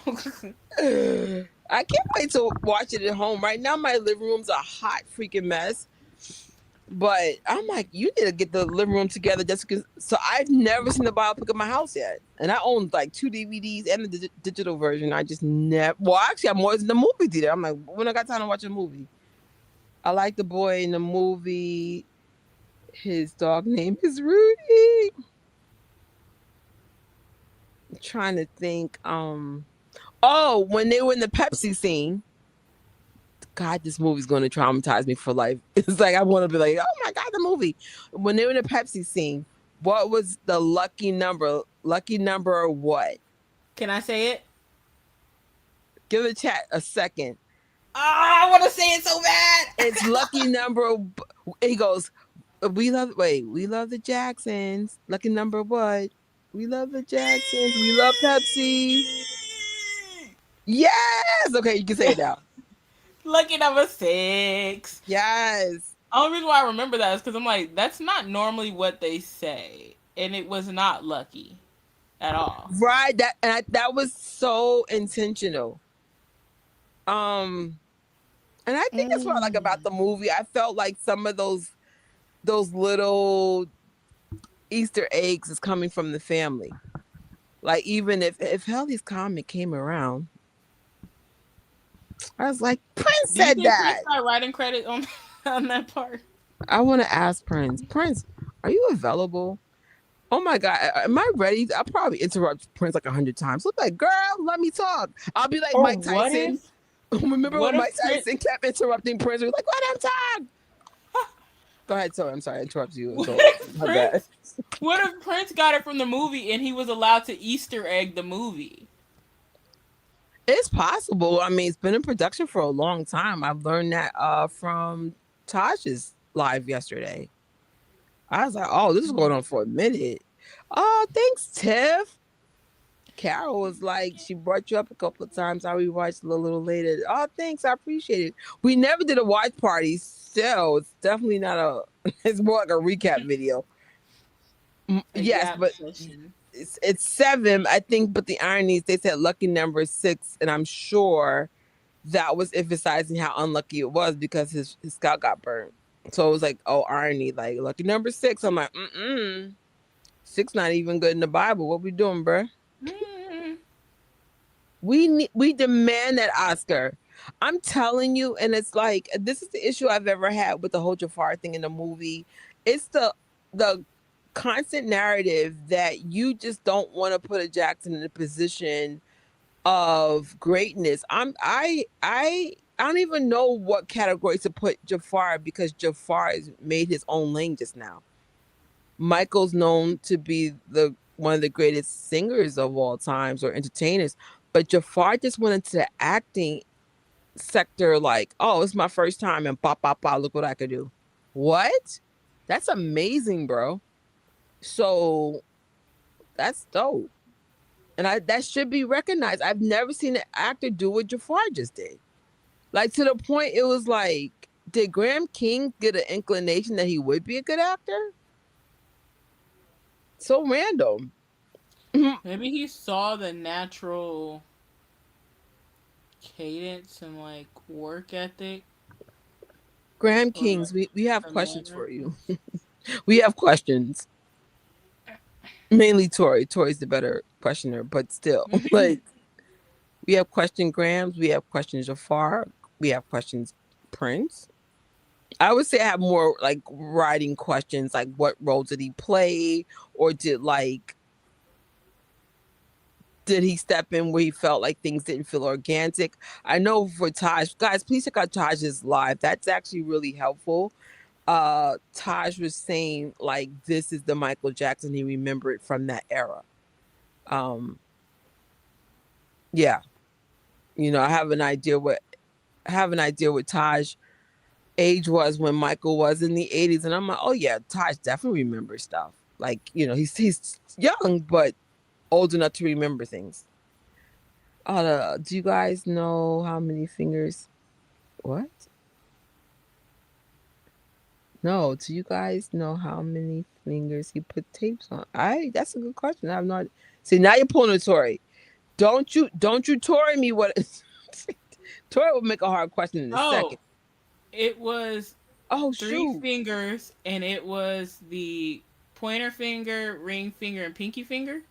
I can't wait to watch it at home. Right now, my living room's a hot freaking mess. But I'm like, you need to get the living room together just because. So I've never seen the biopic of my house yet. And I own like 2 DVDs and the digital version. I just never. Well, actually, I'm always in the movie theater. I'm like, when I got time to watch a movie. I like the boy in the movie. His dog name is Rudy. I'm trying to think. Oh, when they were in the Pepsi scene. God, this movie's going to traumatize me for life. It's like I want to be like, oh my God, the movie. When they were in the Pepsi scene, what was the lucky number? Lucky number what? Can I say it? Give the chat a second. Oh, I want to say it so bad. It's lucky number. He goes, we love the Jacksons. Lucky number what? We love the Jacksons. We love Pepsi. Yes. Okay, you can say it now. Lucky number 6. Yes. The only reason why I remember that is because I'm like, that's not normally what they say. And it was not lucky at all. Right. That was so intentional. And I think that's what I like about the movie. I felt like some of those little Easter eggs is coming from the family. Like even if Helly's comic came around, I was like, Prince said that. Prince got writing credit on that part. I want to ask Prince. Prince, are you available? Oh my God, am I ready? I'll probably interrupt Prince like 100 times. Look like, girl, let me talk. I'll be like Mike Tyson. Remember What when if Mike Prince? Tyson kept interrupting Prince? He was like, "Let him talk." Go ahead, sorry. I'm sorry, I interrupted you. What So if my bad. Prince? What if Prince got it from the movie and he was allowed to Easter egg the movie? It's possible. I mean, it's been in production for a long time. I've learned that from Taj's live yesterday. I was like, "Oh, this is going on for a minute." Oh, thanks, Tiff. Carol was like, she brought you up a couple of times. I rewatched a little later. Oh, thanks. I appreciate it. We never did a watch party, so it's definitely not a. It's more like a recap video. A Yes, Yap but session. it's 7, I think. But the irony is, they said lucky number 6, and I'm sure that was emphasizing how unlucky it was because his scalp got burned. So it was like, oh, irony, like lucky number 6. I'm like, 6 not even good in the Bible. What we doing, bruh? Mm. We demand that Oscar. I'm telling you, and it's like this is the issue I've ever had with the whole Jafar thing in the movie. It's the constant narrative that you just don't want to put a Jackson in a position of greatness. I don't even know what category to put Jafar because Jafar has made his own lane just now. Michael's known to be the one of the greatest singers of all times or entertainers, but Jafar just went into the acting sector like, oh, it's my first time and pop, pop, pop, look what I could do. What? That's amazing, bro. So that's dope. And that should be recognized. I've never seen an actor do what Jafar just did. Like to the point it was like, did Graham King get an inclination that he would be a good actor? So random. Maybe he saw the natural cadence and like work ethic Graham or Kings, we have from the questions other. for you. We have questions. Mainly Tori. Tori's the better questioner, but still, like we have question Grams, we have questions Jafar, we have questions Prince. I would say I have more like writing questions, like what role did he play, or did he step in where he felt like things didn't feel organic? I know for Taj, guys, please check out Taj's live. That's actually really helpful. Taj was saying like this is the Michael Jackson he remembered from that era. Um, yeah, I have an idea what Taj age was when Michael was in the 80s, and I'm like, oh yeah, Taj definitely remembers stuff. Like he's young but old enough to remember things. Do you guys know how many fingers? What? No, do you guys know how many fingers he put tapes on? That's a good question. I'm not. See, now you're pulling a Tori. Don't you Tori me what? Tori will make a hard question in a second. Oh, it was Oh three shoot, fingers, and it was the pointer finger, ring finger, and pinky finger.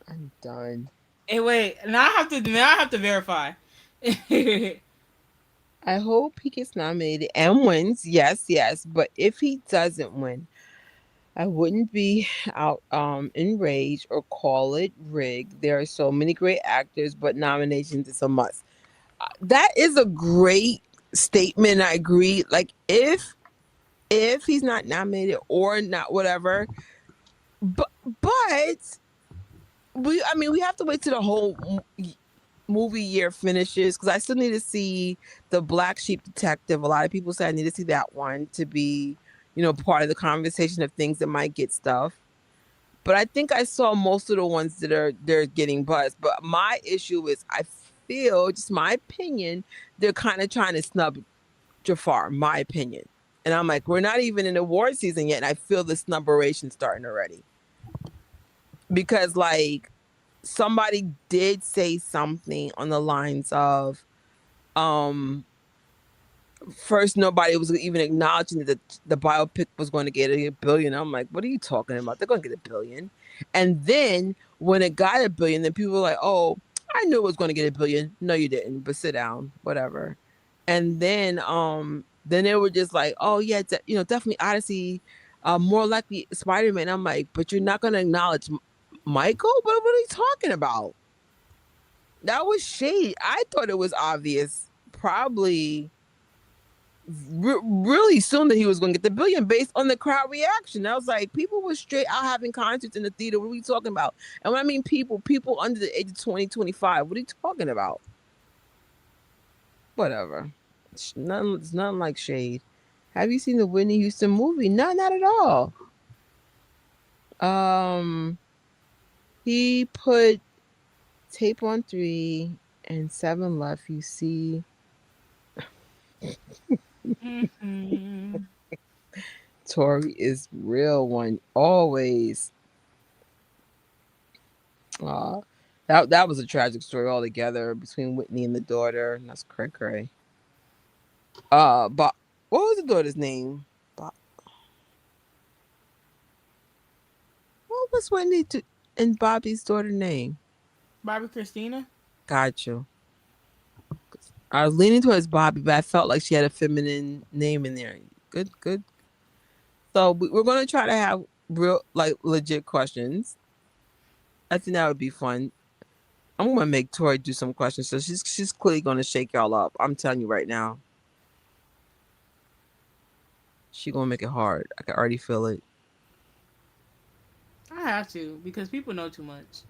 I'm done. Hey, wait, now I have to verify. I hope he gets nominated and wins. Yes, yes. But if he doesn't win, I wouldn't be out enraged or call it rigged. There are so many great actors, but nominations is a must. That is a great statement. I agree. Like if he's not nominated or not whatever, but we have to wait till the whole movie year finishes because I still need to see the Black Sheep Detective. A lot of people say I need to see that one to be, part of the conversation of things that might get stuff. But I think I saw most of the ones they're getting buzz. But my issue is I feel, just my opinion, they're kind of trying to snub Jafar, my opinion. And I'm like, we're not even in award season yet, and I feel the snubberation starting already. Because like somebody did say something on the lines of first nobody was even acknowledging that the biopic was going to get a billion. I'm like, what are you talking about? They're going to get a billion. And then when it got a billion, then people were like, oh, I knew it was going to get a billion. No, you didn't, but sit down, whatever. And then they were just like, oh yeah, definitely Odyssey, more likely Spider-Man. I'm like, but you're not going to acknowledge Michael? What are you talking about? That was shade. I thought it was obvious. Probably really soon that he was going to get the billion based on the crowd reaction. I was like, people were straight out having concerts in the theater. What are we talking about? And when I mean people under the age of 20, 25. What are you talking about? Whatever. It's nothing like shade. Have you seen the Whitney Houston movie? No, not at all. Um, he put tape on 3 and 7 left. You see, Mm-hmm. Tori is real one always. Aw. That was a tragic story altogether between Whitney and the daughter. And that's cray cray. But what was the daughter's name? Bo- what was and Bobby's daughter's name? Barbie Christina. Got you. I was leaning towards Bobby, but I felt like she had a feminine name in there. Good, good. So we're gonna try to have real, like, legit questions. I think that would be fun. I'm gonna make Tori do some questions, so she's clearly gonna shake y'all up. I'm telling you right now, she gonna make it hard. I can already feel it. I have to because people know too much.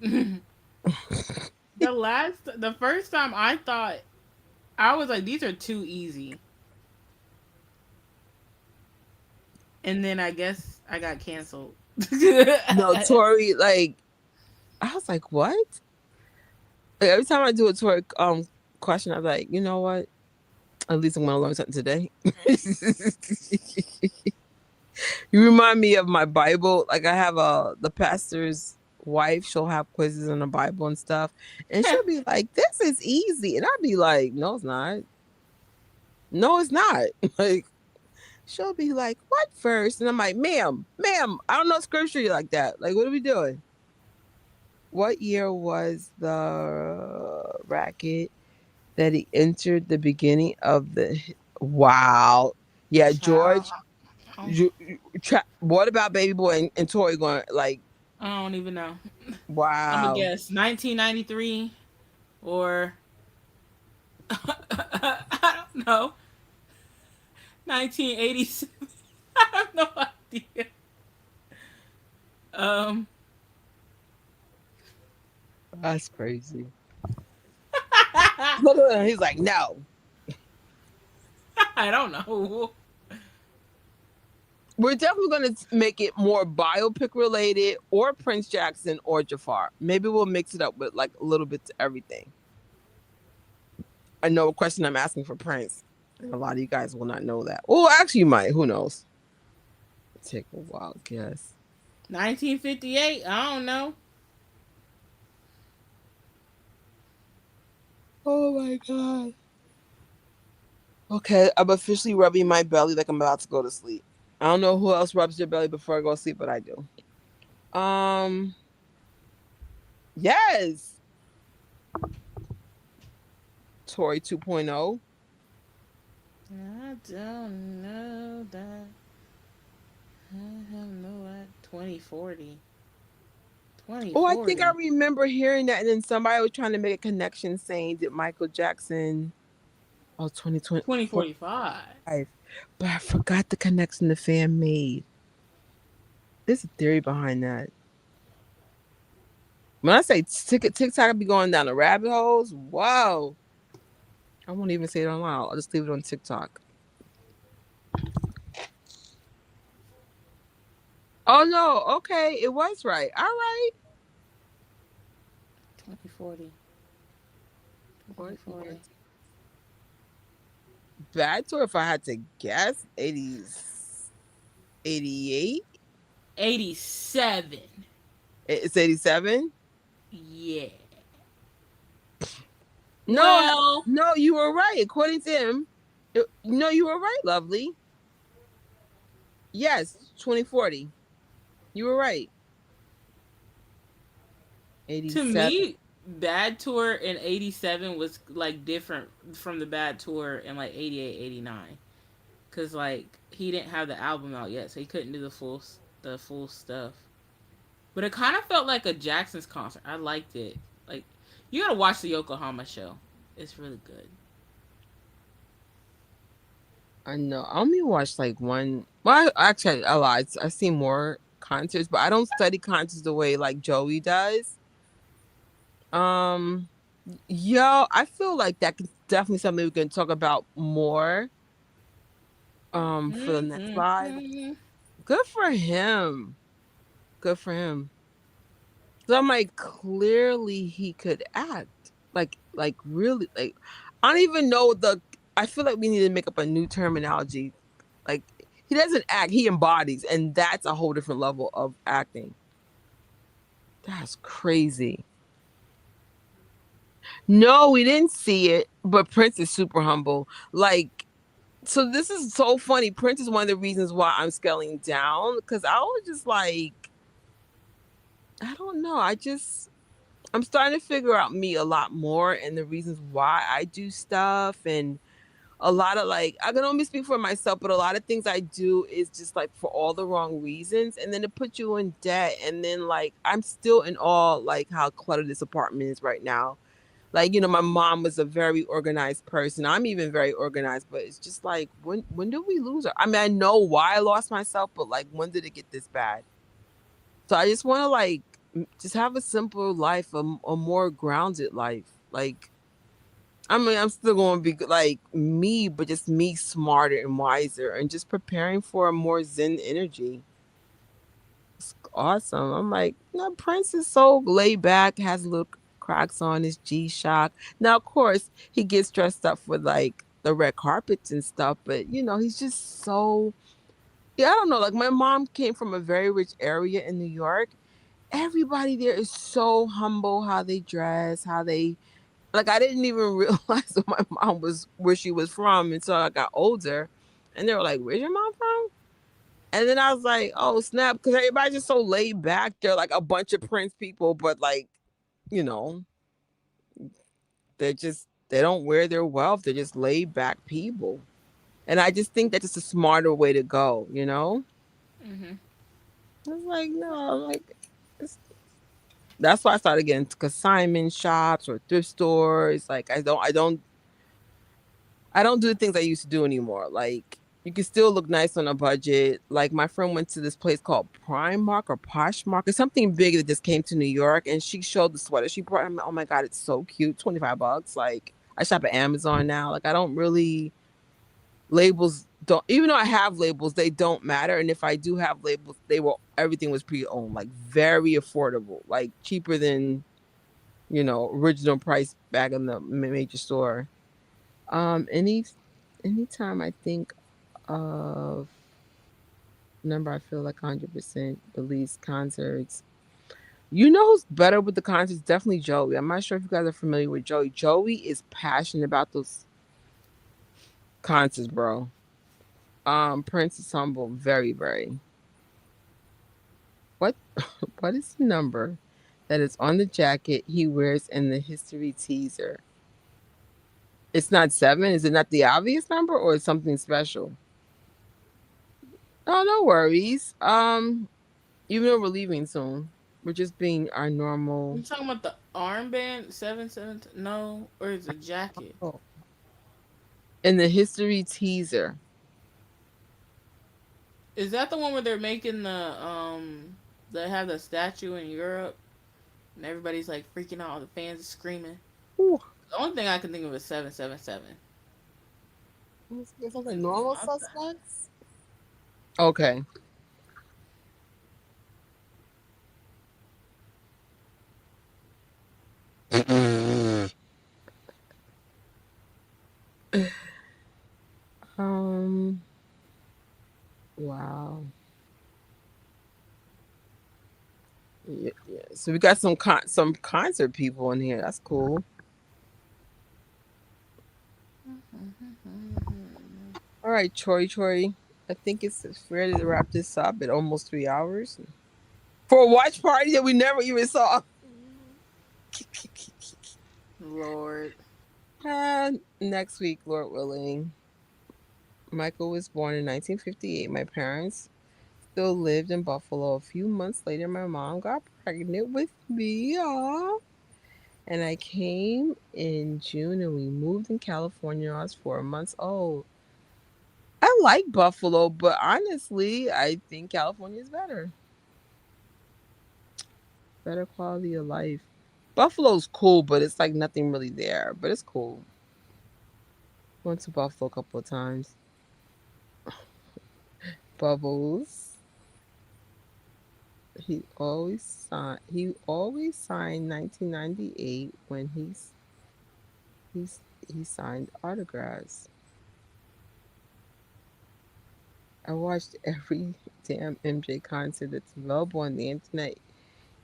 The first time I thought I was like, these are too easy, and then I guess I got canceled. No, Tori, like, I was like, what? Like, every time I do a Tori question, I'm like, you know what? At least I'm gonna learn something today. You remind me of my Bible. Like, I have the pastor's wife. She'll have quizzes on the Bible and stuff, and she'll be like, "This is easy," and I'll be like, "No, it's not. No, it's not." Like, she'll be like, "What verse?" And I'm like, "Ma'am, I don't know scripture like that. Like, what are we doing?" What year was the racket that he entered the beginning of the? Wow. Yeah, Child, George. What about Baby Boy and Tori going like? I don't even know. I'm gonna Wow. guess 1993 or I don't know, 1987. I have no idea. Um, That's crazy. Look at him. He's like, no. I don't know. We're definitely going to make it more biopic related or Prince Jackson or Jafar. Maybe we'll mix it up with like a little bit to everything. I know a question I'm asking for Prince. A lot of you guys will not know that. Oh, actually, you might. Who knows? Take a wild guess. 1958. I don't know. Oh my God. Okay, I'm officially rubbing my belly like I'm about to go to sleep. I don't know who else rubs their belly before I go to sleep, but I do. Um, yes. Tori 2.0. I don't know that. I have no idea. 2040. Oh, I think I 2040. remember hearing that. And then somebody was trying to make a connection saying that Michael Jackson, oh, 2024. 2045. But I forgot the connection the fan made. There's a theory behind that. When I say TikTok be going down the rabbit holes, whoa. I won't even say it on loud. I'll just leave it on TikTok. Oh no, okay, it was right. All right. 2040. What year? 2040. Bad tour if I had to guess. 80s, 88? 87. It's 87? Yeah. No, Well, no, you were right. According to him, no, you were right, lovely. Yes, 2040. You were right. to 87. me, Bad Tour in 87 was like different from the Bad Tour in like 88, 89. Cause like he didn't have the album out yet, so he couldn't do the full stuff. But it kind of felt like a Jackson's concert. I liked it. Like You gotta watch the Yokohama show. It's really good. I know. I only watched like one. Well, actually, I lied. I've seen more concerts, but I don't study concerts the way like Joey does. Um, yo, I feel like that could definitely something we can talk about more. For the next live. Mm-hmm. Good for him. Good for him. So I'm like, clearly he could act. Like really, like I don't even know the. I feel like we need to make up a new terminology. Like he doesn't act, he embodies, and that's a whole different level of acting. That's crazy. No, we didn't see it, but Prince is super humble. Like, so this is so funny. Prince is one of the reasons why I'm scaling down because I was just like, I don't know. I'm starting to figure out me a lot more and the reasons why I do stuff and a lot of like I can only speak for myself, but a lot of things I do is just like for all the wrong reasons, and then it puts you in debt. And then like I'm still in awe like how cluttered this apartment is right now. Like my mom was a very organized person. I'm even very organized, but it's just like when did we lose her? I mean, I know why I lost myself, but like when did it get this bad? So I just want to like just have a simple life, a more grounded life. Like I mean, I'm still going to be like me, but just me smarter and wiser and just preparing for a more Zen energy. It's awesome. I'm like, no, Prince is so laid back, has little cracks on his G-Shock. Now, of course, he gets dressed up for like the red carpets and stuff, but he's just so, yeah, I don't know. Like, my mom came from a very rich area in New York. Everybody there is so humble how they dress, how they like I didn't even realize that my mom was where she was from until I got older. And they were like, "Where's your mom from?" And then I was like, "Oh, snap," because everybody's just so laid back. They're like a bunch of Prince people, but like, you know, they don't wear their wealth. They're just laid back people. And I just think that's just a smarter way to go. Mm-hmm. I was like, no, like it's, that's why I started getting into consignment shops or thrift stores. Like I don't do the things I used to do anymore. Like you can still look nice on a budget. Like my friend went to this place called Primark or Poshmark or something big that just came to New York, and she showed the sweater she brought. I'm like, oh my god, it's so cute. $25. Like I shop at Amazon now. Like I don't really labels don't even though I have labels, they don't matter. And if I do have labels, everything was pre-owned, like very affordable, like cheaper than original price back in the major store. Anytime I think of number, I feel like 100% believes concerts. Who's better with the concerts? Definitely Joey. I'm not sure if you guys are familiar with Joey. Joey is passionate about those concerts, bro. Prince is humble, very, very. What what is the number that is on the jacket he wears in the history teaser? It's not 7. Is it not the obvious number or is something special? Oh, no worries. Even though we're leaving soon, we're just being our normal. You talking about the armband 7 7? No, or is it jacket? Oh. In the history teaser. Is that the one where they're making they have the statue in Europe and everybody's like freaking out, all the fans are screaming. Ooh, The only thing I can think of is 777. there's like normal suspects. Okay. um. Wow. Yeah, yeah. So we got some concert people in here. That's cool. All right, Tori. I think it's ready to wrap this up at almost 3 hours for a watch party that we never even saw. Lord. Next week, Lord willing. Michael was born in 1958. My parents still lived in Buffalo. A few months later, my mom got pregnant with me. Aww. And I came in June and we moved in California. I was 4 months old. I like Buffalo, but honestly, I think California is better. Better quality of life. Buffalo's cool, but it's like nothing really there. But it's cool. Went to Buffalo a couple of times. Bubbles. He always signed 1998 when he signed autographs. I watched every damn MJ concert that's available on the internet,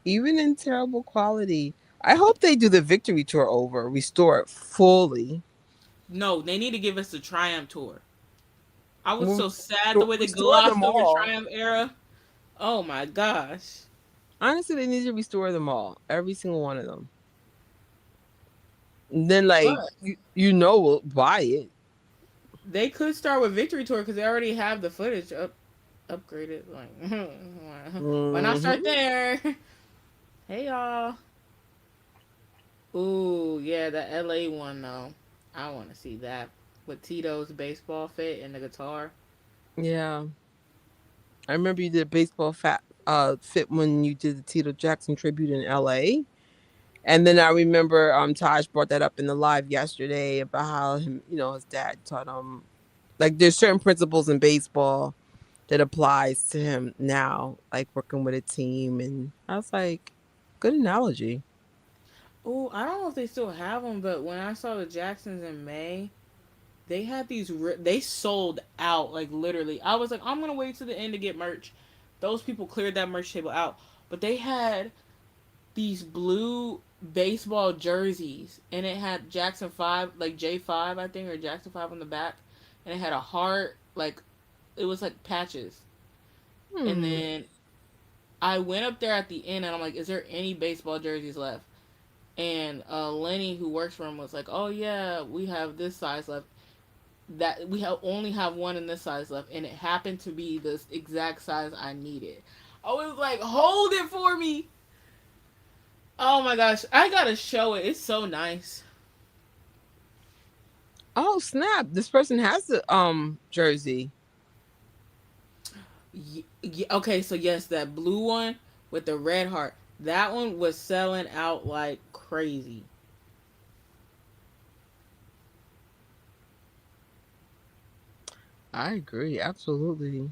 even in terrible quality. I hope they do the Victory Tour over, restore it fully. No, they need to give us the Triumph tour. I was Well, so sad the way they restore them glossed over all. Triumph era. Oh my gosh. Honestly, they need to restore them all, every single one of them. And then, like, But we'll buy it. they could start with Victory Tour because they already have the footage upgraded. Like, why not start Hmm. there? Hey y'all. Ooh, yeah, the LA one though. I want to see that with Tito's baseball fit and the guitar. Yeah, I remember you did a baseball fit when you did the Tito Jackson tribute in L.A. And then I remember Taj brought that up in the live yesterday about how his dad taught him, like, there's certain principles in baseball that applies to him now, like working with a team. And I was like, good analogy. Ooh, I don't know if they still have them, but when I saw the Jacksons in May, they had these. They sold out like literally. I was like, I'm gonna wait to the end to get merch. Those people cleared that merch table out, but they had these blue baseball jerseys, and it had Jackson 5, like J5, I think, or Jackson 5 on the back, and it had a heart, like it was like patches. And Hmm. then I went up there at the end, and I'm like, is there any baseball jerseys left? And Lenny, who works for him, was like, "Oh yeah, we have this size left. That we have only have one in this size left, and it happened to be this exact size I needed." I was like, "Hold it for me!" Oh my gosh, I gotta show it. It's so nice. Oh snap! This person has the jersey. Okay, so yes, that blue one with the red heart, that one was selling out like crazy. I agree, absolutely.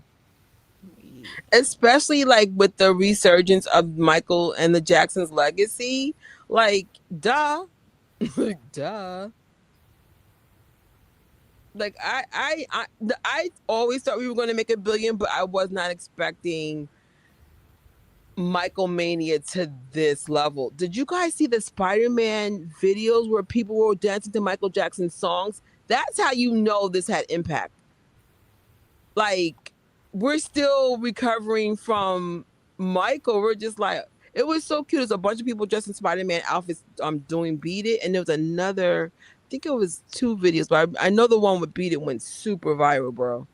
Especially like with the resurgence of Michael and the Jacksons legacy. Like, duh. Duh. Like I always thought we were going to make 1 billion, but I was not expecting Michael Mania to this level. Did you guys see the Spider-Man videos where people were dancing to Michael Jackson songs? That's how you know this had impact. Like, we're still recovering from Michael. We're just like, it was so cute. There's a bunch of people dressed in Spider-Man outfits doing Beat It. And there was another, I think it was 2 videos, but I know the one with Beat It went super viral, bro.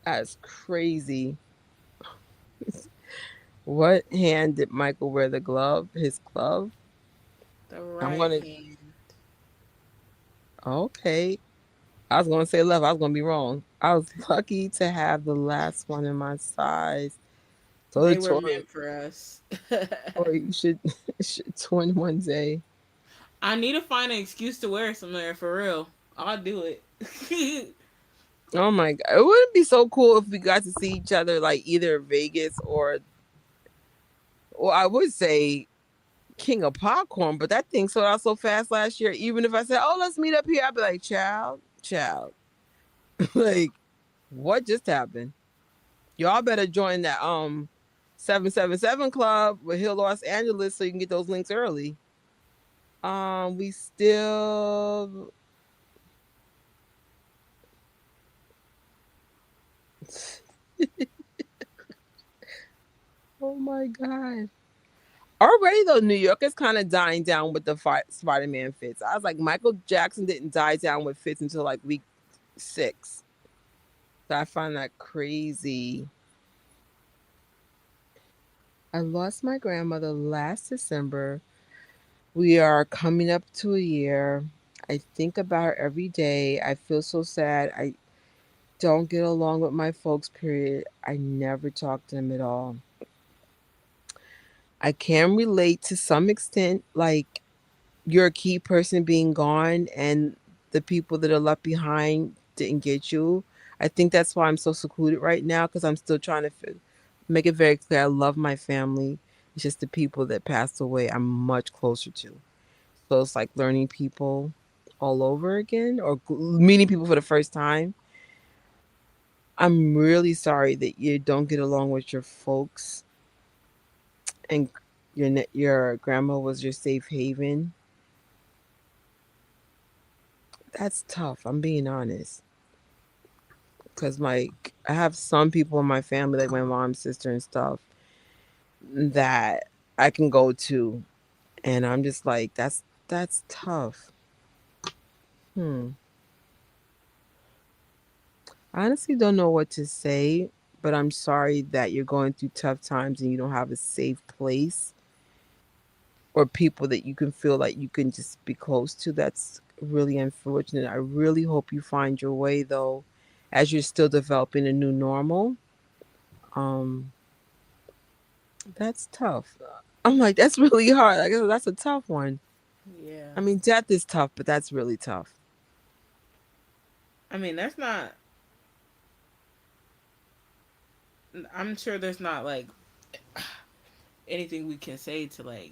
That's crazy. What hand did Michael wear the glove? His glove? The I'm right gonna hand. Okay. I was gonna say left. I was gonna be wrong. I was lucky to have the last one in my size. So They did were Tori. meant for us. Tori, you should twin one day. I need to find an excuse to wear somewhere for real. I'll do it. Oh my god. It wouldn't be so cool if we got to see each other like either Vegas or I would say King of Popcorn, but that thing sold out so fast last year. Even if I said, "Oh, let's meet up here," I'd be like, "Child, child." Like, what just happened? Y'all better join that 777 club with Hill Los Angeles so you can get those links early. We still Oh my god. Already though, New York is kind of dying down with the Spider-Man fits. I was like, Michael Jackson didn't die down with fits until like week 6. So I find that crazy. I lost my grandmother last December. We are coming up to a year. I think about her every day. I feel so sad. I don't get along with my folks, period. I never talk to them at all. I can relate to some extent, like you're a key person being gone and the people that are left behind didn't get you. I think that's why I'm so secluded right now because I'm still trying to make it very clear I love my family. It's just the people that passed away I'm much closer to. So it's like learning people all over again or meeting people for the first time. I'm really sorry that you don't get along with your folks and your grandma was your safe haven. That's tough. I'm being honest. Cause like I have some people in my family, like my mom's sister and stuff, that I can go to, and I'm just like, that's tough. Hmm. I honestly don't know what to say, but I'm sorry that you're going through tough times and you don't have a safe place or people that you can feel like you can just be close to. That's really unfortunate. I really hope you find your way though, as you're still developing a new normal. Um, that's tough. I'm like, that's really hard. I guess that's a tough one. Yeah. I mean, death is tough, but that's really tough. I mean, that's not. I'm sure there's not like anything we can say to like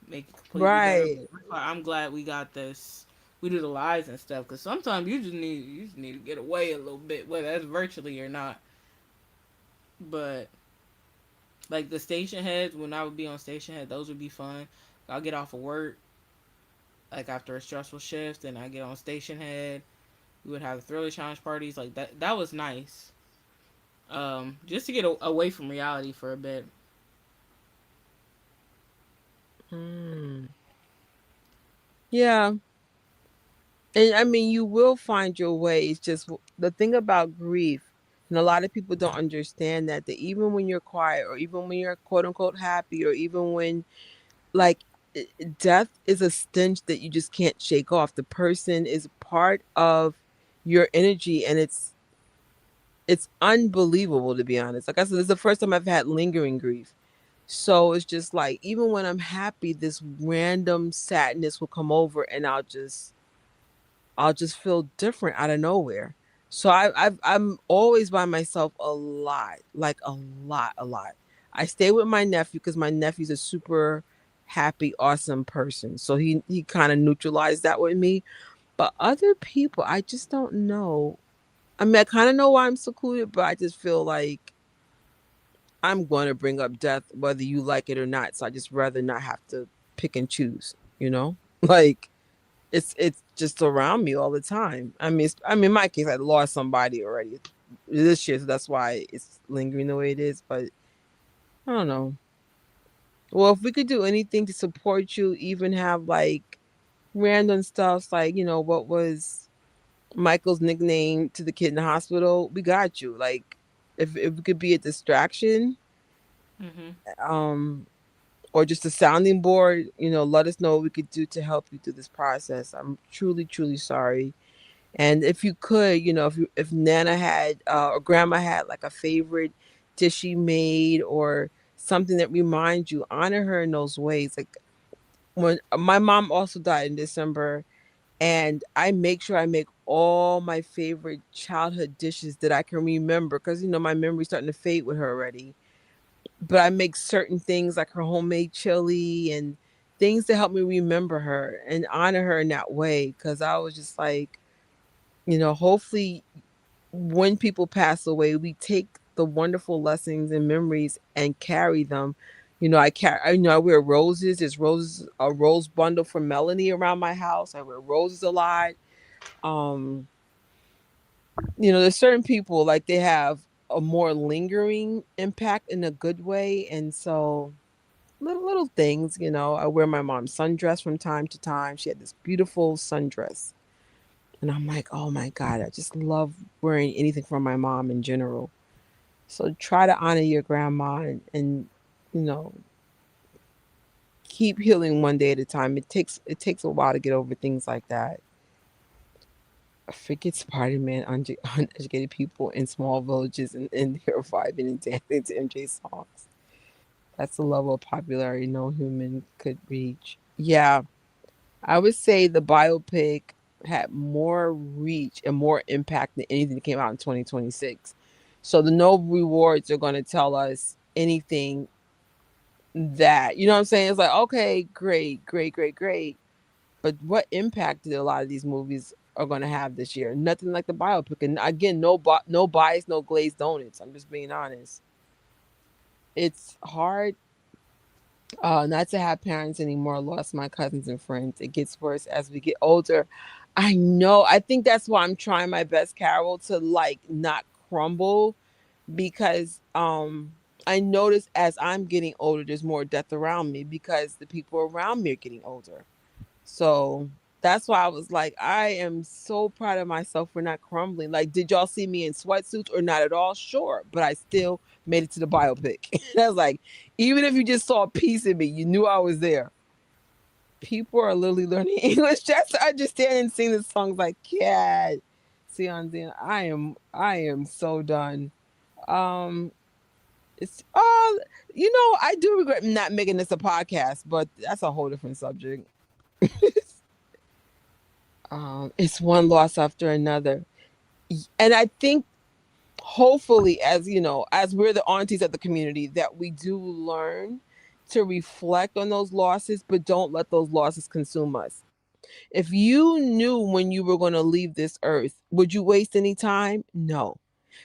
make it completely better. Right. But I'm glad we got this. We do the lives and stuff because sometimes you just need to get away a little bit, whether that's virtually or not. But like the station heads, when I would be on station head, those would be fun. I'll get off of work like after a stressful shift, and I get on station head. We would have the Thriller Challenge parties like that. That was nice. Just to get away from reality for a bit. Mm. Yeah. And I mean, you will find your way. It's just the thing about grief, and a lot of people don't understand that even when you're quiet, or even when you're quote unquote happy, or even when like death is a stench that you just can't shake off. The person is part of your energy, and it's unbelievable to be honest. Like I said, this is the first time I've had lingering grief. So it's just like even when I'm happy, this random sadness will come over, and I'll just feel different out of nowhere. So I'm always by myself a lot, like a lot, a lot. I stay with my nephew because my nephew's a super happy, awesome person. So he kind of neutralized that with me. But other people, I just don't know. I mean, I kind of know why I'm secluded, but I just feel like I'm going to bring up death whether you like it or not. So I just rather not have to pick and choose, you know? Like it's just around me all the time. I mean, in my case, I lost somebody already this year, so that's why it's lingering the way it is. But I don't know. Well, if we could do anything to support you, even have like random stuff, like what was Michael's nickname to the kid in the hospital, we got you. Like, if it could be a distraction, Mm-hmm. um, or just a sounding board, let us know what we could do to help you through this process. I'm truly, truly sorry. And if you could, if Nana had or Grandma had like a favorite dish she made or something that reminds you, honor her in those ways. Like when my mom also died in December, and I make sure I make all my favorite childhood dishes that I can remember because my memory's starting to fade with her already. But I make certain things like her homemade chili and things to help me remember her and honor her in that way. Because I was just like, hopefully when people pass away, we take the wonderful lessons and memories and carry them. I wear roses. There's roses, a rose bundle for Melanie around my house. I wear roses a lot. Um, there's certain people like they have a more lingering impact in a good way, and so little things. I wear my mom's sundress from time to time. She had this beautiful sundress, and I'm like, oh my god, I just love wearing anything from my mom in general. So try to honor your grandma and you know keep healing one day at a time. It takes a while to get over things like that. Forget Spider-Man, uneducated people in small villages and they're vibing and dancing to MJ songs. That's the level of popularity no human could reach. Yeah, I would say the biopic had more reach and more impact than anything that came out in 2026. So the Nobel Rewards are going to tell us anything that, you know what I'm saying? It's like, okay, great, great, great, great. But what impact did a lot of these movies are going to have this year? Nothing like the biopic. And again, no bias, no glazed donuts. I'm just being honest. It's hard not to have parents anymore. I lost my cousins and friends. It gets worse as we get older. I know. I think that's why I'm trying my best, Carol, to like not crumble because I notice as I'm getting older, there's more death around me because the people around me are getting older. So that's why I was like, I am so proud of myself for not crumbling. Like, did y'all see me in sweatsuits or not at all? Sure. But I still made it to the biopic. I was like, even if you just saw a piece of me, you knew I was there. People are literally learning English just to understand and sing the songs like cat. See on then. I am so done. Um it's I do regret not making this a podcast, but that's a whole different subject. It's one loss after another. And I think hopefully as we're the aunties of the community that we do learn to reflect on those losses, but don't let those losses consume us. If you knew when you were going to leave this earth, would you waste any time? No.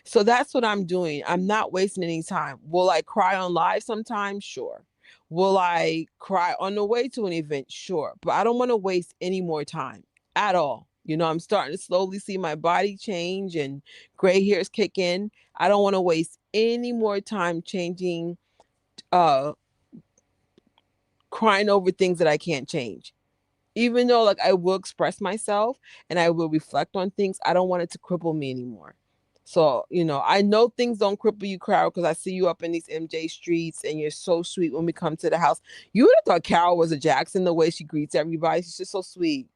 So that's what I'm doing. I'm not wasting any time. Will I cry on live sometimes? Sure. Will I cry on the way to an event? Sure. But I don't want to waste any more time at all. I'm starting to slowly see my body change and gray hairs kick in. I don't want to waste any more time changing, uh, crying over things that I can't change. Even though like I will express myself and I will reflect on things, I don't want it to cripple me anymore. So, I know things don't cripple you, Carol, because I see you up in these MJ streets and you're so sweet when we come to the house. You would have thought Carol was a Jackson the way she greets everybody. She's just so sweet.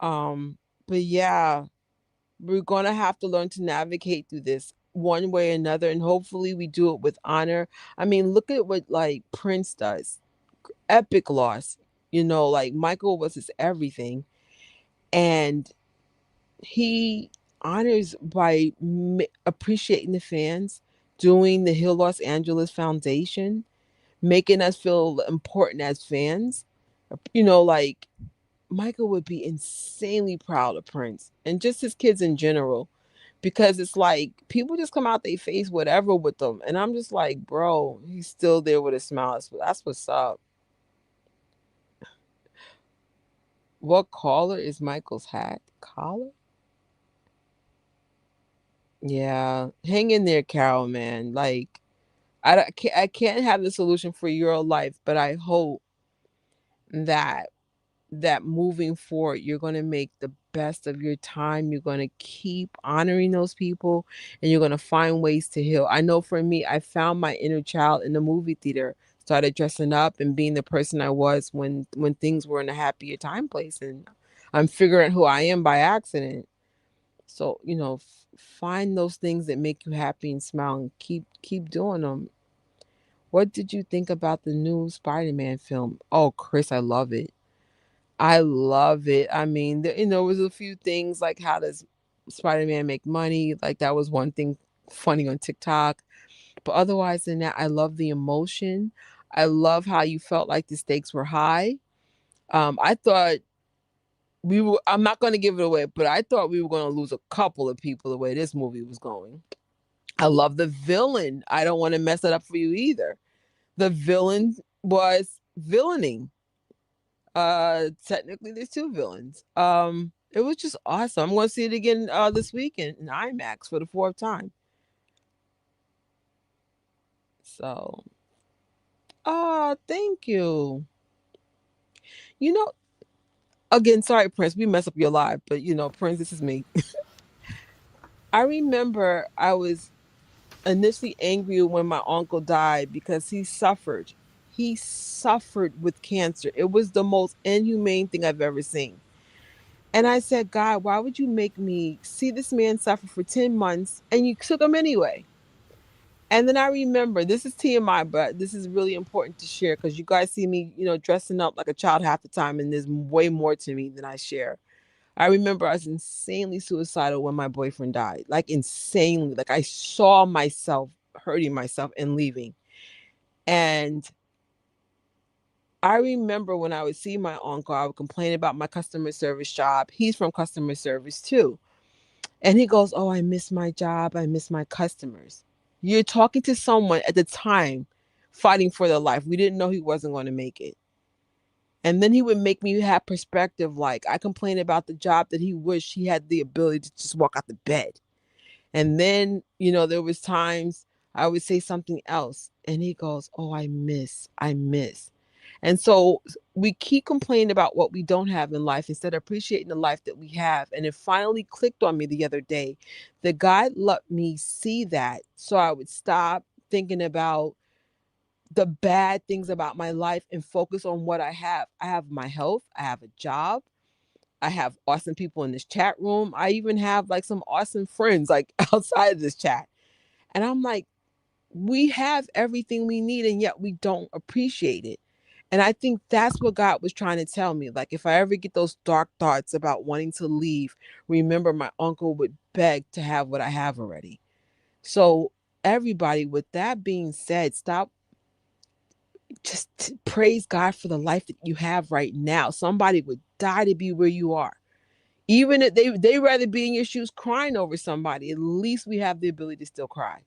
Um, but yeah, we're gonna have to learn to navigate through this one way or another, and hopefully we do it with honor. I mean, look at what like Prince does. Epic loss. Like Michael was his everything. And he honors by appreciating the fans, doing the Hill Los Angeles Foundation, making us feel important as fans. Like Michael would be insanely proud of Prince and just his kids in general because it's like people just come out they face whatever with them. And I'm just like, bro, he's still there with a smile. That's what's up. What collar is Michael's hat? Collar? Yeah, hang in there, Carol, man. Like, I can't have the solution for your life, but I hope that moving forward, you're going to make the best of your time. You're going to keep honoring those people, and you're going to find ways to heal. I know for me, I found my inner child in the movie theater. Started dressing up and being the person I was when things were in a happier time place, and I'm figuring who I am by accident. So, find those things that make you happy and smile and keep doing them. What did you think about the new Spider-Man film? Oh, Chris, I love it. I love it. I mean, there was a few things like how does Spider-Man make money? Like that was one thing funny on TikTok. But otherwise than that, I love the emotion. I love how you felt like the stakes were high. I thought I'm not going to give it away, but I thought we were going to lose a couple of people the way this movie was going. I love the villain. I don't want to mess it up for you either. The villain was villaining. Technically there's two villains. It was just awesome. I'm going to see it again this weekend in IMAX for the fourth time. So, thank you. You know, again, sorry, Prince, we mess up your life, but Prince, this is me. I remember I was initially angry when my uncle died because he suffered. He suffered with cancer. It was the most inhumane thing I've ever seen. And I said, God, why would you make me see this man suffer for 10 months and you took him anyway? And then I remember, this is TMI, but this is really important to share because you guys see me, dressing up like a child half the time, and there's way more to me than I share. I remember I was insanely suicidal when my boyfriend died, like insanely. Like I saw myself hurting myself and leaving. And I remember when I would see my uncle, I would complain about my customer service job. He's from customer service too. And he goes, oh, I miss my job. I miss my customers. You're talking to someone at the time fighting for their life. We didn't know he wasn't going to make it. And then he would make me have perspective. Like I complained about the job that he wished he had the ability to just walk out the bed. And then, there was times I would say something else and he goes, oh, I miss. And so we keep complaining about what we don't have in life instead of appreciating the life that we have. And it finally clicked on me the other day that God let me see that so I would stop thinking about the bad things about my life and focus on what I have. I have my health. I have a job. I have awesome people in this chat room. I even have like some awesome friends like outside of this chat. And I'm like, we have everything we need and yet we don't appreciate it. And I think that's what God was trying to tell me. Like if I ever get those dark thoughts about wanting to leave, remember my uncle would beg to have what I have already. So everybody, with that being said, stop. Just praise God for the life that you have right now. Somebody would die to be where you are. Even if they rather be in your shoes crying over somebody, at least we have the ability to still cry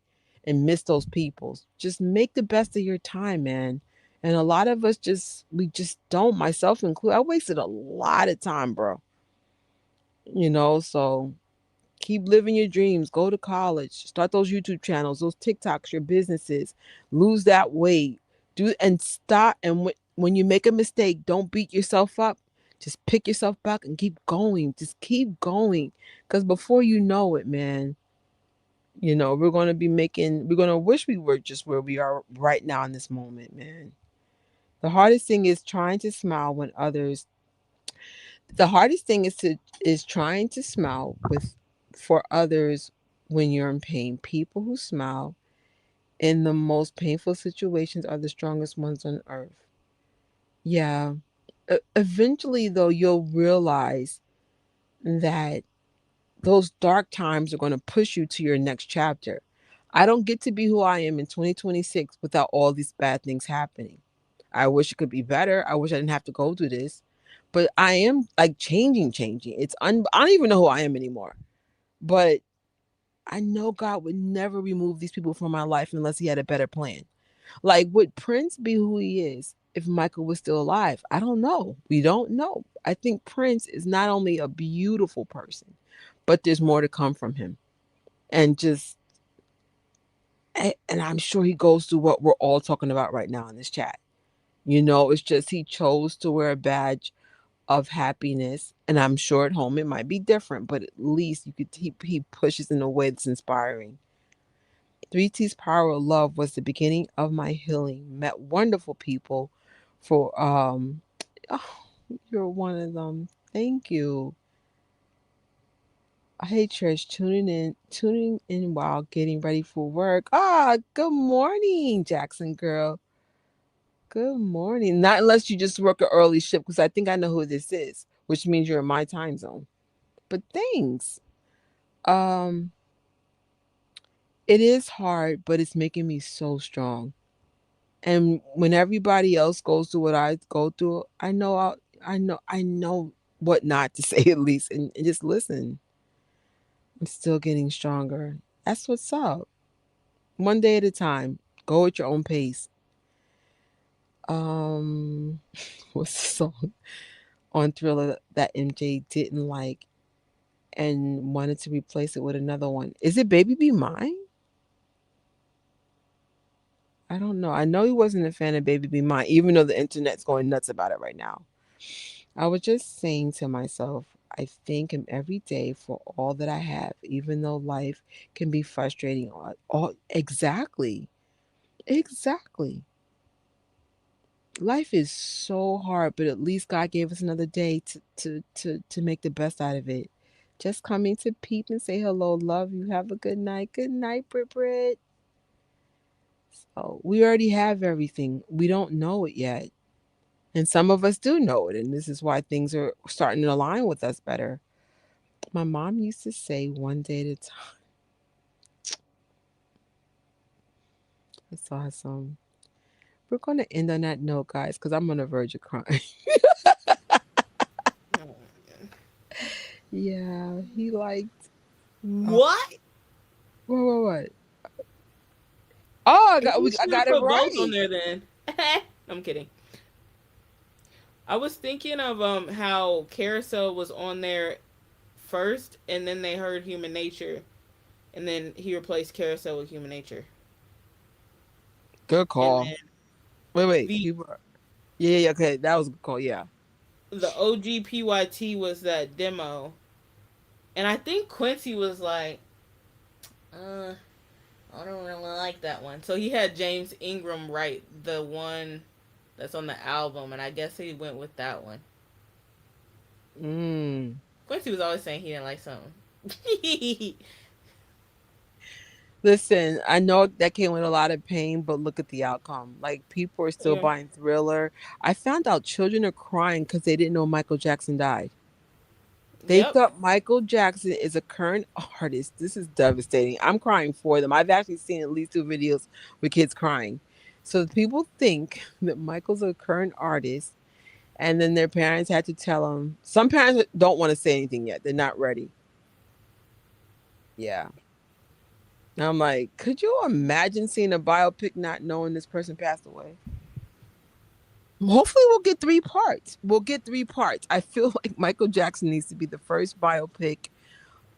and miss those people. Just make the best of your time, man. And a lot of us we just don't, myself included. I wasted a lot of time, bro. So keep living your dreams. Go to college. Start those YouTube channels, those TikToks, your businesses. Lose that weight. Do and stop. And when you make a mistake, don't beat yourself up. Just pick yourself back and keep going. Just keep going. Because before you know it, man, we're going to we're going to wish we were just where we are right now in this moment, man. The hardest thing is trying to smile when others, the hardest thing is trying to smile for others when you're in pain. People who smile in the most painful situations are the strongest ones on earth. Yeah. Eventually, though, you'll realize that those dark times are going to push you to your next chapter. I don't get to be who I am in 2026 without all these bad things happening. I wish it could be better. I wish I didn't have to go through this. But I am like changing. I don't even know who I am anymore. But I know God would never remove these people from my life unless he had a better plan. Like, would Prince be who he is if Michael was still alive? I don't know. We don't know. I think Prince is not only a beautiful person, but there's more to come from him. And and I'm sure he goes through what we're all talking about right now in this chat. It's just he chose to wear a badge of happiness. And I'm sure at home it might be different, but at least he pushes in a way that's inspiring. 3T's Power of Love was the beginning of my healing. Met wonderful people for oh, you're one of them. Thank you. Hey Trish, tuning in while getting ready for work. Good morning, Jackson girl. Good morning. Not unless you just work an early shift, because I think I know who this is, which means you're in my time zone. But thanks. Um, it is hard, but it's making me so strong. And when everybody else goes through what I go through, I know what not to say at least, and just listen. I'm still getting stronger. That's what's up. One day at a time. Go at your own pace. Um, what's the song on Thriller that MJ didn't like and wanted to replace it with another one? Is it Baby Be Mine? I don't know. I know he wasn't a fan of Baby Be Mine, even though the internet's going nuts about it right now. I was just saying to myself, I thank him every day for all that I have, even though life can be frustrating. Exactly. Exactly. life is so hard, but at least God gave us another day to make the best out of it. Just coming to peep and say hello, love you, have a good night. Good night, Brit. So we already have everything. We don't know it yet. And some of us do know it, and this is why things are starting to align with us better. My mom used to say, one day at a time. That's awesome. We're going to end on that note, guys, because I'm on the verge of crying. Yeah, he liked. What? What? Oh, I You I should have got it put both on right. there then. I'm kidding. I was thinking of how Carousel was on there first, and then they heard Human Nature, and then he replaced Carousel with Human Nature, Good and call. then Wait. the Yeah. Okay, that was a good call. Yeah. the OG PYT was that demo, and I think Quincy was like, I don't really like that one. So he had James Ingram write the one that's on the album, and I guess he went with that one. Mm. Quincy was always saying he didn't like something. Listen, I know that came with a lot of pain, but look at the outcome. Like, people are still Yeah. buying Thriller. I found out children are crying because they didn't know Michael Jackson died. They Yep. thought Michael Jackson is a current artist. This is devastating. I'm crying for them. I've actually seen at least 2 videos with kids crying. So people think that Michael's a current artist, and then their parents had to tell them. Some parents don't want to say anything yet. They're not ready. Yeah. And I'm like, could you imagine seeing a biopic not knowing this person passed away? Hopefully we'll get 3 parts. I feel like Michael Jackson needs to be the first biopic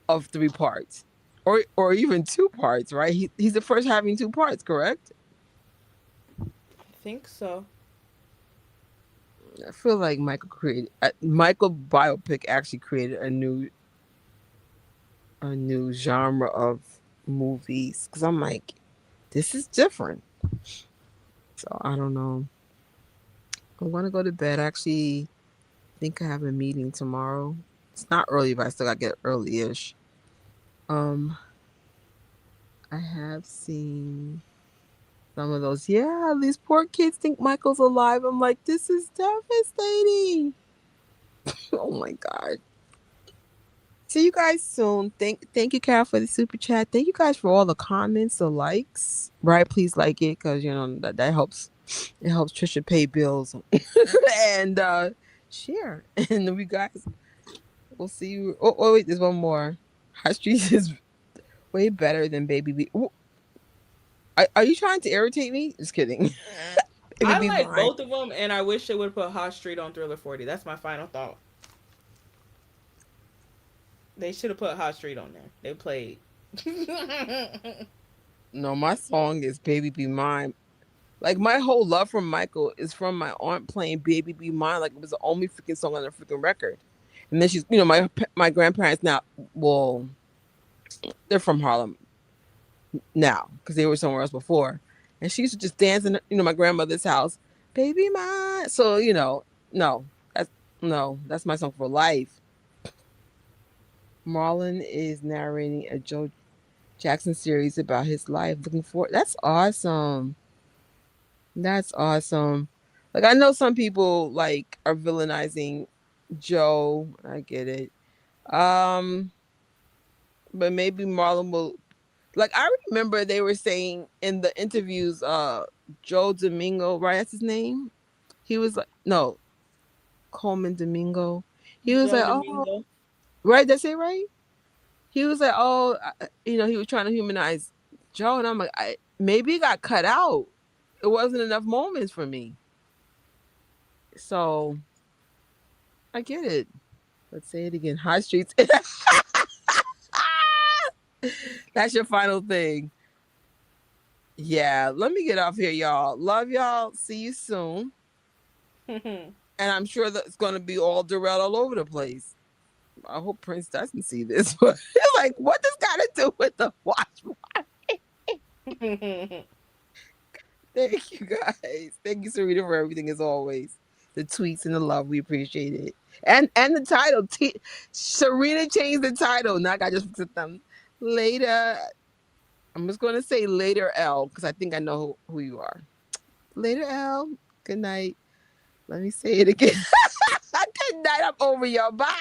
of 3 parts. Or even 2 parts, right? He's the first having 2 parts, correct? I think so. I feel like Michael biopic actually created a new genre of movies, because I'm like, this is different. So I don't know. I want to go to bed. I actually think I have a meeting tomorrow. It's not early, but I still gotta get early-ish. Um, I have seen some of those. Yeah, these poor kids think Michael's alive. I'm like, this is devastating. Oh my God. See you guys soon. Thank you, Carol, for the super chat. Thank you guys for all the comments, the likes. Right? Please like it, because that helps. It helps Trisha pay bills. And share. And we guys, we'll see you. Oh wait, there's one more. High Street is way better than Baby B. Ooh, are you trying to irritate me? Just kidding. Baby I B like mine. both of them, and I wish they would put Hot Street on Thriller 40. That's my final thought. They should have put Hot Street on there. They played. No, my song is Baby Be Mine. Like, my whole love for Michael is from my aunt playing Baby Be Mine. Like, it was the only freaking song on the freaking record. And then she's, my grandparents now, well, they're from Harlem now because they were somewhere else before. And she used to just dance in, my grandmother's house, Baby Mine. So, no, that's, no, that's my song for life. Marlon is narrating a Joe Jackson series about his life. Looking forward. That's awesome. That's awesome. Like, I know some people like are villainizing Joe. I get it. Um, but maybe Marlon will, like, I remember they were saying in the interviews, Joe Domingo, right? That's his name. He was like, no, Coleman Domingo. He was Joe like, oh, Domingo. right, that's it, right? He was like, oh, he was trying to humanize Joe, and I'm like, maybe it got cut out. It wasn't enough moments for me. So I get it. Let's say it again. High streets. That's your final thing. Yeah, let me get off here, y'all. Love y'all. See you soon. And I'm sure that it's going to be all Darrell all over the place. I hope Prince doesn't see this. But like, what does got to do with the watch party? Thank you guys. Thank you, Serena, for everything as always. The tweets and the love, we appreciate it. And the title, Serena changed the title. Now I got just put them later. I'm just going to say later, L, because I think I know who you are. Later, L. Good night. Let me say it again. Good night. I'm over y'all. Bye.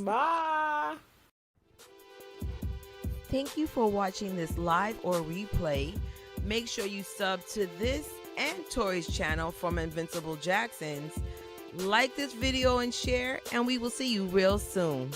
Bye. Thank you for watching this live or replay. Make sure you sub to this and Tori's channel from Invincible Jacksons. Like this video and share, and we will see you real soon.